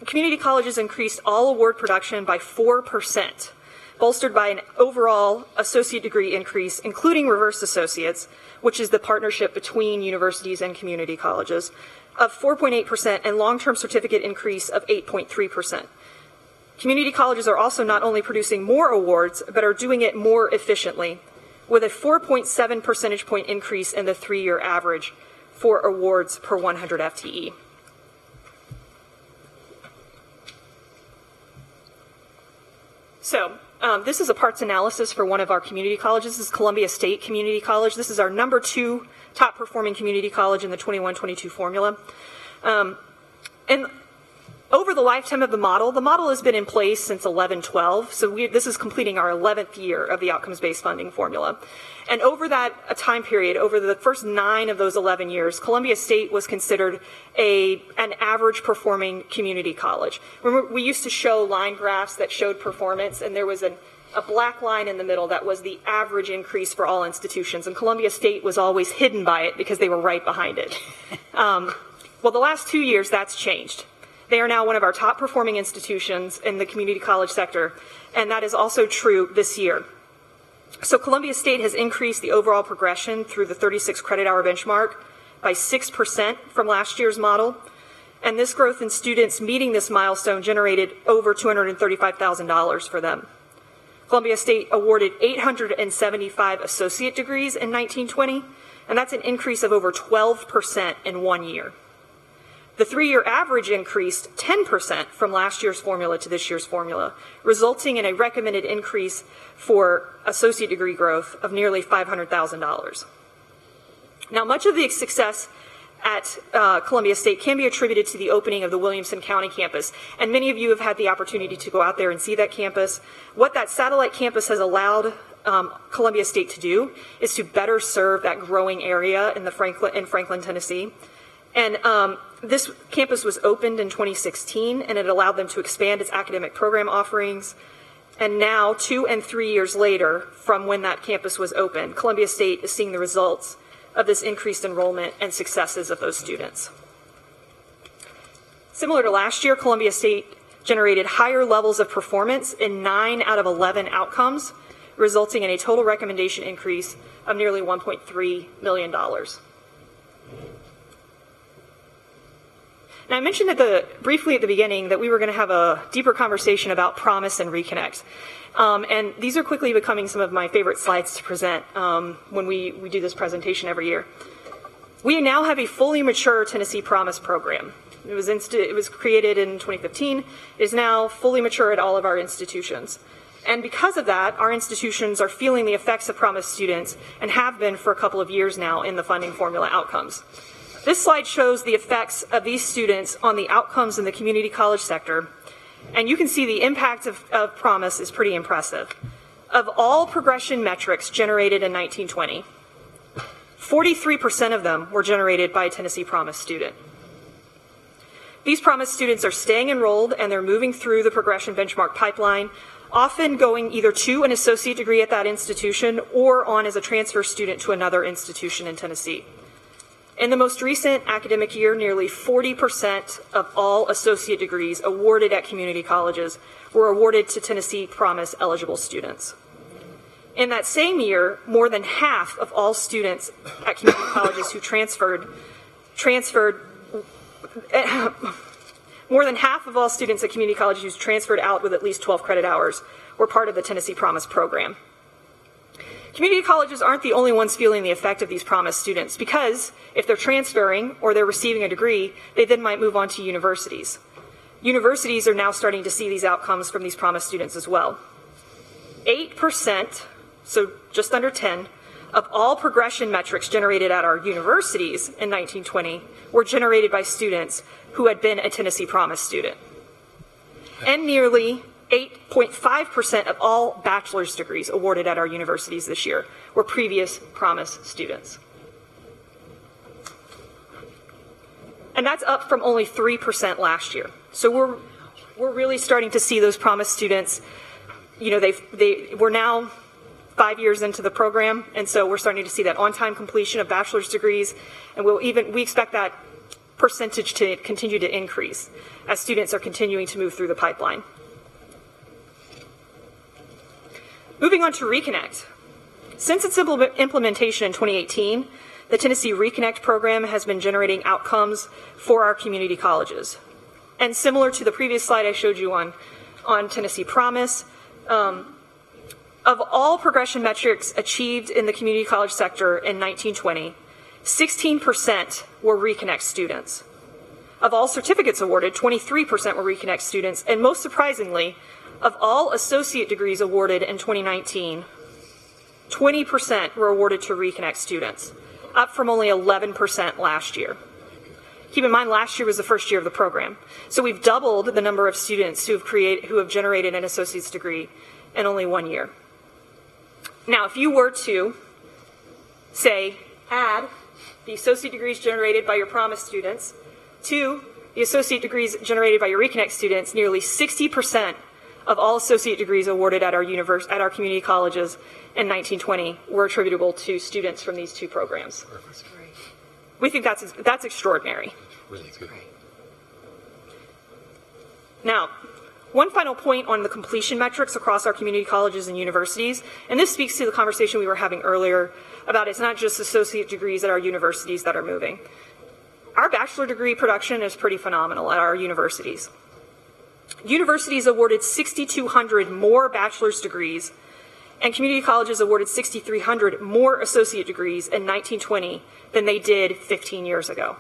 community colleges increased all award production by 4%, bolstered by an overall associate degree increase, including reverse associates, which is the partnership between universities and community colleges, of 4.8% and long-term certificate increase of 8.3%. Community colleges are also not only producing more awards, but are doing it more efficiently, with a 4.7 percentage point increase in the 3-year average for awards per 100 FTE. So this is a parts analysis for one of our community colleges. This is Columbia State Community College. This is our number 2 top performing community college in the 21-22 formula. And over the lifetime of the model has been in place since 11-12, so this is completing our 11th year of the outcomes-based funding formula. And over that time period, over the first 9 of those 11 years, Columbia State was considered an average performing community college. Remember, we used to show line graphs that showed performance, and there was a black line in the middle that was the average increase for all institutions, and Columbia State was always hidden by it because they were right behind it. Well, the last 2 years, that's changed. They are now one of our top performing institutions in the community college sector, and that is also true this year. So Columbia State has increased the overall progression through the 36 credit hour benchmark by 6% from last year's model, and this growth in students meeting this milestone generated over $235,000 for them. Columbia State awarded 875 associate degrees in 1920, and that's an increase of over 12% in 1 year. The 3-year average increased 10% from last year's formula to this year's formula, resulting in a recommended increase for associate degree growth of nearly $500,000. Now, much of the success at Columbia State can be attributed to the opening of the Williamson County campus, and many of you have had the opportunity to go out there and see that campus. What that satellite campus has allowed Columbia State to do is to better serve that growing area in Franklin, Tennessee. And this campus was opened in 2016, and it allowed them to expand its academic program offerings. And now, 2 and 3 years later, from when that campus was opened, Columbia State is seeing the results of this increased enrollment and successes of those students. Similar to last year, Columbia State generated higher levels of performance in 9 out of 11 outcomes, resulting in a total recommendation increase of nearly $1.3 million. Now, I mentioned briefly at the beginning that we were going to have a deeper conversation about Promise and Reconnect. And these are quickly becoming some of my favorite slides to present when we do this presentation every year. We now have a fully mature Tennessee Promise program. It was created in 2015. It is now fully mature at all of our institutions. And because of that, our institutions are feeling the effects of Promise students and have been for a couple of years now in the funding formula outcomes. This slide shows the effects of these students on the outcomes in the community college sector, and you can see the impact of Promise is pretty impressive. Of all progression metrics generated in 1920, 43% of them were generated by a Tennessee Promise student. These Promise students are staying enrolled and they're moving through the progression benchmark pipeline, often going either to an associate degree at that institution or on as a transfer student to another institution in Tennessee. In the most recent academic year, nearly 40% of all associate degrees awarded at community colleges were awarded to Tennessee Promise eligible students. In that same year, more than half of all students at community colleges who more than half of all students at community colleges who transferred out with at least 12 credit hours were part of the Tennessee Promise program. Community colleges aren't the only ones feeling the effect of these Promise students, because if they're transferring or they're receiving a degree, they then might move on to universities. Universities are now starting to see these outcomes from these Promise students as well. 8%, so just under 10, of all progression metrics generated at our universities in 1920 were generated by students who had been a Tennessee Promise student. And nearly 8.5% of all bachelor's degrees awarded at our universities this year were previous Promise students. And that's up from only 3% last year. So we're really starting to see those Promise students, we're now 5 years into the program, and so we're starting to see that on-time completion of bachelor's degrees, and we expect that percentage to continue to increase as students are continuing to move through the pipeline. Moving on to Reconnect. Since its implementation in 2018, the Tennessee Reconnect program has been generating outcomes for our community colleges. And similar to the previous slide I showed you on Tennessee Promise, of all progression metrics achieved in the community college sector in 1920, 16% were Reconnect students. Of all certificates awarded, 23% were Reconnect students, and most surprisingly, of all associate degrees awarded in 2019, 20% were awarded to Reconnect students, up from only 11% last year. Keep in mind, last year was the first year of the program. So we've doubled the number of students who have generated an associate's degree in only 1 year. Now, if you were to, say, add the associate degrees generated by your Promise students to the associate degrees generated by your Reconnect students, nearly 60% of all associate degrees awarded at our community colleges in 1920 were attributable to students from these two programs. We think that's extraordinary. Really good. Now, one final point on the completion metrics across our community colleges and universities, and this speaks to the conversation we were having earlier about it's not just associate degrees at our universities that are moving. Our bachelor degree production is pretty phenomenal at our universities. Universities awarded 6,200 more bachelor's degrees, and community colleges awarded 6,300 more associate degrees in 1920 than they did 15 years ago.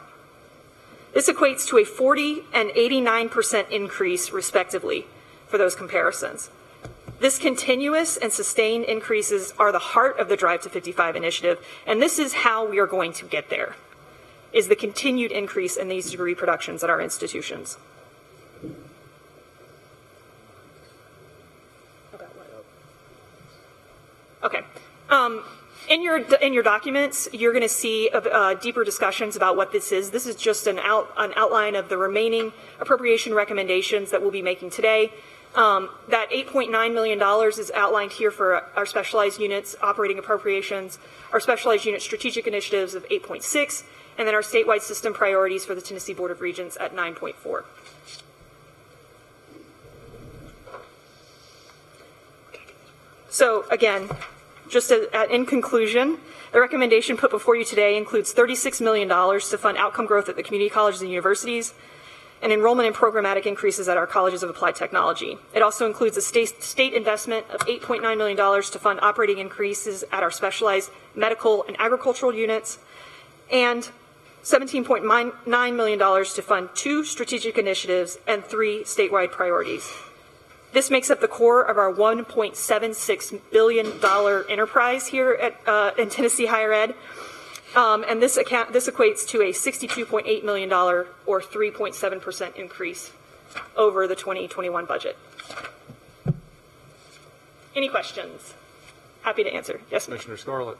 This equates to a 40% and 89% increase, respectively, for those comparisons. This continuous and sustained increases are the heart of the Drive to 55 initiative, and this is how we are going to get there, is the continued increase in these degree productions at our institutions. Okay. In your documents, you're going to see deeper discussions about what this is. This is just an outline of the remaining appropriation recommendations that we'll be making today. That $8.9 million is outlined here for our specialized units operating appropriations, our specialized unit strategic initiatives of 8.6, and then our statewide system priorities for the Tennessee Board of Regents at 9.4. So again, just in conclusion, the recommendation put before you today includes $36 million to fund outcome growth at the community colleges and universities and enrollment and programmatic increases at our colleges of applied technology. It also includes a state investment of $8.9 million to fund operating increases at our specialized medical and agricultural units, and $17.9 million to fund 2 strategic initiatives and 3 statewide priorities. This makes up the core of our $1.76 billion enterprise here in Tennessee Higher Ed. And this equates to a $62.8 million or 3.7% increase over the 2021 budget. Any questions? Happy to answer. Yes, Commissioner Scarlett.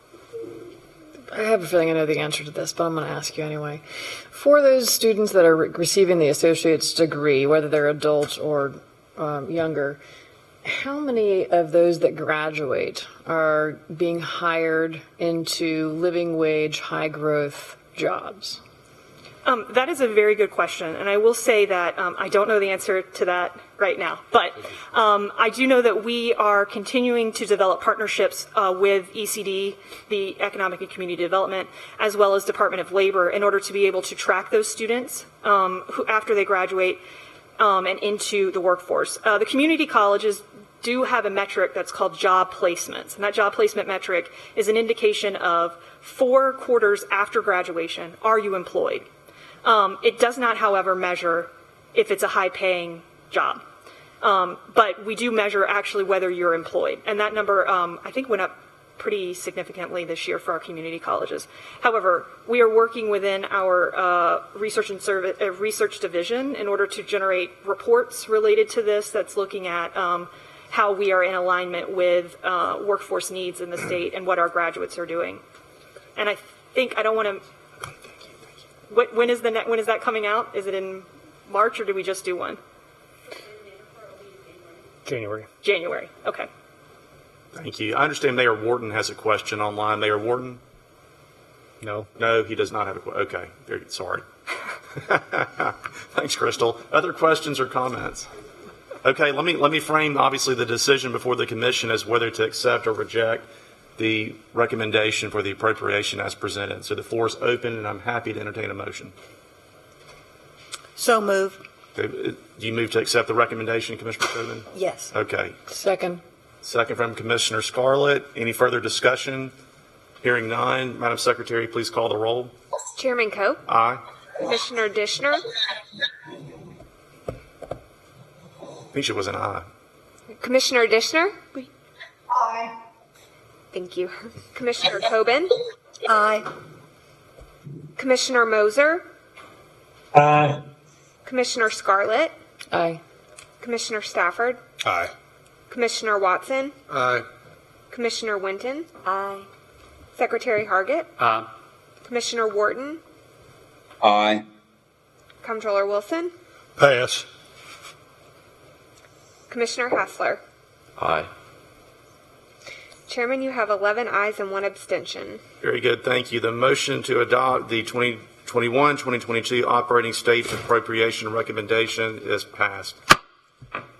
I have a feeling I know the answer to this, but I'm going to ask you anyway. For those students that are receiving the associate's degree, whether they're adults or younger, how many of those that graduate are being hired into living wage, high growth jobs? That is a very good question, and I will say that I don't know the answer to that right now, but I do know that we are continuing to develop partnerships with ECD, the Economic and Community Development, as well as Department of Labor in order to be able to track those students who, after they graduate and into the workforce. The community colleges do have a metric that's called job placements, and that job placement metric is an indication of 4 quarters after graduation, are you employed? It does not, however, measure if it's a high-paying job. But we do measure actually whether you're employed. And that number, I think, went up pretty significantly this year for our community colleges. However, we are working within our research division in order to generate reports related to this that's looking at how we are in alignment with workforce needs in the state and what our graduates are doing. And I think, I don't want to... When is that coming out? Is it in March or did we just do one? January. January. Okay. Thank you. I understand Mayor Wharton has a question online. Mayor Wharton? No. No, he does not have a question. Okay. Very good. Sorry. Thanks, Crystal. Other questions or comments? Okay, let me frame obviously the decision before the commission as whether to accept or reject the recommendation for the appropriation as presented. So the floor is open, and I'm happy to entertain a motion. So moved. Okay, do you move to accept the recommendation, Commissioner Tobin? Yes. Okay. Second. Second from Commissioner Scarlett. Any further discussion? Hearing none, Madam Secretary, please call the roll. Chairman Coe? Aye. Commissioner Dishner? I think it was an aye. Commissioner Dishner? Aye. Thank you. Commissioner Tobin? Aye. Commissioner Moser? Aye. Commissioner Scarlett? Aye. Commissioner Stafford? Aye. Commissioner Watson? Aye. Commissioner Winton? Aye. Secretary Hargett? Aye. Commissioner Wharton? Aye. Comptroller Wilson? Pass. Commissioner Hassler? Aye. Chairman, you have 11 ayes and 1 abstention. Very good. Thank you. The motion to adopt the 2021-2022 operating state appropriation recommendation is passed.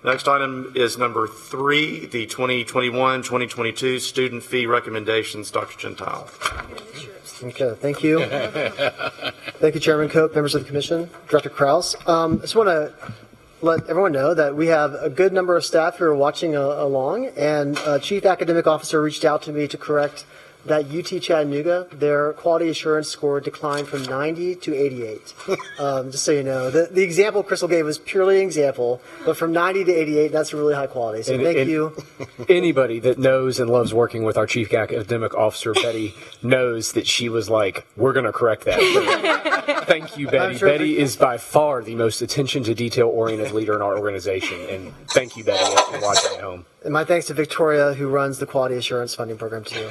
Next item is number 3, the 2021-2022 student fee recommendations. Dr. Gentile. Okay, thank you. Thank you, Chairman Cope, members of the Commission, Director Krause. I just want to let everyone know that we have a good number of staff who are watching along, and Chief Academic Officer reached out to me to correct that UT Chattanooga, their quality assurance score declined from 90 to 88. Just so you know, the example Crystal gave was purely an example, but from 90 to 88, that's really high quality. So thank you. Anybody that knows and loves working with our Chief Academic Officer, Betty, knows that she was like, we're going to correct that. Thank you, Betty. Sure Betty is by far the most attention to detail-oriented leader in our organization, and thank you, Betty, for watching at home. And my thanks to Victoria, who runs the quality assurance funding program, too.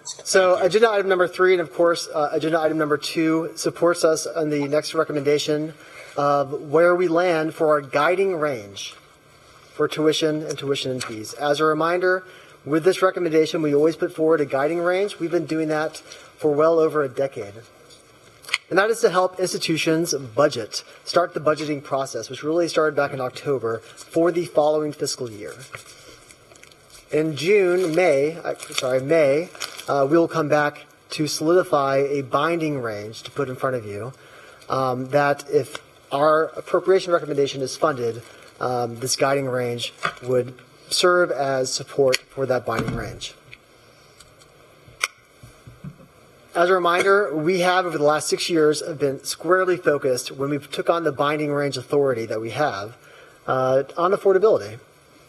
So agenda item number 3, and of course, agenda item number 2 supports us on the next recommendation of where we land for our guiding range for tuition and fees. As a reminder, with this recommendation, we always put forward a guiding range. We've been doing that for well over a decade. And that is to help institutions start the budgeting process, which really started back in October for the following fiscal year. In May, we will come back to solidify a binding range to put in front of you that if our appropriation recommendation is funded, this guiding range would serve as support for that binding range. As a reminder, we have over the last 6 years have been squarely focused when we took on the binding range authority that we have on affordability.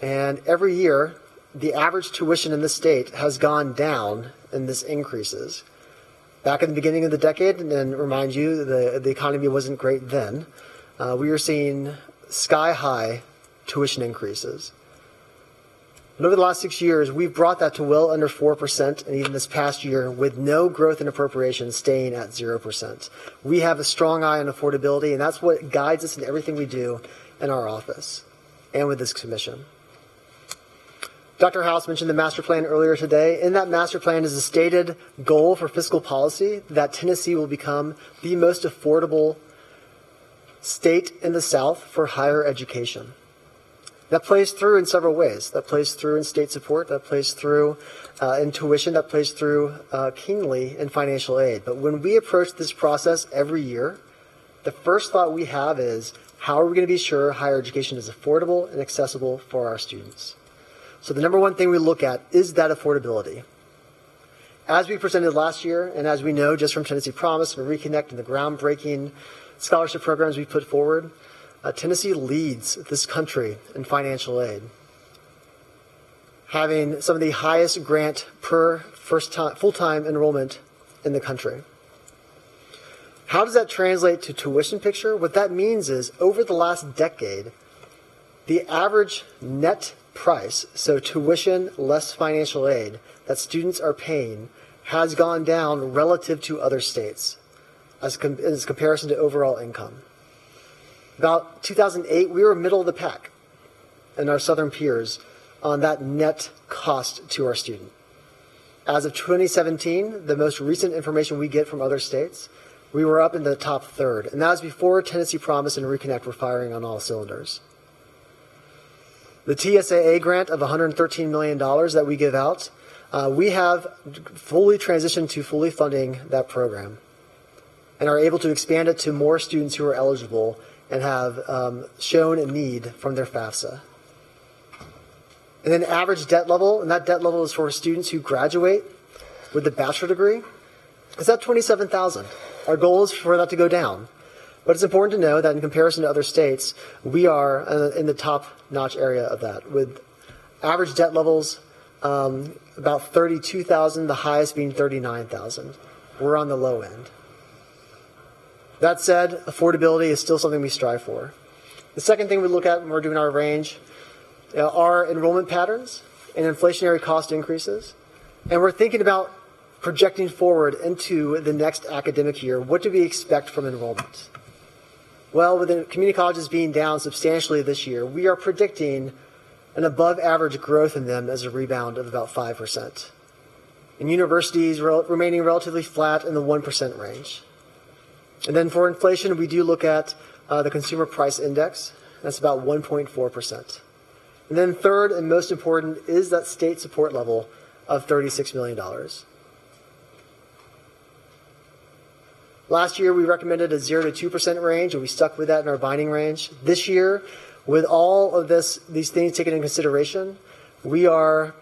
And every year, the average tuition in the state has gone down and this increases. Back in the beginning of the decade, and remind you, the economy wasn't great then, we were seeing sky-high tuition increases. And over the last 6 years, we've brought that to well under 4%, and even this past year, with no growth in appropriations, staying at 0%. We have a strong eye on affordability, and that's what guides us in everything we do in our office and with this commission. Dr. House mentioned the master plan earlier today. In that master plan is a stated goal for fiscal policy that Tennessee will become the most affordable state in the South for higher education. That plays through in several ways. That plays through in state support. That plays through in tuition. That plays through keenly in financial aid. But when we approach this process every year, the first thought we have is, how are we going to be sure higher education is affordable and accessible for our students? So the number one thing we look at is that affordability. As we presented last year, and as we know just from Tennessee Promise and Reconnect and the groundbreaking scholarship programs we put forward, Tennessee leads this country in financial aid, having some of the highest grant per full-time enrollment in the country. How does that translate to tuition picture? What that means is, over the last decade, the average net price, so tuition less financial aid, that students are paying has gone down relative to other states as comparison to overall income. About 2008, we were middle of the pack and our southern peers on that net cost to our student. As of 2017, the most recent information we get from other states, we were up in the top third, and that was before Tennessee Promise and Reconnect were firing on all cylinders. The TSAA grant of $113 million that we give out, we have fully transitioned to fully funding that program and are able to expand it to more students who are eligible and have shown a need from their FAFSA. And then average debt level, and that debt level is for students who graduate with a bachelor degree, is at $27,000. Our goal is for that to go down. But it's important to know that in comparison to other states, we are in the top-notch area of that, with average debt levels about $32,000, the highest being $39,000. We're on the low end. That said, affordability is still something we strive for. The second thing we look at when we're doing our range are enrollment patterns and inflationary cost increases. And we're thinking about projecting forward into the next academic year. What do we expect from enrollment? Well, with the community colleges being down substantially this year, we are predicting an above-average growth in them as a rebound of about 5%. And universities remaining relatively flat in the 1% range. And then for inflation, we do look at the Consumer Price Index. That's about 1.4%. And then third and most important is that state support level of $36 million. Last year, we recommended a 0 to 2% range, and we stuck with that in our binding range. This year, with all of these things taken into consideration, we are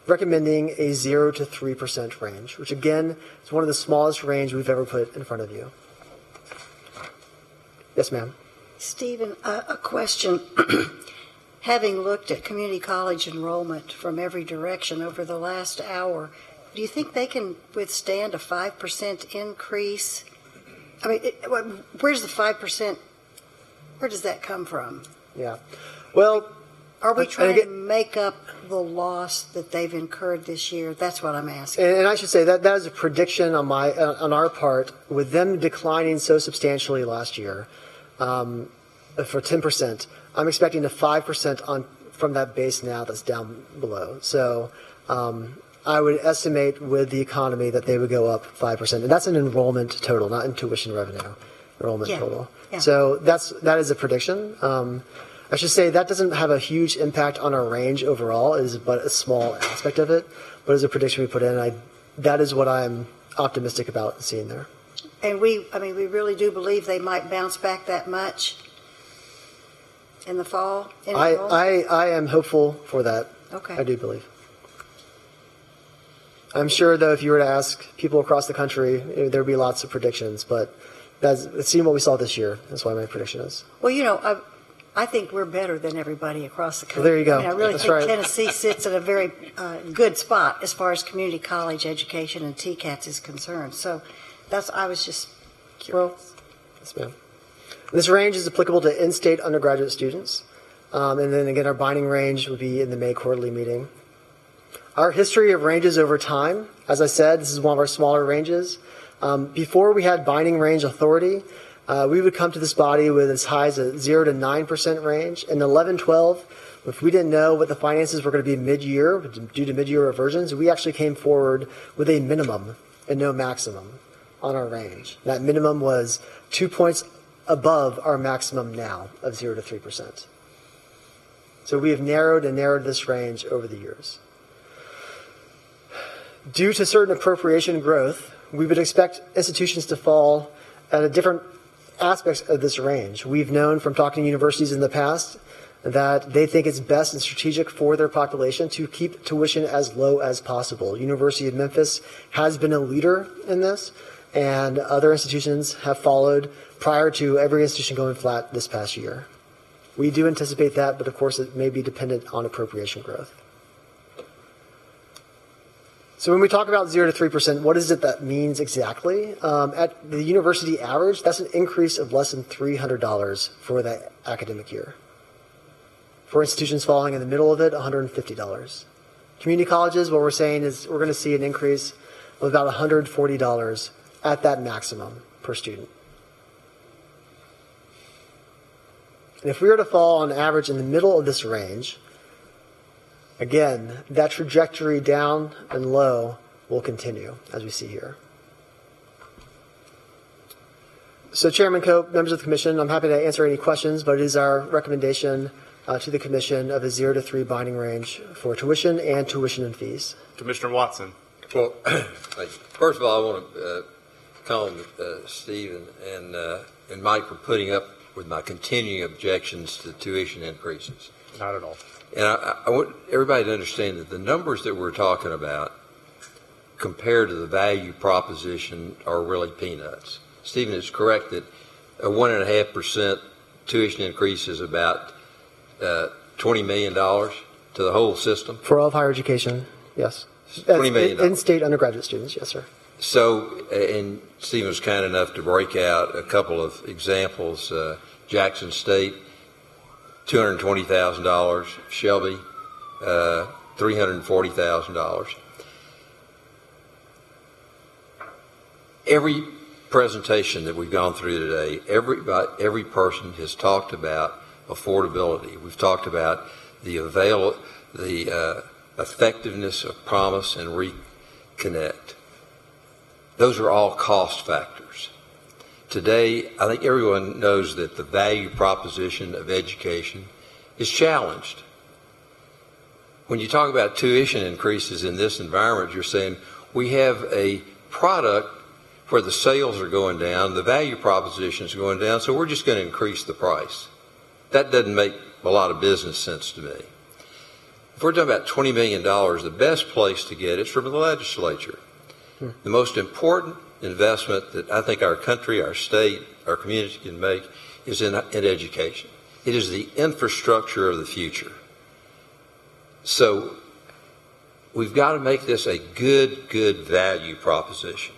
recommending a 0 to 3% range, which again is one of the smallest range we've ever put in front of you. Yes, ma'am. Stephen, a question. Having looked at community college enrollment from every direction over the last hour, do you think they can withstand a 5% increase? I mean, where's the 5%? Where does that come from? Yeah. Well, are we trying to make up the loss that they've incurred this year? That's what I'm asking. And I should say that is a prediction on our part, with them declining so substantially last year for 10%. I'm expecting a 5% from that base now that's down below. So I would estimate with the economy that they would go up 5%. And that's an enrollment total, not in tuition revenue, enrollment total. Yeah. So that is a prediction. I should say that doesn't have a huge impact on our range overall. It is but a small aspect of it, but it's a prediction we put in. That is what I'm optimistic about seeing there. And we really do believe they might bounce back that much in the fall? I am hopeful for that. Okay. I do believe. I'm sure, though, if you were to ask people across the country, there'd be lots of predictions, but seeing what we saw this year, that's why my prediction is. Well, I think we're better than everybody across the country. Well, there you go. I really think Tennessee sits at a very good spot as far as community college education and TCATS is concerned. So I was just Well, yes, ma'am. This range is applicable to in-state undergraduate students. And then again, our binding range would be in the May quarterly meeting. Our history of ranges over time, as I said, this is one of our smaller ranges. Before we had binding range authority, we would come to this body with as high as a 0 to 9% range. In 11-12, if we didn't know what the finances were going to be mid-year, due to mid-year reversions, we actually came forward with a minimum and no maximum on our range. That minimum was 2 points above our maximum now of 0 to 3%. So we have narrowed and narrowed this range over the years. Due to certain appropriation growth, we would expect institutions to fall at a different aspects of this range. We've known from talking to universities in the past that they think it's best and strategic for their population to keep tuition as low as possible. University of Memphis has been a leader in this, and other institutions have followed prior to every institution going flat this past year. We do anticipate that, but of course it may be dependent on appropriation growth. So when we talk about 0 to 3%, what is it that means exactly? At the university average, that's an increase of less than $300 for that academic year. For institutions falling in the middle of it, $150. Community colleges, what we're saying is we're going to see an increase of about $140 at that maximum per student. And if we were to fall on average in the middle of this range, again, that trajectory down and low will continue, as we see here. So Chairman Cope, members of the Commission, I'm happy to answer any questions, but it is our recommendation to the Commission of a 0 to 3 binding range for tuition and tuition and fees. Commissioner Watson. Well, first of all, I want to compliment Steve and Mike for putting up with my continuing objections to tuition increases. Not at all. And I want everybody to understand that the numbers that we're talking about compared to the value proposition are really peanuts. Stephen is correct that a 1.5% tuition increase is about $20 million to the whole system. For all of higher education, yes. $20 million. In-state undergraduate students, yes, sir. So, and Stephen was kind enough to break out a couple of examples. Jackson State, $220,000. Shelby, $340,000. Every presentation that we've gone through today, every person has talked about affordability. We've talked about the effectiveness of promise and reconnect. Those are all cost factors. Today, I think everyone knows that the value proposition of education is challenged. When you talk about tuition increases in this environment, you're saying we have a product where the sales are going down, the value proposition is going down, so we're just going to increase the price. That doesn't make a lot of business sense to me. If we're talking about $20 million, the best place to get it is from the legislature. The most important investment that I think our country, our state, our community can make is in education. It is the infrastructure of the future. So we've got to make this a good value proposition.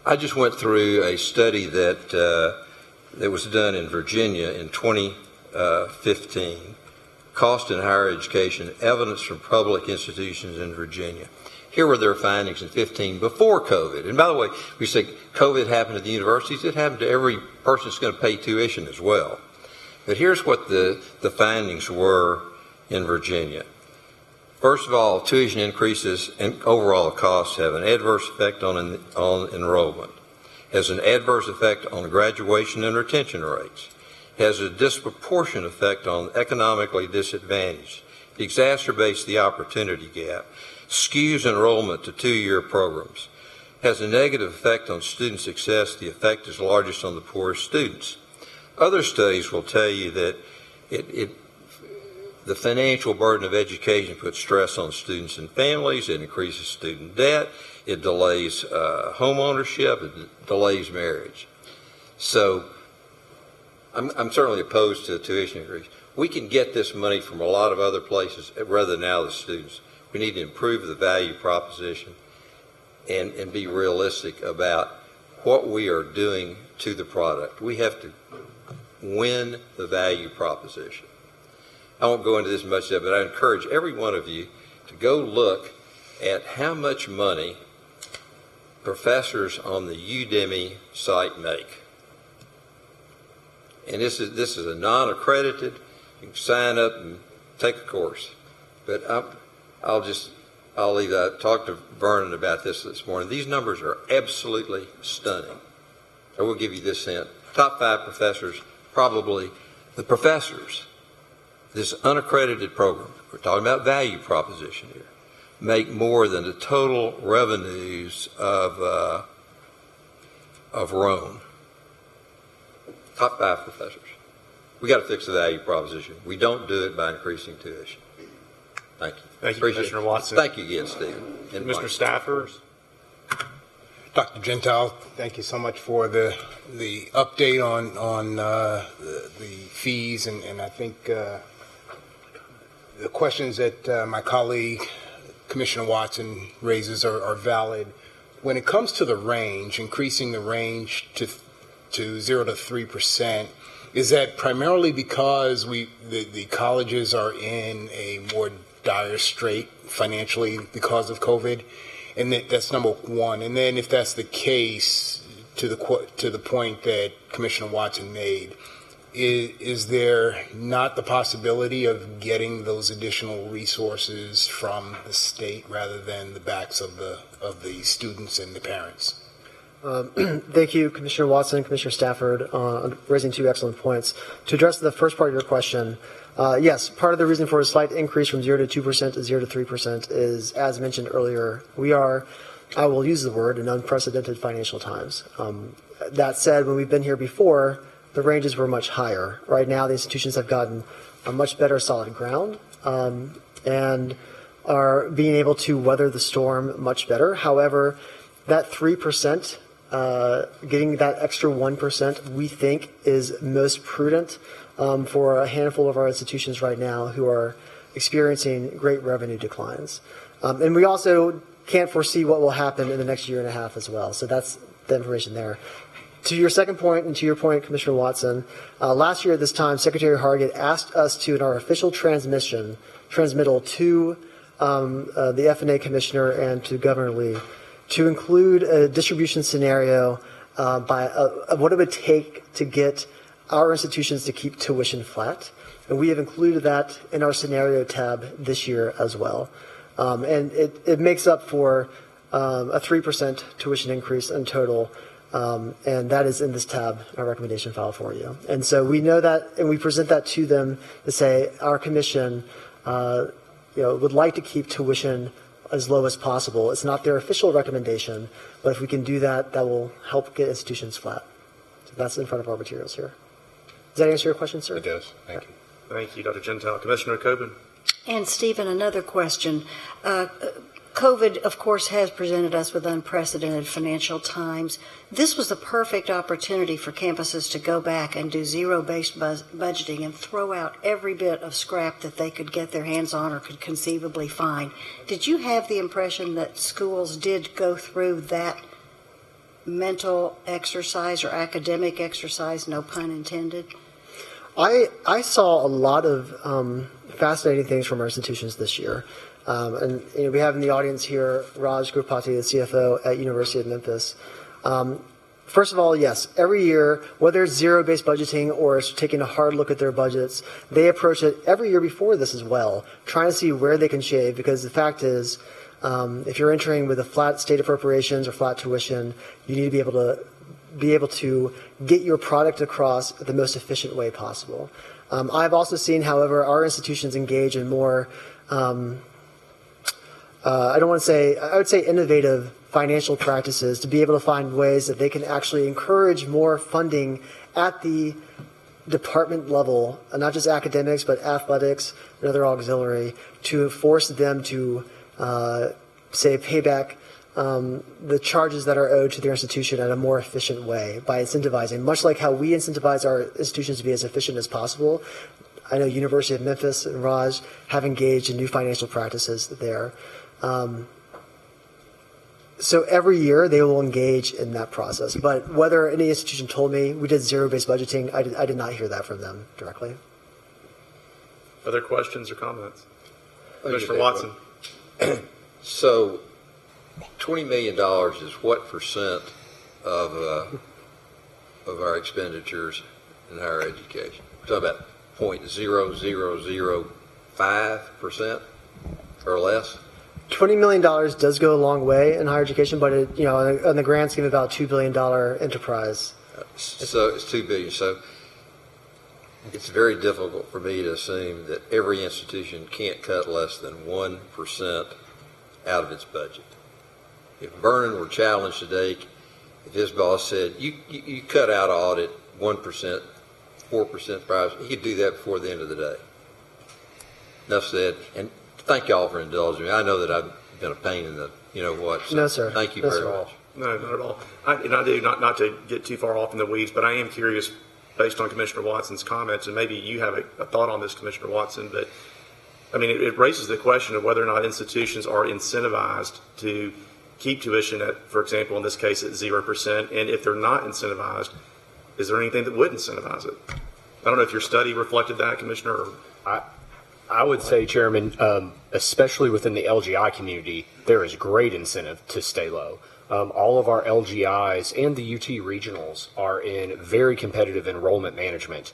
I just went through a study that was done in Virginia in 2015, Cost in Higher Education, Evidence from Public Institutions in Virginia. Here were their findings in 15 before COVID. And by the way, we say COVID happened at the universities. It happened to every person that's going to pay tuition as well. But here's what the findings were in Virginia. First of all, tuition increases and overall costs have an adverse effect on enrollment, has an adverse effect on graduation and retention rates, has a disproportionate effect on economically disadvantaged, exacerbates the opportunity gap, skews enrollment to two-year programs, has a negative effect on student success. The effect is largest on the poorest students. Other studies will tell you that the financial burden of education puts stress on students and families. It increases student debt. It delays home ownership. It delays marriage. So I'm certainly opposed to the tuition increase. We can get this money from a lot of other places rather than out of the students. We need to improve the value proposition and be realistic about what we are doing to the product. We have to win the value proposition. I won't go into this much of it, but I encourage every one of you to go look at how much money professors on the Udemy site make. And this is a non-accredited. You can sign up and take a course. But I'll leave that. Talk to Vernon about this morning. These numbers are absolutely stunning. I will give you this hint. Top 5 professors, probably the professors, this unaccredited program, we're talking about value proposition here, make more than the total revenues of Rome. Top 5 professors. We got to fix the value proposition. We don't do it by increasing tuition. Thank you. Thank you, Appreciate Commissioner it. Watson. Thank you again, Stephen. And Mr. Mike. Stafford. Dr. Gentile, thank you so much for the update on the fees, and I think the questions that my colleague Commissioner Watson raises are valid. When it comes to the range, increasing the range to 0 to 3%, is that primarily because the colleges are in a more dire strait financially because of COVID? And that's number one. And then if that's the case, to the point that Commissioner Watson made, is there not the possibility of getting those additional resources from the state rather than the backs of the students and the parents? Thank you, Commissioner Watson, Commissioner Stafford, on raising 2 excellent points. To address the first part of your question, yes, part of the reason for a slight increase from 0 to 2% to 0 to 3% is, as mentioned earlier, we are, I will use the word, in unprecedented financial times. That said, when we've been here before, the ranges were much higher. Right now, the institutions have gotten a much better solid ground and are being able to weather the storm much better. However, that 3%, getting that extra 1%, we think is most prudent for a handful of our institutions right now who are experiencing great revenue declines. And we also can't foresee what will happen in the next year and a half as well. So that's the information there. To your second point, and to your point, Commissioner Watson, last year at this time, Secretary Hargett asked us to, in our official transmittal to the F&A Commissioner and to Governor Lee, to include a distribution scenario of what it would take to get our institutions to keep tuition flat. And we have included that in our scenario tab this year as well. And it makes up for a 3% tuition increase in total. And that is in this tab, our recommendation file for you. And so we know that, and we present that to them to say our commission would like to keep tuition as low as possible. It's not their official recommendation, but if we can do that, that will help get institutions flat. So that's in front of our materials here. Does that answer your question, sir? It does. Thank you. Thank you, Dr. Gentile. Commissioner Coben. And Stephen, another question. COVID, of course, has presented us with unprecedented financial times. This was the perfect opportunity for campuses to go back and do zero-based budgeting and throw out every bit of scrap that they could get their hands on or could conceivably find. Did you have the impression that schools did go through that mental exercise or academic exercise, no pun intended? I saw a lot of fascinating things from our institutions this year. And we have in the audience here Raj Gurpati, the CFO at University of Memphis. First of all, yes, every year, whether it's zero-based budgeting or it's taking a hard look at their budgets, they approach it every year before this as well, trying to see where they can shave, because the fact is, if you're entering with a flat state appropriations or flat tuition, you need to be able to get your product across the most efficient way possible. I've also seen, however, our institutions engage in more I would say innovative financial practices to be able to find ways that they can actually encourage more funding at the department level, not just academics, but athletics and other auxiliary, to force them to, pay back the charges that are owed to their institution in a more efficient way by incentivizing, much like how we incentivize our institutions to be as efficient as possible. I know University of Memphis and Raj have engaged in new financial practices there. So every year they will engage in that process. But whether any institution told me we did zero-based budgeting, I did not hear that from them directly. Other questions or comments? Commissioner Watson. So, $20 million is what percent of our expenditures in higher education? We're talking about 0.0005% or less? $20 million does go a long way in higher education, but it, on the grand scheme, about $2 billion enterprise. So it's $2 billion. So it's very difficult for me to assume that every institution can't cut less than 1% out of its budget. If Vernon were challenged today, if his boss said, you cut out audit 1%, 4% price, he could do that before the end of the day. Enough said. And thank y'all for indulging me. I know that I've been a pain in the, what. So no, sir. Thank you no, very sir. much. No, not at all. I do, not to get too far off in the weeds, but I am curious, based on Commissioner Watson's comments, and maybe you have a thought on this, Commissioner Watson, but I mean, it raises the question of whether or not institutions are incentivized to keep tuition at, for example, in this case, at 0%. And if they're not incentivized, is there anything that would incentivize it? I don't know if your study reflected that, Commissioner. Or... I would say, Chairman, especially within the LGI community, there is great incentive to stay low. All of our LGIs and the UT regionals are in very competitive enrollment management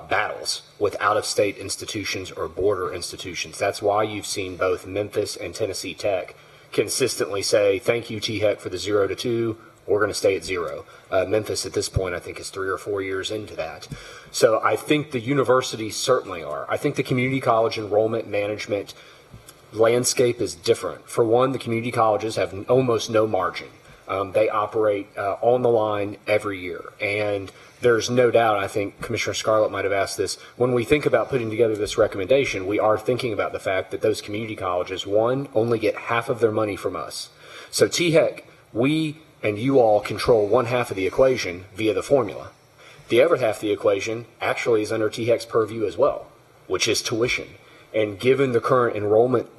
battles with out-of-state institutions or border institutions. That's why you've seen both Memphis and Tennessee Tech consistently say, thank you, THEC, for the 0 to 2. We're going to stay at 0. Memphis at this point, I think, is 3 or 4 years into that. So I think the universities certainly are. I think the community college enrollment management landscape is different. For one, the community colleges have almost no margin. They operate on the line every year. And there's no doubt, I think Commissioner Scarlett might have asked this, when we think about putting together this recommendation, we are thinking about the fact that those community colleges, one, only get half of their money from us. So THEC, we and you all control one half of the equation via the formula. The other half of the equation actually is under THEC's purview as well, which is tuition. And given the current enrollment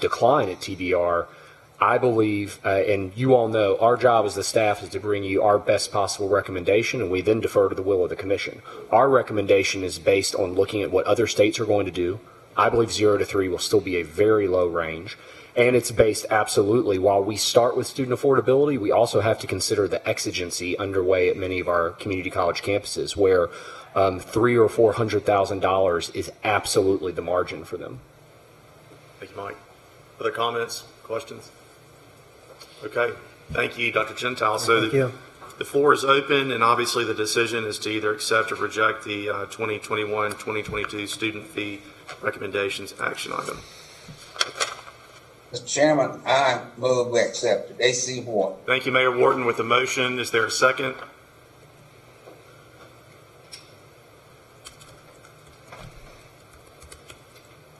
decline at TBR, I believe, and you all know, our job as the staff is to bring you our best possible recommendation, and we then defer to the will of the commission. Our recommendation is based on looking at what other states are going to do. I believe 0 to 3 will still be a very low range. And it's based absolutely, while we start with student affordability, we also have to consider the exigency underway at many of our community college campuses, where $300,000 or $400,000 is absolutely the margin for them. Thank you, Mike. Other comments, questions? Okay. Thank you, Dr. Gentile. So Thank you. The floor is open, and obviously the decision is to either accept or reject the 2021-2022 student fee recommendations action item. Mr. Chairman, I move we accept it. A.C. Ward. Thank you, Mayor Wharton. With the motion, is there a second?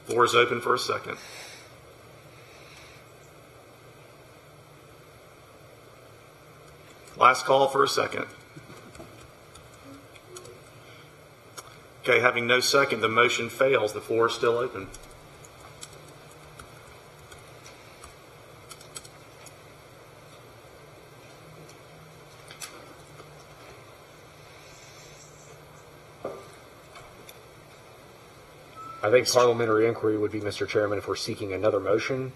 Floor is open for a second. Last call for a second. Okay, having no second, the motion fails. The floor is still open. I think parliamentary inquiry would be, Mr. Chairman, if we're seeking another motion.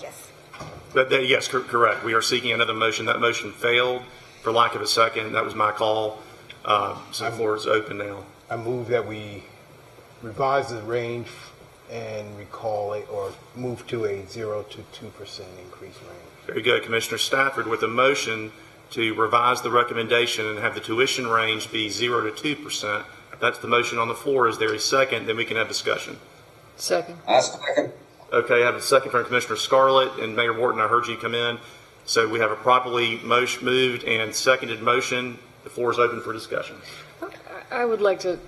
Yes. Yes, correct. We are seeking another motion. That motion failed for lack of a second. That was my call. So the floor is open now. I move that we revise the range and recall it or move to a 0 to 2% increase range. Very good. Commissioner Stafford with a motion to revise the recommendation and have the tuition range be 0 to 2%. That's the motion on the floor. Is there a second? Then we can have discussion. Second. I second. Okay, I have a second from Commissioner Scarlett, and Mayor Wharton, I heard you come in. So we have a properly moved and seconded motion. The floor is open for discussion. I would like to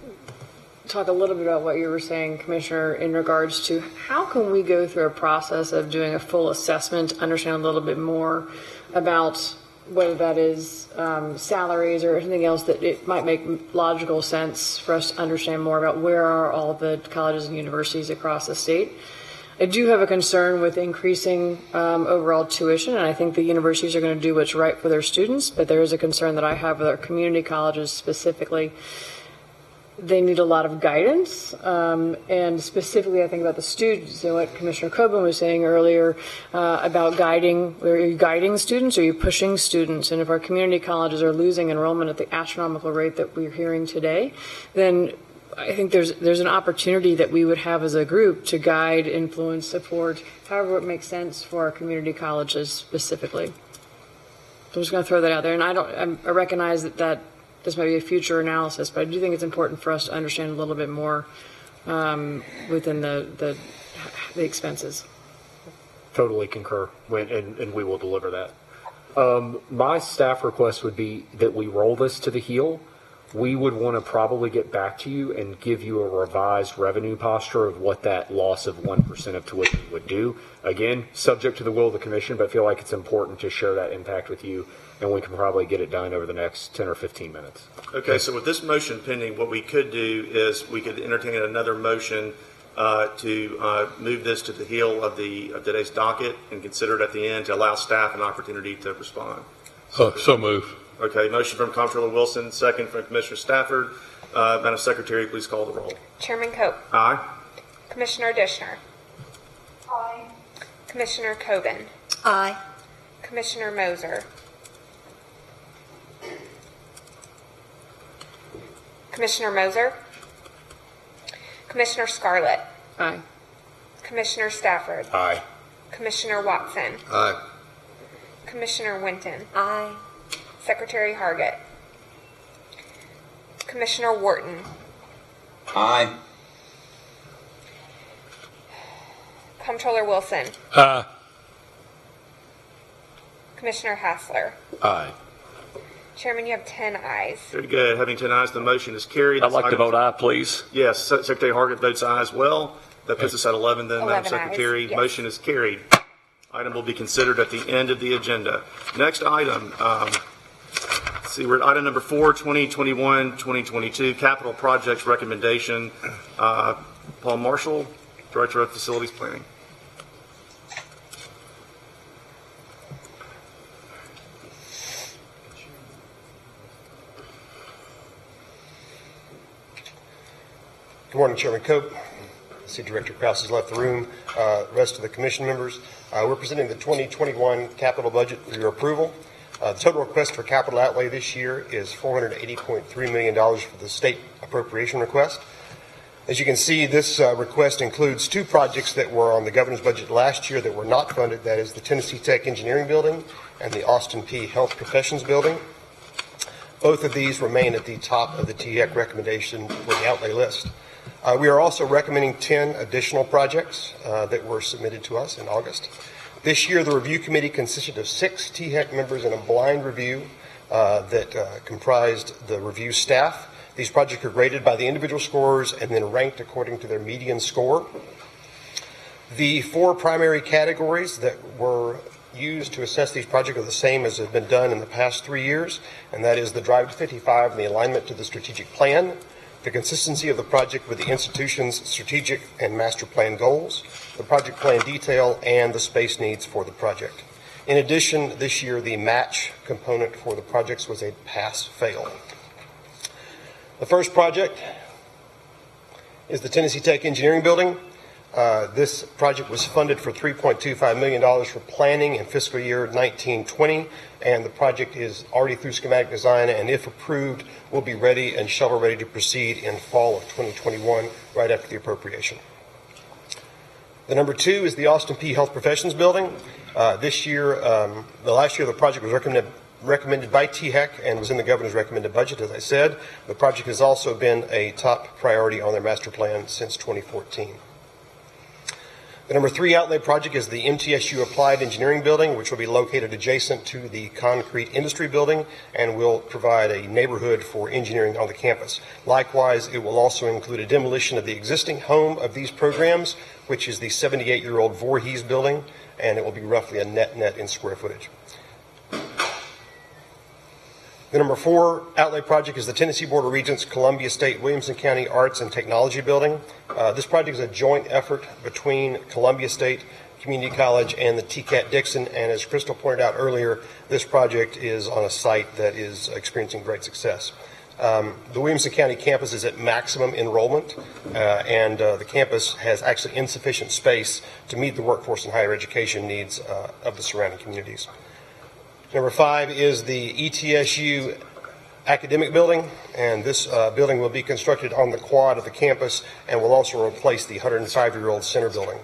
talk a little bit about what you were saying, Commissioner, in regards to how can we go through a process of doing a full assessment, understand a little bit more about whether that is salaries or anything else that it might make logical sense for us to understand more about where are all the colleges and universities across the state. I do have a concern with increasing overall tuition, and I think the universities are going to do what's right for their students, but there is a concern that I have with our community colleges specifically. They need a lot of guidance, and specifically I think about the students and what Commissioner Coburn was saying earlier about guiding. Are you guiding students or are you pushing students? And if our community colleges are losing enrollment at the astronomical rate that we're hearing today, then I think there's an opportunity that we would have as a group to guide, influence, support, however it makes sense for our community colleges specifically. I'm just going to throw that out there, and I recognize that this might be a future analysis, but I do think it's important for us to understand a little bit more within the expenses. Totally concur, and we will deliver that. My staff request would be that we roll this to the heel. We would want to probably get back to you and give you a revised revenue posture of what that loss of 1% of tuition would do. Again, subject to the will of the commission, but I feel like it's important to share that impact with you, and we can probably get it done over the next 10 or 15 minutes. Okay, so with this motion pending, what we could do is we could entertain another motion to move this to the heel of today's docket and consider it at the end to allow staff an opportunity to respond. So move. Okay, motion from Comptroller Wilson, second from Commissioner Stafford. Madam Secretary, please call the roll. Chairman Cope. Aye. Commissioner Dishner. Aye. Commissioner Coburn. Aye. Commissioner Moser. Commissioner Moser. Commissioner Scarlett. Aye. Commissioner Stafford. Aye. Commissioner Watson. Aye. Commissioner Winton. Aye. Secretary Hargett. Commissioner Wharton. Aye. Comptroller Wilson. Aye. Commissioner Hassler. Aye. Chairman, you have 10 ayes. Very good. Having 10 ayes, the motion is carried. I'd like to vote aye, please. Yes, Secretary Hargett votes aye as well. That puts us at 11 then, Madam 11 ayes, Secretary. yes. Motion is carried. Item will be considered at the end of the agenda. Next item, let's see, we're at item number 4, 2021-2022, capital projects recommendation. Paul Marshall, Director of Facilities Planning. Good morning, Chairman Cope. I see Director Krause has left the room. Rest of the commission members, we're presenting the 2021 capital budget for your approval. The total request for capital outlay this year is $480.3 million for the state appropriation request. As you can see, this request includes two projects that were on the governor's budget last year that were not funded. That is the Tennessee Tech Engineering Building and the Austin P Health Professions Building. Both of these remain at the top of the THEC recommendation for the outlay list. We are also recommending 10 additional projects that were submitted to us in August. This year, the review committee consisted of 6 THEC members in a blind review that comprised the review staff. These projects are graded by the individual scorers and then ranked according to their median score. The 4 primary categories that were used to assess these projects are the same as have been done in the past 3 years, and that is the Drive to 55 and the alignment to the strategic plan, the consistency of the project with the institution's strategic and master plan goals, the project plan detail, and the space needs for the project. In addition, this year the match component for the projects was a pass-fail. The first project is the Tennessee Tech Engineering Building. This project was funded for $3.25 million for planning in fiscal year 1920, and the project is already through schematic design, and if approved, will be ready and shovel ready to proceed in fall of 2021, right after the appropriation. The number 2 is the Austin P Health Professions Building. This year, the last year the project was recommended by THEC and was in the governor's recommended budget, as I said. The project has also been a top priority on their master plan since 2014. The number 3 outlay project is the MTSU Applied Engineering Building, which will be located adjacent to the Concrete Industry Building and will provide a neighborhood for engineering on the campus. Likewise, it will also include a demolition of the existing home of these programs, which is the 78-year-old Voorhees Building, and it will be roughly a net in square footage. The number 4 outlay project is the Tennessee Board of Regents Columbia State Williamson County Arts and Technology Building. This project is a joint effort between Columbia State Community College and the TCAT Dixon, and as Crystal pointed out earlier, this project is on a site that is experiencing great success. The Williamson County campus is at maximum enrollment, and the campus has actually insufficient space to meet the workforce and higher education needs of the surrounding communities. Number 5 is the ETSU Academic Building, and this building will be constructed on the quad of the campus and will also replace the 105-year-old Center Building.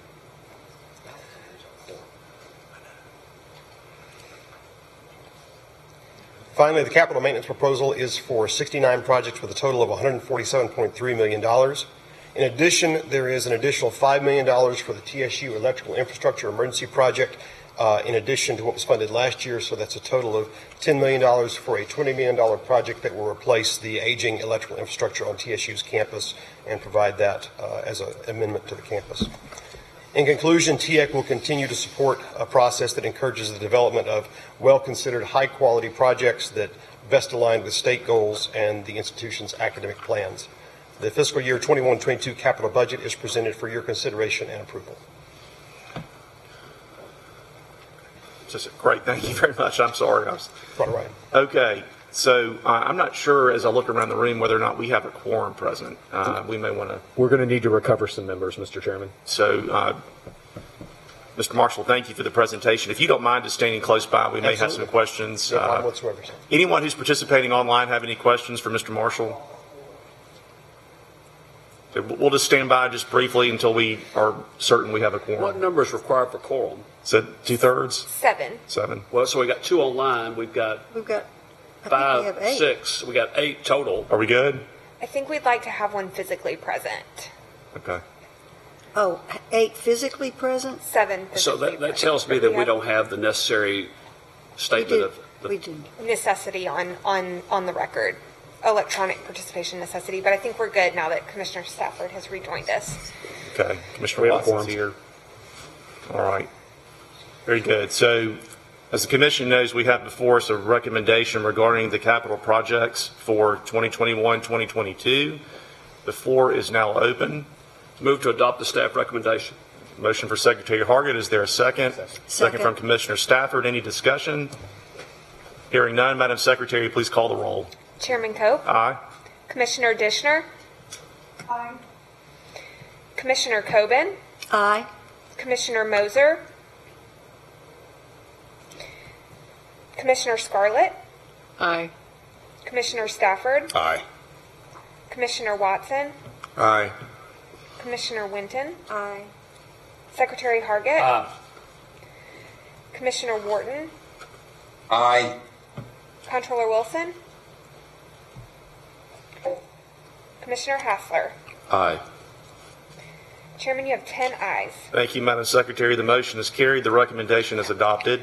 Finally, the capital maintenance proposal is for 69 projects with a total of $147.3 million. In addition, there is an additional $5 million for the TSU Electrical Infrastructure Emergency Project, in addition to what was funded last year, so that's a total of $10 million for a $20 million project that will replace the aging electrical infrastructure on TSU's campus and provide that as an amendment to the campus. In conclusion, THEC will continue to support a process that encourages the development of well-considered, high-quality projects that best align with state goals and the institution's academic plans. The fiscal year 21-22 capital budget is presented for your consideration and approval. Just great. Thank you very much. I'm sorry. Quite all right. Okay. So I'm not sure as I look around the room whether or not we have a quorum present. We may want to. We're going to need to recover some members, Mr. Chairman. So, Mr. Marshall, thank you for the presentation. If you don't mind just standing close by, we may have some questions. No problem whatsoever, sir. Anyone who's participating online have any questions for Mr. Marshall? So we'll just stand by just briefly until we are certain we have a quorum. What number is required for quorum? So 2/3? 7. 7. Well, so we got 2 online. We've got I think we 5, have 8. 6. We got 8 total. Are we good? I think we'd like to have one physically present. Okay. Oh, 8 physically present? 7 physically So that tells me that we don't have the necessary statement of the. We do. necessity on the record, electronic participation necessity, but I think we're good now that Commissioner Stafford has rejoined us. Okay. Commissioner Watson's here. All right. Very good. So, as the Commission knows, we have before us a recommendation regarding the capital projects for 2021-2022. The floor is now open. Move to adopt the staff recommendation. Motion for Secretary Hargett. Is there a second? Second from Commissioner Stafford. Any discussion? Hearing none, Madam Secretary, please call the roll. Chairman Cope? Aye. Commissioner Dishner? Aye. Commissioner Coben? Aye. Commissioner Moser? Commissioner Scarlett? Aye. Commissioner Stafford? Aye. Commissioner Watson? Aye. Commissioner Winton? Aye. Secretary Hargett? Aye. Commissioner Wharton? Aye. Comptroller Wilson? Commissioner Hassler? Aye. Chairman, you have 10 ayes. Thank you, Madam Secretary. The motion is carried. The recommendation is adopted.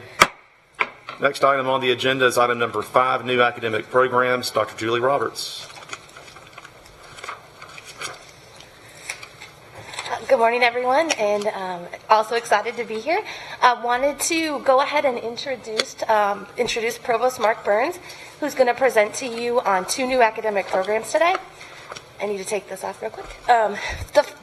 Next item on the agenda is item number 5, new academic programs. Dr. Julie Roberts. Good morning, everyone, and also excited to be here. I wanted to go ahead and introduce Provost Mark Burns, who's going to present to you on 2 new academic programs today. I need to take this off real quick.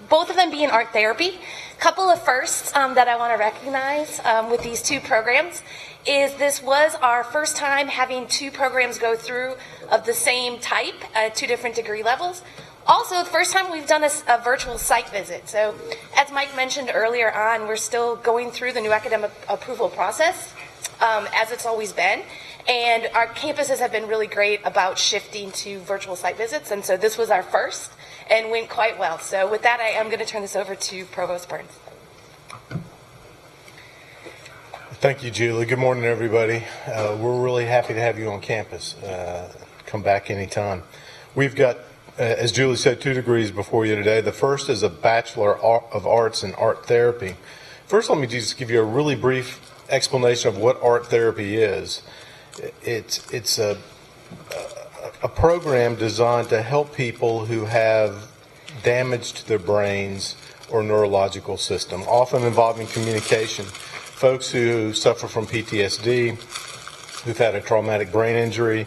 Both of them being art therapy. Couple of firsts that I want to recognize with these 2 programs is this was our first time having 2 programs go through of the same type at 2 different degree levels. Also, the first time we've done a virtual site visit. So, as Mike mentioned earlier on, we're still going through the new academic approval process, as it's always been. And our campuses have been really great about shifting to virtual site visits. And so this was our first and went quite well. So with that, I am going to turn this over to Provost Burns. Thank you, Julie. Good morning, everybody. We're really happy to have you on campus. Come back anytime. We've got, as Julie said, 2 degrees before you today. The first is a Bachelor of Arts in Art Therapy. First, let me just give you a really brief explanation of what art therapy is. It's a program designed to help people who have damage to their brains or neurological system, often involving communication. Folks who suffer from PTSD, who've had a traumatic brain injury,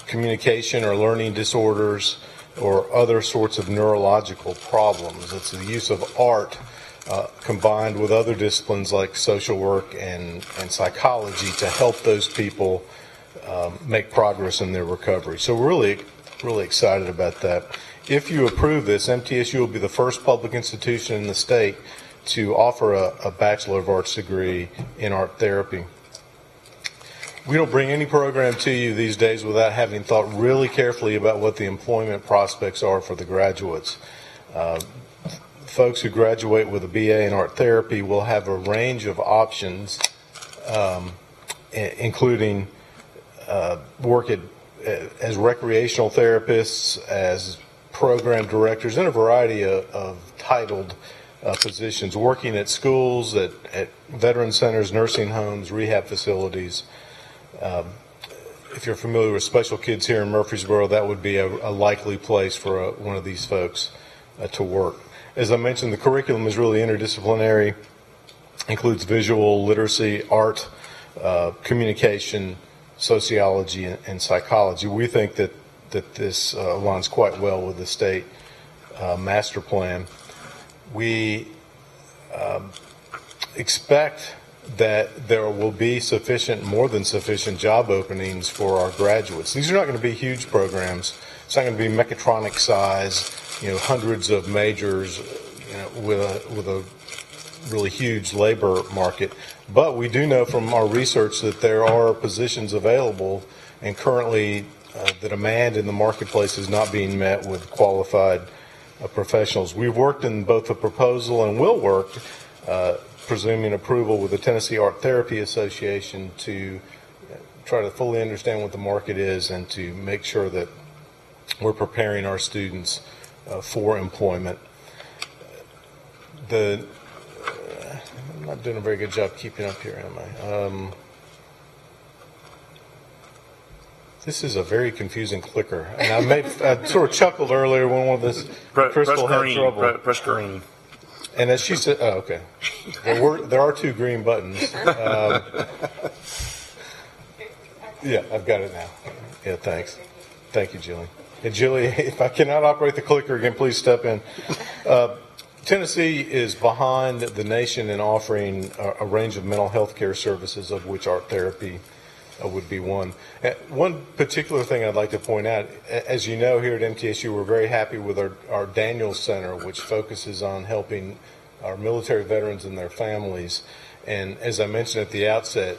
communication or learning disorders or other sorts of neurological problems. It's the use of art combined with other disciplines like social work and psychology to help those people make progress in their recovery. So we're really excited about that. If you approve this, MTSU will be the first public institution in the state to offer a Bachelor of Arts degree in art therapy. We don't bring any program to you these days without having thought really carefully about what the employment prospects are for the graduates. Folks who graduate with a BA in art therapy will have a range of options, including work as recreational therapists, as program directors, and a variety of titled positions, working at schools, at veteran centers, nursing homes, rehab facilities. If you're familiar with special kids here in Murfreesboro, that would be a likely place for one of these folks to work. As I mentioned, the curriculum is really interdisciplinary, includes visual, literacy, art, communication, sociology, and psychology. We think that this aligns quite well with the state master plan. We expect that there will be more than sufficient job openings for our graduates. These are not going to be huge programs. It's not going to be mechatronic size, hundreds of majors, with a really huge labor market. But we do know from our research that there are positions available, and currently the demand in the marketplace is not being met with qualified professionals. We've worked in both the proposal and will work, presuming approval, with the Tennessee Art Therapy Association to try to fully understand what the market is and to make sure that we're preparing our students for employment. I'm not doing a very good job keeping up here, am I? This is a very confusing clicker, and I sort of chuckled earlier when one of this Crystal had trouble. Press green. And as she said, oh, okay. There are two green buttons. Yeah, I've got it now. Yeah, thanks. Thank you, Julie. And Julie, if I cannot operate the clicker again, please step in. Tennessee is behind the nation in offering a range of mental health care services, of which art therapy would be one. One particular thing I'd like to point out, as you know, here at MTSU, we're very happy with our Daniels Center, which focuses on helping our military veterans and their families. And as I mentioned at the outset,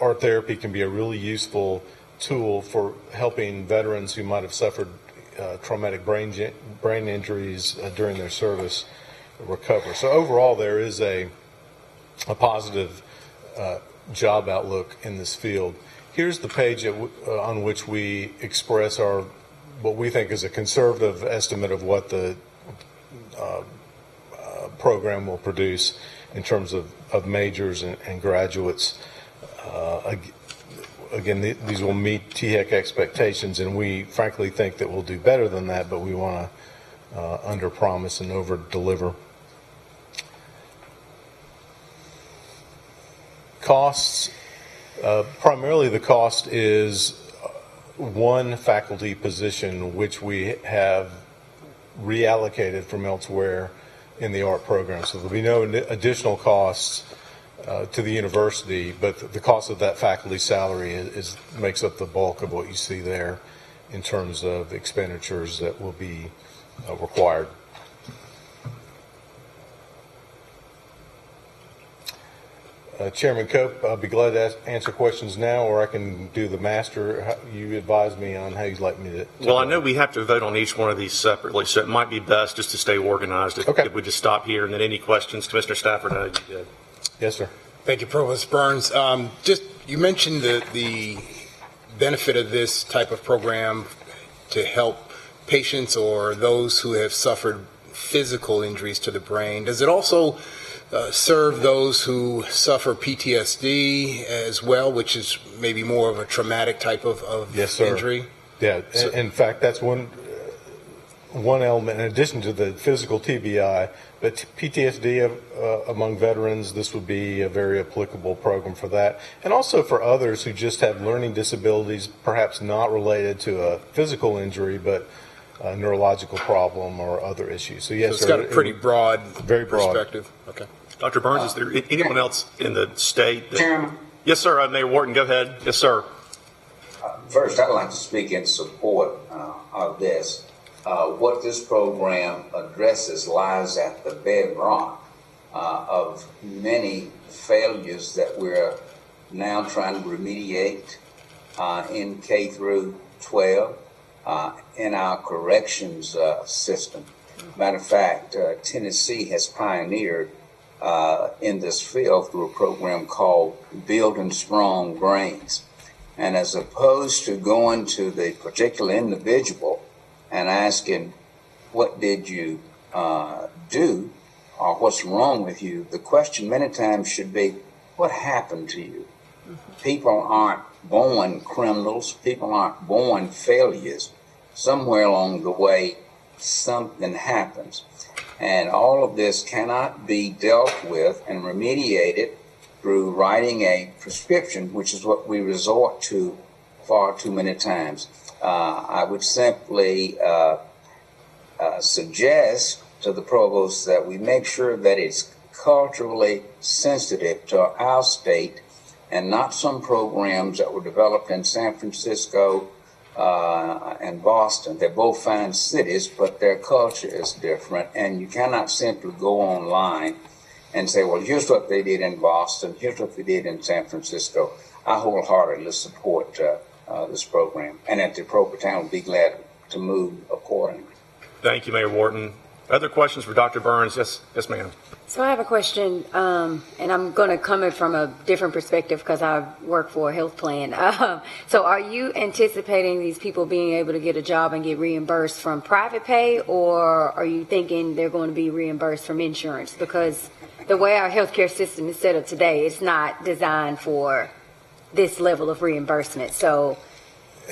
art therapy can be a really useful tool for helping veterans who might have suffered traumatic brain injuries during their service recover. So overall, there is a positive job outlook in this field. Here's the page on which we express what we think is a conservative estimate of what the program will produce in terms of majors and graduates. Again, these will meet THEC expectations, and we frankly think that we'll do better than that, but we want to under-promise and over-deliver. Costs. Primarily the cost is one faculty position which we have reallocated from elsewhere in the art program. So there'll be no additional costs to the university, but the cost of that faculty salary makes up the bulk of what you see there in terms of expenditures that will be required. Chairman Cope, I'll be glad to answer questions now, or I can do the master. You advise me on how you'd like me to Well, I know we have to vote on each one of these separately, so it might be best just to stay organized if we just stop here. And then any questions, Commissioner Stafford? You did. Yes, sir. Thank you, Provost Burns. You mentioned the benefit of this type of program to help patients or those who have suffered physical injuries to the brain. Does it also serve those who suffer PTSD as well, which is maybe more of a traumatic type of yes, sir. injury? Yeah, in fact, that's one one element in addition to the physical TBI, but PTSD among veterans, this would be a very applicable program for that. And also for others who just have learning disabilities, perhaps not related to a physical injury, but a neurological problem or other issues. So yes, So it's got a pretty broad, very broad perspective. Okay. Dr. Burns, is there anyone else in the state that... Chairman? Yes, sir. Mayor Wharton, go ahead. Yes, sir. First, I'd like to speak in support of this. What this program addresses lies at the bedrock of many failures that we're now trying to remediate in K through 12 in our corrections system. Matter of fact, Tennessee has pioneered in this field through a program called Building Strong Brains. And as opposed to going to the particular individual and asking, what did you do or what's wrong with you, the question many times should be, what happened to you? People aren't born criminals. People aren't born failures. Somewhere along the way, something happens. And all of this cannot be dealt with and remediated through writing a prescription, which is what we resort to far too many times. I would simply suggest to the provost that we make sure that it's culturally sensitive to our state and not some programs that were developed in San Francisco and Boston. They're both fine cities, but their culture is different, and you cannot simply go online and say, well, here's what they did in Boston, here's what they did in San Francisco. I wholeheartedly support this program, and at the appropriate time, we'll be glad to move accordingly. Thank you, Mayor Wharton. Other questions for Dr. Burns? Yes, ma'am. So I have a question, and I'm going to come in from a different perspective because I work for a health plan. So are you anticipating these people being able to get a job and get reimbursed from private pay, or are you thinking they're going to be reimbursed from insurance? Because the way our healthcare system is set up today, it's not designed for this level of reimbursement. So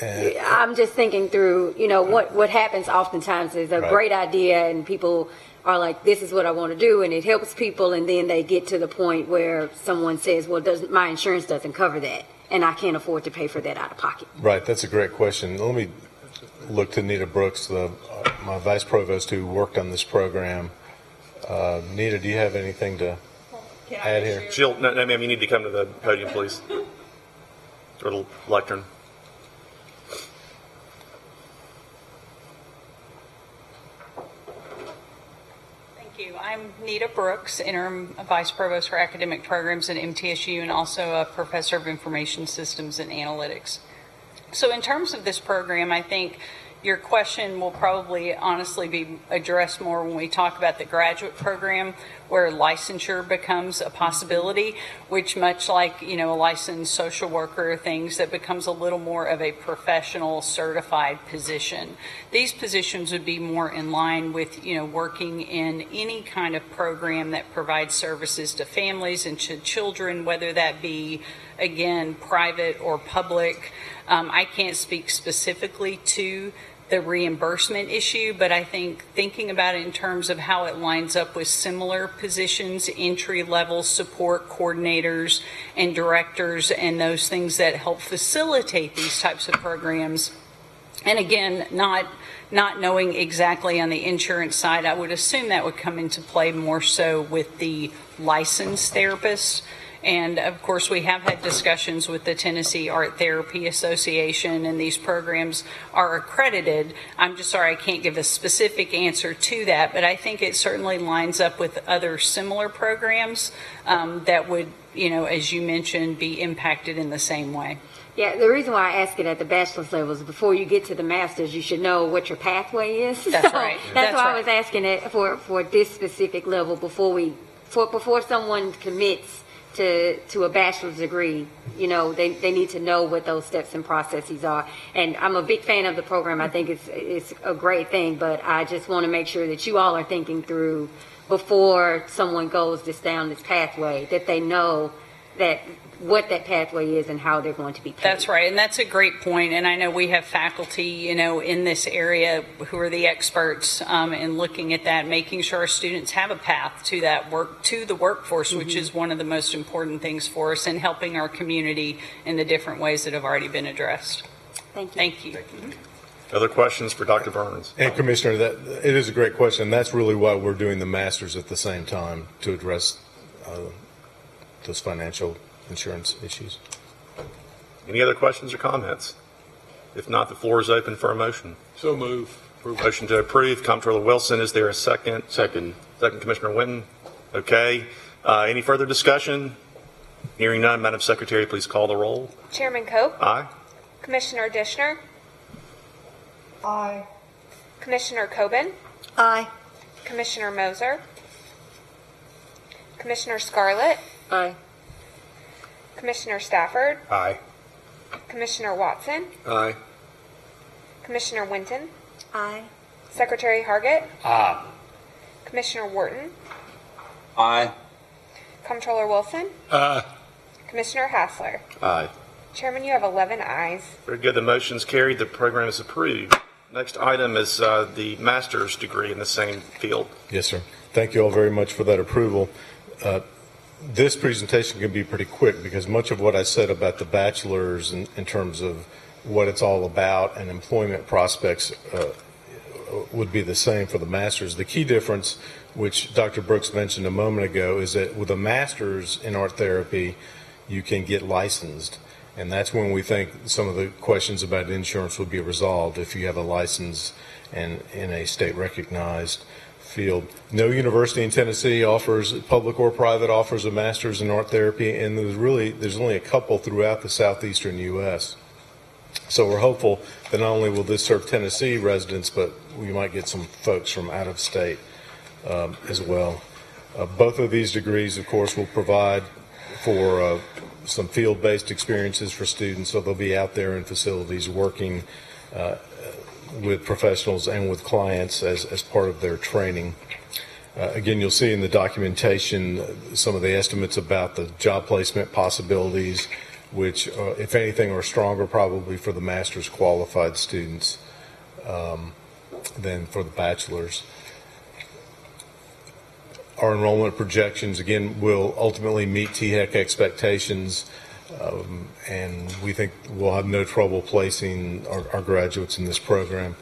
I'm just thinking through, what happens oftentimes is a great idea and people are like, this is what I want to do, and it helps people, and then they get to the point where someone says, well, my insurance doesn't cover that, and I can't afford to pay for that out of pocket. Right, that's a great question. Let me look to Nita Brooks, my vice provost who worked on this program. Nita, do you have anything to add here? Jill, no, ma'am, you need to come to the podium, please. Or the lectern. I'm Nita Brooks, Interim Vice Provost for Academic Programs at MTSU and also a Professor of Information Systems and Analytics. So in terms of this program, I think your question will probably honestly be addressed more when we talk about the graduate program, where licensure becomes a possibility, which much like, a licensed social worker, things that becomes a little more of a professional certified position. These positions would be more in line with, working in any kind of program that provides services to families and to children, whether that be, again, private or public. I can't speak specifically to the reimbursement issue, but I think thinking about it in terms of how it lines up with similar positions, entry-level support coordinators and directors and those things that help facilitate these types of programs. And again, not knowing exactly on the insurance side, I would assume that would come into play more so with the licensed therapists. And of course, we have had discussions with the Tennessee Art Therapy Association, and these programs are accredited. I'm just sorry I can't give a specific answer to that, but I think it certainly lines up with other similar programs that would, as you mentioned, be impacted in the same way. Yeah, the reason why I ask it at the bachelor's level is before you get to the master's, you should know what your pathway is. That's right. That's why I was asking it for this specific level before someone commits to a bachelor's degree. They need to know what those steps and processes are. And I'm a big fan of the program. I think it's a great thing, but I just want to make sure that you all are thinking through before someone goes down this pathway, that they know what that pathway is and how they're going to be paid. That's right, and that's a great point. And I know we have faculty, in this area who are the experts in looking at that, making sure our students have a path to that to the workforce, which is one of the most important things for us, and helping our community in the different ways that have already been addressed. Thank you. Thank you. Other questions for Dr. Burns? And Commissioner, it is a great question. That's really why we're doing the masters at the same time, to address those financial insurance issues. Any other questions or comments? If not, the floor is open for a motion. So move. Motion to approve. Comptroller Wilson, is there a second? Second. Second, Commissioner Winton. Okay. Any further discussion? Hearing none, Madam Secretary, please call the roll. Chairman Cope, Aye. Commissioner Dishner, Aye. Commissioner Coben, Aye. Commissioner Moser, Commissioner Scarlett, Aye. Commissioner Stafford, Aye. Commissioner Watson, Aye. Commissioner Winton, Aye. Secretary Hargett, Aye. Commissioner Wharton, Aye. Comptroller Wilson, Aye. Commissioner Hassler. Aye. Chairman, you have 11 ayes. Very good. The motion's carried. The program is approved. Next item is the master's degree in the same field. Yes, sir. Thank you all very much for that approval. This presentation can be pretty quick because much of what I said about the bachelor's in terms of what it's all about and employment prospects would be the same for the master's. The key difference, which Dr. Brooks mentioned a moment ago, is that with a master's in art therapy, you can get licensed. And that's when we think some of the questions about insurance will be resolved if you have a license and in a state recognized field. No university in Tennessee offers, public or private, offers a master's in art therapy, and there's only a couple throughout the southeastern U.S. So we're hopeful that not only will this serve Tennessee residents, but we might get some folks from out of state as well. Both of these degrees, of course, will provide for some field-based experiences for students, so they'll be out there in facilities working with professionals and with clients as part of their training. Again, you'll see in the documentation some of the estimates about the job placement possibilities, which, if anything, are stronger probably for the master's qualified students than for the bachelor's. Our enrollment projections, again, will ultimately meet THEC expectations, and we think we'll have no trouble placing our graduates in this program.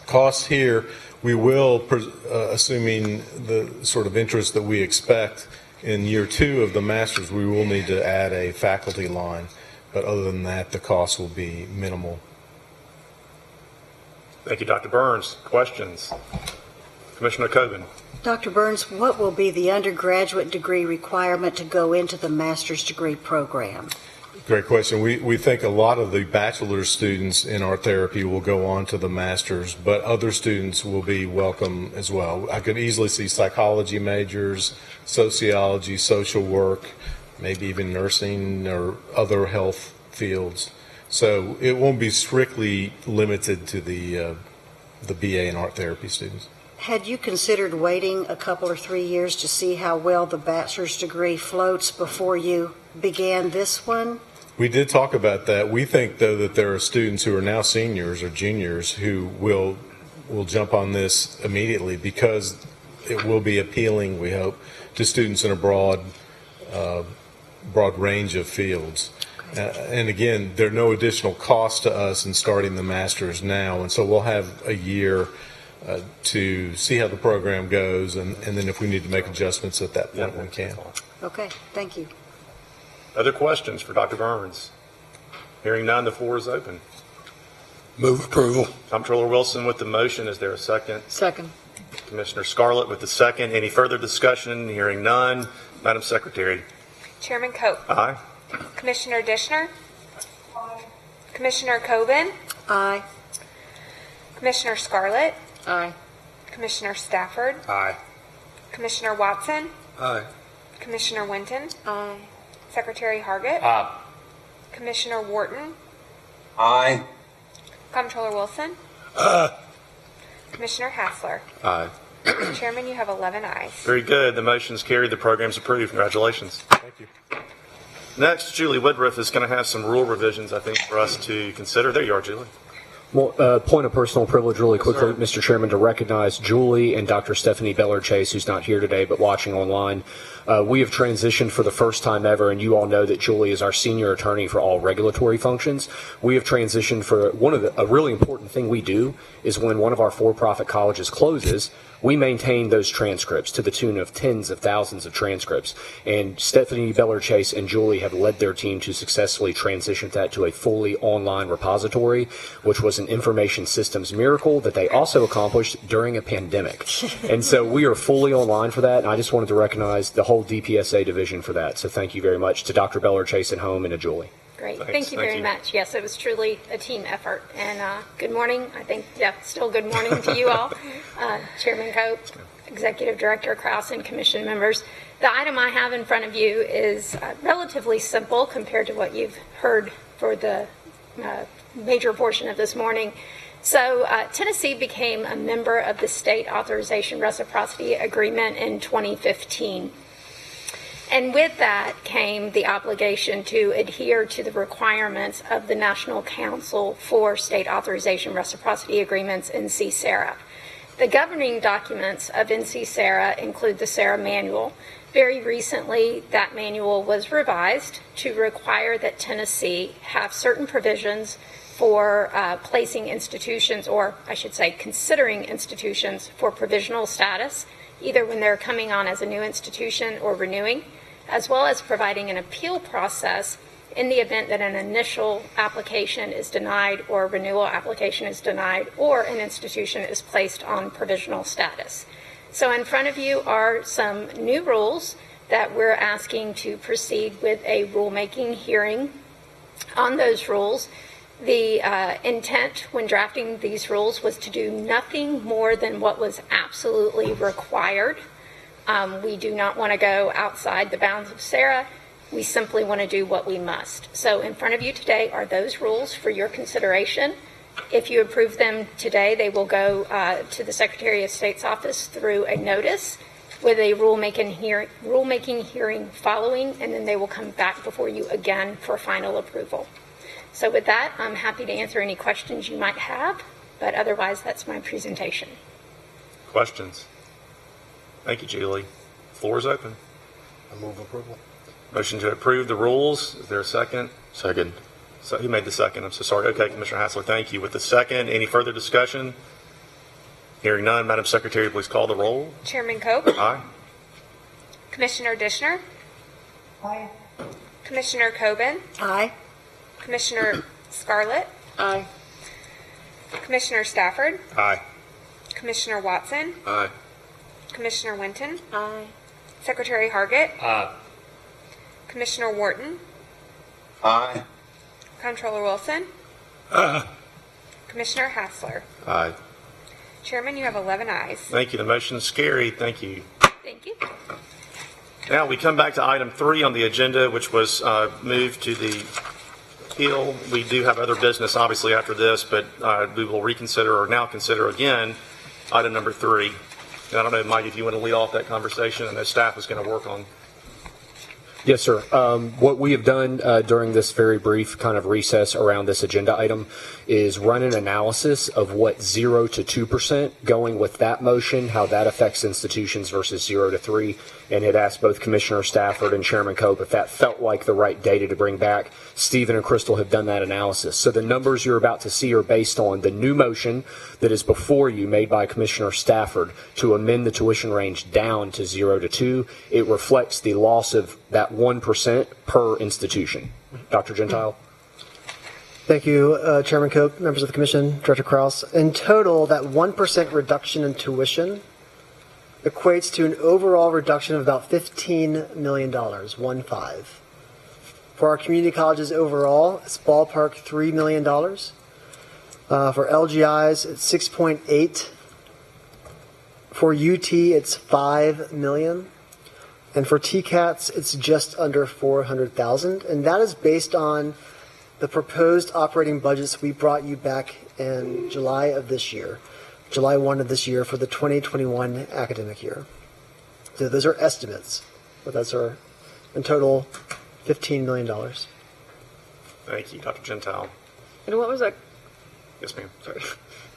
Costs here, we will, assuming the sort of interest that we expect in year 2 of the master's, we will need to add a faculty line, but other than that, the costs will be minimal. Thank you, Dr. Burns. Questions? Commissioner Coben. Dr. Burns, what will be the undergraduate degree requirement to go into the master's degree program? Great question. We think a lot of the bachelor's students in art therapy will go on to the master's, but other students will be welcome as well. I could easily see psychology majors, sociology, social work, maybe even nursing or other health fields. So it won't be strictly limited to the BA in art therapy students. Had you considered waiting a couple or 3 years to see how well the bachelor's degree floats before you began this one? We did talk about that. We think, though, that there are students who are now seniors or juniors who will jump on this immediately because it will be appealing, we hope, to students in a broad range of fields. And again, there are no additional costs to us in starting the master's now, and so we'll have a year to see how the program goes, and then if we need to make adjustments at that point, we can. Okay, thank you. Other questions for Dr. Burns? Hearing none, the floor is open. Move approval. Comptroller Wilson with the motion. Is there a second? Second. Commissioner Scarlett with the second. Any further discussion? Hearing none. Madam Secretary. Chairman Cope. Aye. Commissioner Dishner. Aye. Commissioner Coben. Aye. Commissioner Scarlett. Aye. Commissioner Stafford. Aye. Commissioner Watson. Aye. Commissioner Winton. Aye. Secretary Hargett. Aye. Commissioner Wharton. Aye. Comptroller Wilson. Commissioner Hassler. Aye. Chairman, you have 11 ayes. Very good. The motion's carried. The program's approved. Congratulations. Thank you. Next, Julie Woodruff is going to have some rule revisions, I think, for us to consider. There you are, Julie. Well, point of personal privilege really quickly, Mr. Chairman, to recognize Julie and Dr. Stephanie Beller-Chase, who's not here today but watching online. We have transitioned for the first time ever, and you all know that Julie is our senior attorney for all regulatory functions. We have transitioned for a really important thing we do is when one of our for-profit colleges closes, we maintain those transcripts to the tune of tens of thousands of transcripts. And Stephanie Beller-Chase and Julie have led their team to successfully transition that to a fully online repository, which was an information systems miracle that they also accomplished during a pandemic. And so we are fully online for that, and I just wanted to recognize the whole DPSA division for that. So thank you very much to Dr. Beller-Chase at home and to Julie. Great. Thanks. Thank you very much. Yes, it was truly a team effort. And good morning. I think, still good morning to you all. Chairman Cope, Executive Director Krause, and Commission members. The item I have in front of you is relatively simple compared to what you've heard for the major portion of this morning. So Tennessee became a member of the State Authorization Reciprocity Agreement in 2015. And with that came the obligation to adhere to the requirements of the National Council for State Authorization Reciprocity Agreements, NC-SARA. The governing documents of NC-SARA include the SARA manual. Very recently, that manual was revised to require that Tennessee have certain provisions for placing institutions, or I should say considering institutions for provisional status, either when they're coming on as a new institution or renewing, as well as providing an appeal process in the event that an initial application is denied or a renewal application is denied or an institution is placed on provisional status. So in front of you are some new rules that we're asking to proceed with a rulemaking hearing on those rules. The intent when drafting these rules was to do nothing more than what was absolutely required. We do not want to go outside the bounds of SARA. We simply want to do what we must. So in front of you today are those rules for your consideration. If you approve them today, they will go to the Secretary of State's office through a notice with a rulemaking hearing following, and then they will come back before you again for final approval. So with that, I'm happy to answer any questions you might have, but otherwise that's my presentation. Questions? Thank you, Julie. Floor is open. I move approval. Motion to approve the rules. Is there a second? Second. So who made the second? I'm so sorry. Okay, Commissioner Hassler, thank you. With the second, any further discussion? Hearing none, Madam Secretary, please call the roll. Chairman Cope? Aye. Commissioner Dishner? Aye. Commissioner Coben? Aye. Commissioner Scarlett? Aye. Commissioner Stafford? Aye. Commissioner Watson? Aye. Commissioner Winton? Aye. Secretary Hargett? Aye. Commissioner Wharton? Aye. Comptroller Wilson? Aye. Commissioner Hassler? Aye. Chairman, you have 11 ayes. Thank you. The motion is carried. Thank you. Thank you. Now we come back to item 3 on the agenda, which was moved to the appeal. We do have other business, obviously, after this, but we will reconsider or now consider again item number 3. And I don't know, Mike, if you want to lead off that conversation, and the staff is going to work on. Yes, sir. What we have done during this very brief kind of recess around this agenda item is run an analysis of what 0 to 2% going with that motion, how that affects institutions versus 0 to 3, and had asked both Commissioner Stafford and Chairman Cope if that felt like the right data to bring back. Stephen and Crystal have done that analysis. So the numbers you're about to see are based on the new motion that is before you made by Commissioner Stafford to amend the tuition range down to 0 to 2. It reflects the loss of that 1% per institution. Dr. Gentile? Thank you, Chairman Cope, members of the Commission, Director Krause. In total, that 1% reduction in tuition equates to an overall reduction of about $15 million, 1-5. For our community colleges overall, it's ballpark $3 million. For LGIs, it's 6.8. For UT, it's $5 million. And for TCATs, it's just under $400,000. And that is based on the proposed operating budgets we brought you back in July of this year, July 1 of this year for the 2021 academic year. So those are estimates, but that's our, in total, $15 million. Thank you, Dr. Gentile. And what was that? Yes, ma'am. Sorry.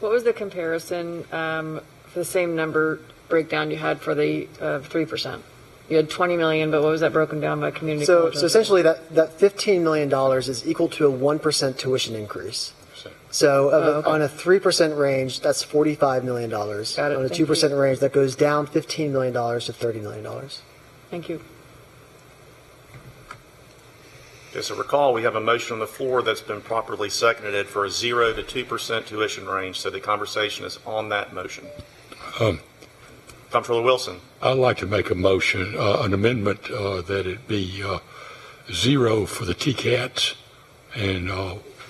What was the comparison for the same number breakdown you had for the 3%? You had 20 million, but what was that broken down by community So colleges? essentially that $15 million is equal to a 1% tuition increase. So on a 3% range, that's $45 million. Got it. On a Thank 2% you. range, that goes down $15 million to $30 million. Thank you. Yes, so recall, we have a motion on the floor that's been properly seconded for a 0 to 2% tuition range, so the conversation is on that motion. Comptroller Wilson. I'd like to make a motion, an amendment that it be 0 for the TCATs and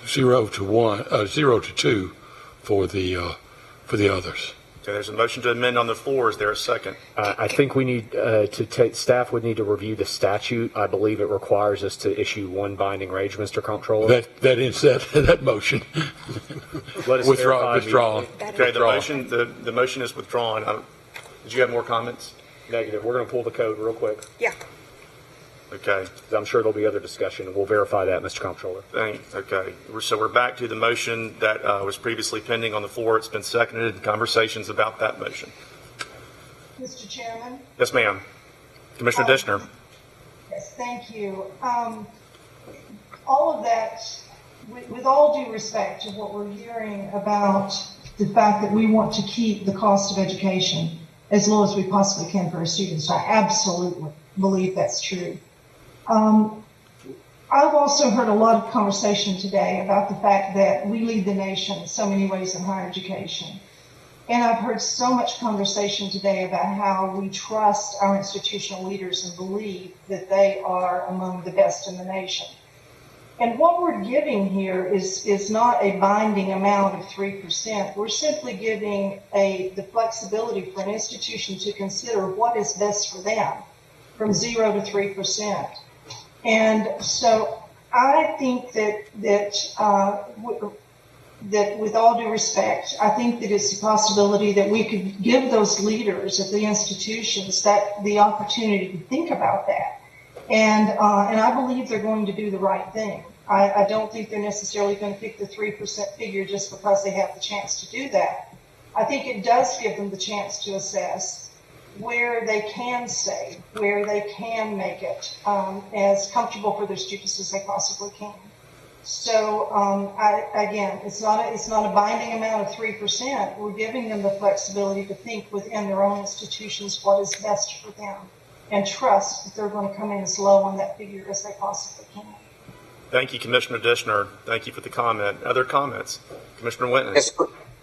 0 to 2 for the others. Okay, there's a motion to amend on the floor. Is there a second? I think we need staff would need to review the statute. I believe it requires us to issue one binding range, Mr. Comptroller. That is that motion. Let us withdrawn. Okay, the motion is withdrawn. Did you have more comments? Negative. We're going to pull the code real quick. Yeah. Okay. I'm sure there'll be other discussion, and we'll verify that, Mr. Comptroller. Okay. So we're back to the motion that was previously pending on the floor. It's been seconded, and conversations about that motion. Mr. Chairman? Yes, ma'am. Commissioner Dishner. Yes, thank you. All of that, with all due respect to what we're hearing about the fact that we want to keep the cost of education as low as we possibly can for our students, I absolutely believe that's true. I've also heard a lot of conversation today about the fact that we lead the nation in so many ways in higher education. And I've heard so much conversation today about how we trust our institutional leaders and believe that they are among the best in the nation. And what we're giving here is not a binding amount of 3%. We're simply giving the flexibility for an institution to consider what is best for them from 0 to 3%. And so I think that with all due respect, I think that it's a possibility that we could give those leaders at the institutions the opportunity to think about that. And I believe they're going to do the right thing. I don't think they're necessarily going to pick the 3% figure just because they have the chance to do that. I think it does give them the chance to assess where they can save, where they can make it as comfortable for their students as they possibly can. So again, it's not a binding amount of 3%. We're giving them the flexibility to think within their own institutions what is best for them, and trust that they're going to come in as low on that figure as they possibly can. Thank you, Commissioner Dishner. Thank you for the comment. Other comments? Commissioner Winton. Yes.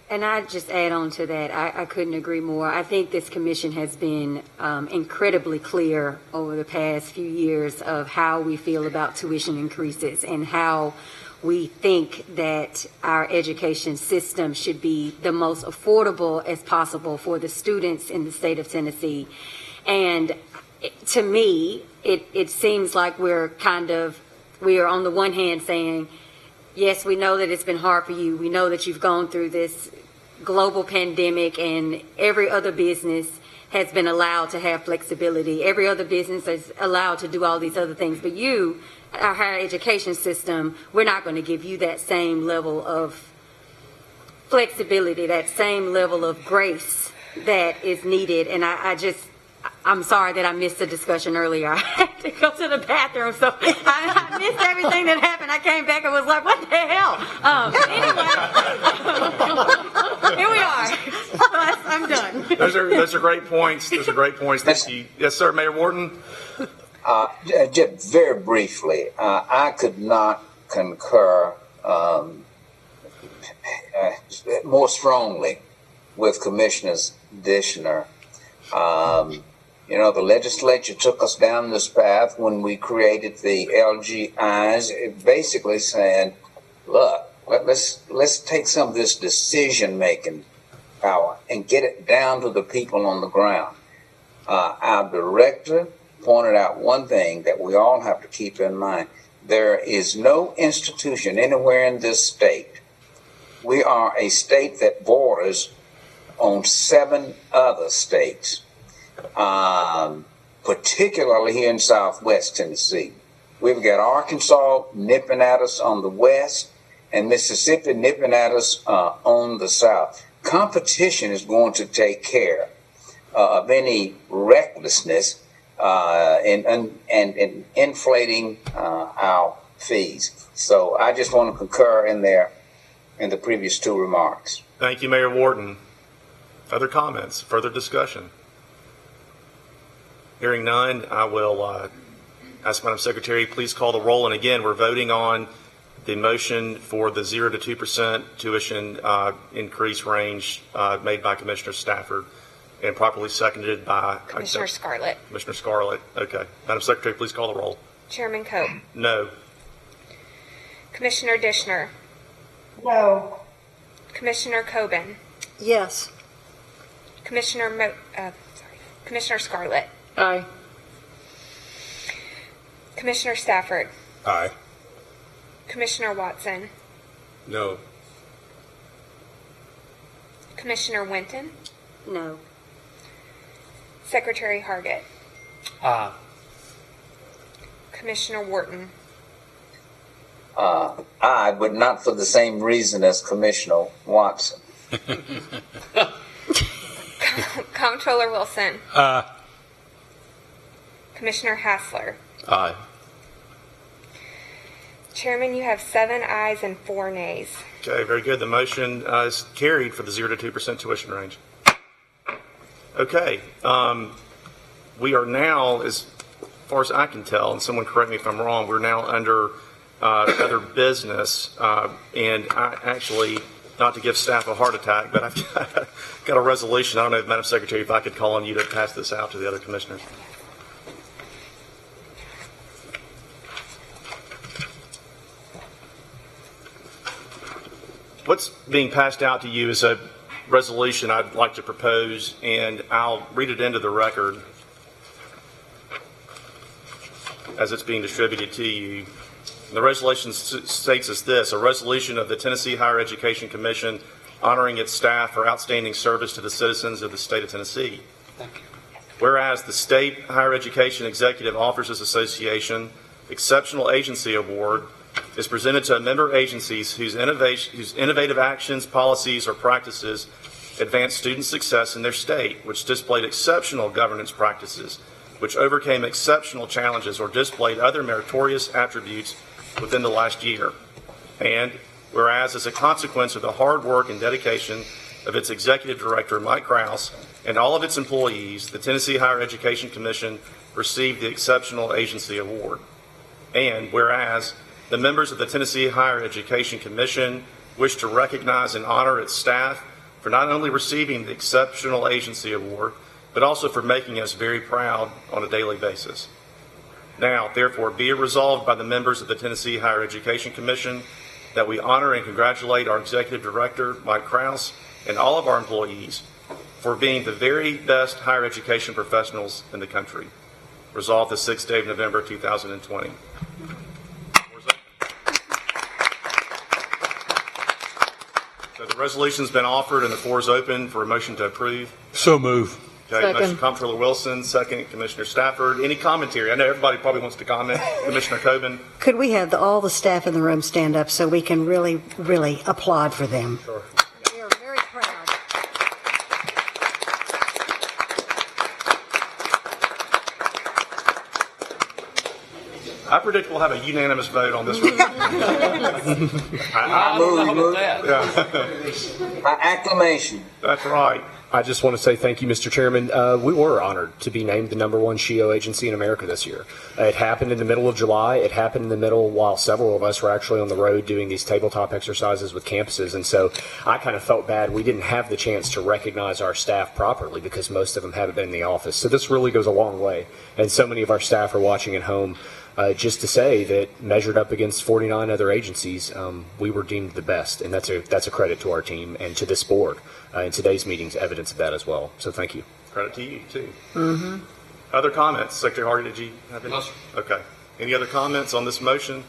And I'd just add on to that, I couldn't agree more. I think this commission has been incredibly clear over the past few years of how we feel about tuition increases and how we think that our education system should be the most affordable as possible for the students in the state of Tennessee. And to me, it seems like we are on the one hand saying, yes, we know that it's been hard for you. We know that you've gone through this global pandemic, and every other business has been allowed to have flexibility. Every other business is allowed to do all these other things. But you, our higher education system, we're not going to give you that same level of flexibility, that same level of grace that is needed. And I'm sorry that I missed the discussion earlier. I had to go to the bathroom, so I missed everything that happened. I came back and was like, what the hell? Anyway, here we are. I'm done. Those are great points. Those are great points. Thank you. Yes, sir, Mayor Wharton. Just very briefly, I could not concur more strongly with Commissioner Dishner. The legislature took us down this path when we created the LGIs, basically saying, look, let's take some of this decision-making power and get it down to the people on the ground. Our director pointed out one thing that we all have to keep in mind. There is no institution anywhere in this state. We are a state that borders on 7 other states. Particularly here in Southwest Tennessee, We've got Arkansas nipping at us on the west and Mississippi nipping at us on the south. Competition is going to take care of any recklessness in inflating our fees. So I just want to concur in the previous two remarks. Thank you, Mayor Wharton. Other comments, further discussion? Hearing none, I will ask Madam Secretary, please call the roll. And again, we're voting on the motion for the 0 to 2% tuition increase range made by Commissioner Stafford and properly seconded by Commissioner Scarlett. Commissioner Scarlett. Okay. Madam Secretary, please call the roll. Chairman Cope. No. Commissioner Dishner. No. Commissioner Coben. Yes. Commissioner Scarlett. Aye. Commissioner Stafford. Aye. Commissioner Watson. No. Commissioner Winton. No. Secretary Hargett. Aye. Commissioner Wharton. Aye, but not for the same reason as Commissioner Watson. Comptroller Wilson. Aye. Commissioner Hassler. Aye. Chairman, you have 7 ayes and 4 nays. Okay, very good. The motion is carried for the 0 to 2% tuition range. Okay. We are now, as far as I can tell, and someone correct me if I'm wrong, we're now under other business. And I actually, not to give staff a heart attack, but I've got a resolution. I don't know, Madam Secretary, if I could call on you to pass this out to the other commissioners. What's being passed out to you is a resolution I'd like to propose, and I'll read it into the record as it's being distributed to you. The resolution states as this: a resolution of the Tennessee Higher Education Commission honoring its staff for outstanding service to the citizens of the state of Tennessee. Whereas the State Higher Education Executive Officers Association Exceptional Agency Award is presented to member agencies whose innovative actions, policies, or practices advance student success in their state, which displayed exceptional governance practices, which overcame exceptional challenges, or displayed other meritorious attributes within the last year. And whereas, as a consequence of the hard work and dedication of its Executive Director, Mike Krause, and all of its employees, the Tennessee Higher Education Commission received the Exceptional Agency Award. And whereas the members of the Tennessee Higher Education Commission wish to recognize and honor its staff for not only receiving the Exceptional Agency Award, but also for making us very proud on a daily basis. Now, therefore, be it resolved by the members of the Tennessee Higher Education Commission that we honor and congratulate our Executive Director, Mike Krause, and all of our employees for being the very best higher education professionals in the country. Resolved the 6th day of November, 2020. So the resolution's been offered and the floor is open for a motion to approve. So move. Okay, Second. motion Comptroller Wilson, second Commissioner Stafford. Any commentary? I know everybody probably wants to comment. Commissioner Coben. Could we have all the staff in the room stand up so we can really, really applaud for them? Sure. We are very proud. I predict we'll have a unanimous vote on this one. I move. Yeah. By acclamation. That's right. I just want to say thank you, Mr. Chairman. We were honored to be named the #1 SHIO agency in America this year. It happened in the middle of July. It happened in the middle while several of us were actually on the road doing these tabletop exercises with campuses. And so I kind of felt bad we didn't have the chance to recognize our staff properly because most of them haven't been in the office. So this really goes a long way. And so many of our staff are watching at home. Just to say that measured up against 49 other agencies, we were deemed the best, and that's a credit to our team and to this board. And today's meeting's evidence of that as well. So thank you. Credit to you, too. Mm-hmm. Other comments? Secretary Hardy, did you have any? No, sir. Okay. Any other comments on this motion?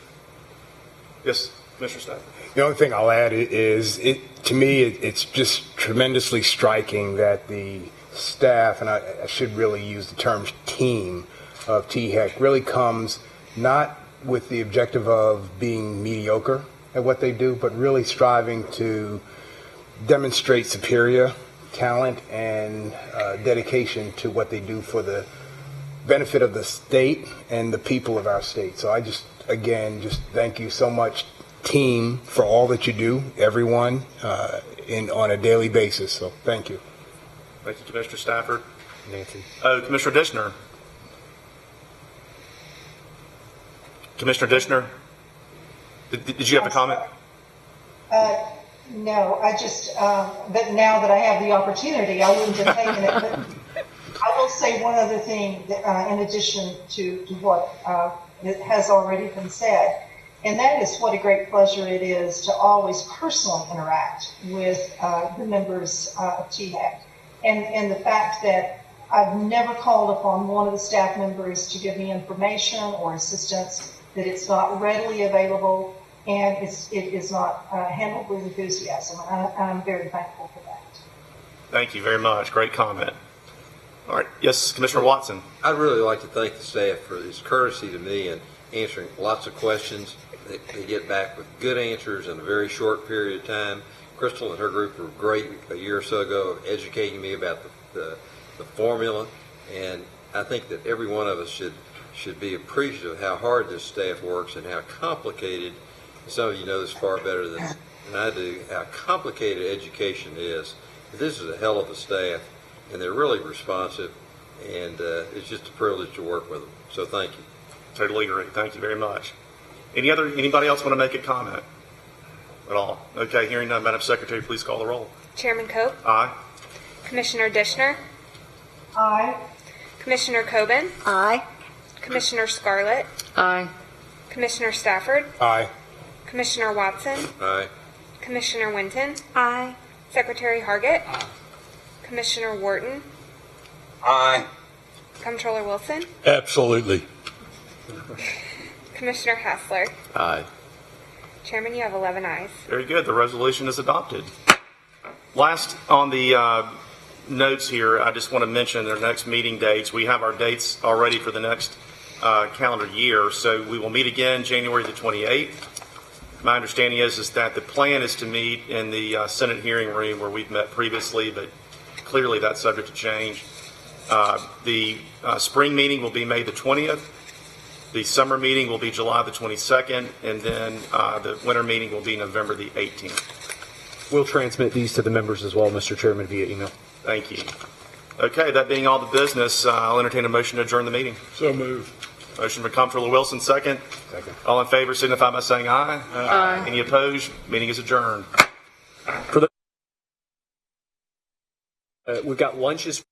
Yes, Mr. Stafford. The only thing I'll add is, to me, it's just tremendously striking that the staff, and I should really use the term team of THEC, really comes not with the objective of being mediocre at what they do, but really striving to demonstrate superior talent and dedication to what they do for the benefit of the state and the people of our state. So I just thank you so much, team, for all that you do, everyone, on a daily basis. So thank you. Thank you, Commissioner Stafford. Nancy. Commissioner Dishner. Commissioner Dishner, did you have a comment? No, I just, but now that I have the opportunity, I wouldn't have taken it. But I will say one other thing that, in addition to what has already been said, and that is what a great pleasure it is to always personally interact with the members of THEC. And the fact that I've never called upon one of the staff members to give me information or assistance, that it's not readily available, and it is not handled with enthusiasm. I'm very thankful for that. Thank you very much. Great comment. All right. Yes, Commissioner Watson. I'd really like to thank the staff for its courtesy to me and answering lots of questions. They get back with good answers in a very short period of time. Crystal and her group were great a year or so ago of educating me about the formula, and I think that every one of us should be appreciative of how hard this staff works and how complicated, some of you know this far better than I do, how complicated education is. This is a hell of a staff, and they're really responsive, and it's just a privilege to work with them. So thank you. Totally agree. Thank you very much. Anybody else want to make a comment at all? Okay, hearing none, Madam Secretary, please call the roll. Chairman Cope? Aye. Commissioner Dishner? Aye. Commissioner Coben? Aye. Commissioner Scarlett? Aye. Commissioner Stafford? Aye. Commissioner Watson? Aye. Commissioner Winton? Aye. Secretary Hargett? Commissioner Wharton? Aye. Comptroller Wilson? Absolutely. Commissioner Hassler? Aye. Chairman, you have 11 ayes. Very good. The resolution is adopted. Last on the notes here, I just want to mention their next meeting dates. We have our dates already for the next calendar year. So we will meet again January the 28th. My understanding is that the plan is to meet in the Senate hearing room where we've met previously, but clearly that's subject to change. The spring meeting will be May the 20th. The summer meeting will be July the 22nd, and then the winter meeting will be November the 18th. We'll transmit these to the members as well, Mr. Chairman, via email. Thank you. Okay, that being all the business, I'll entertain a motion to adjourn the meeting. So moved. Motion for Comptroller Wilson, second. Second. All in favor signify by saying aye. Aye. Any opposed? Meeting is adjourned. We've got lunches.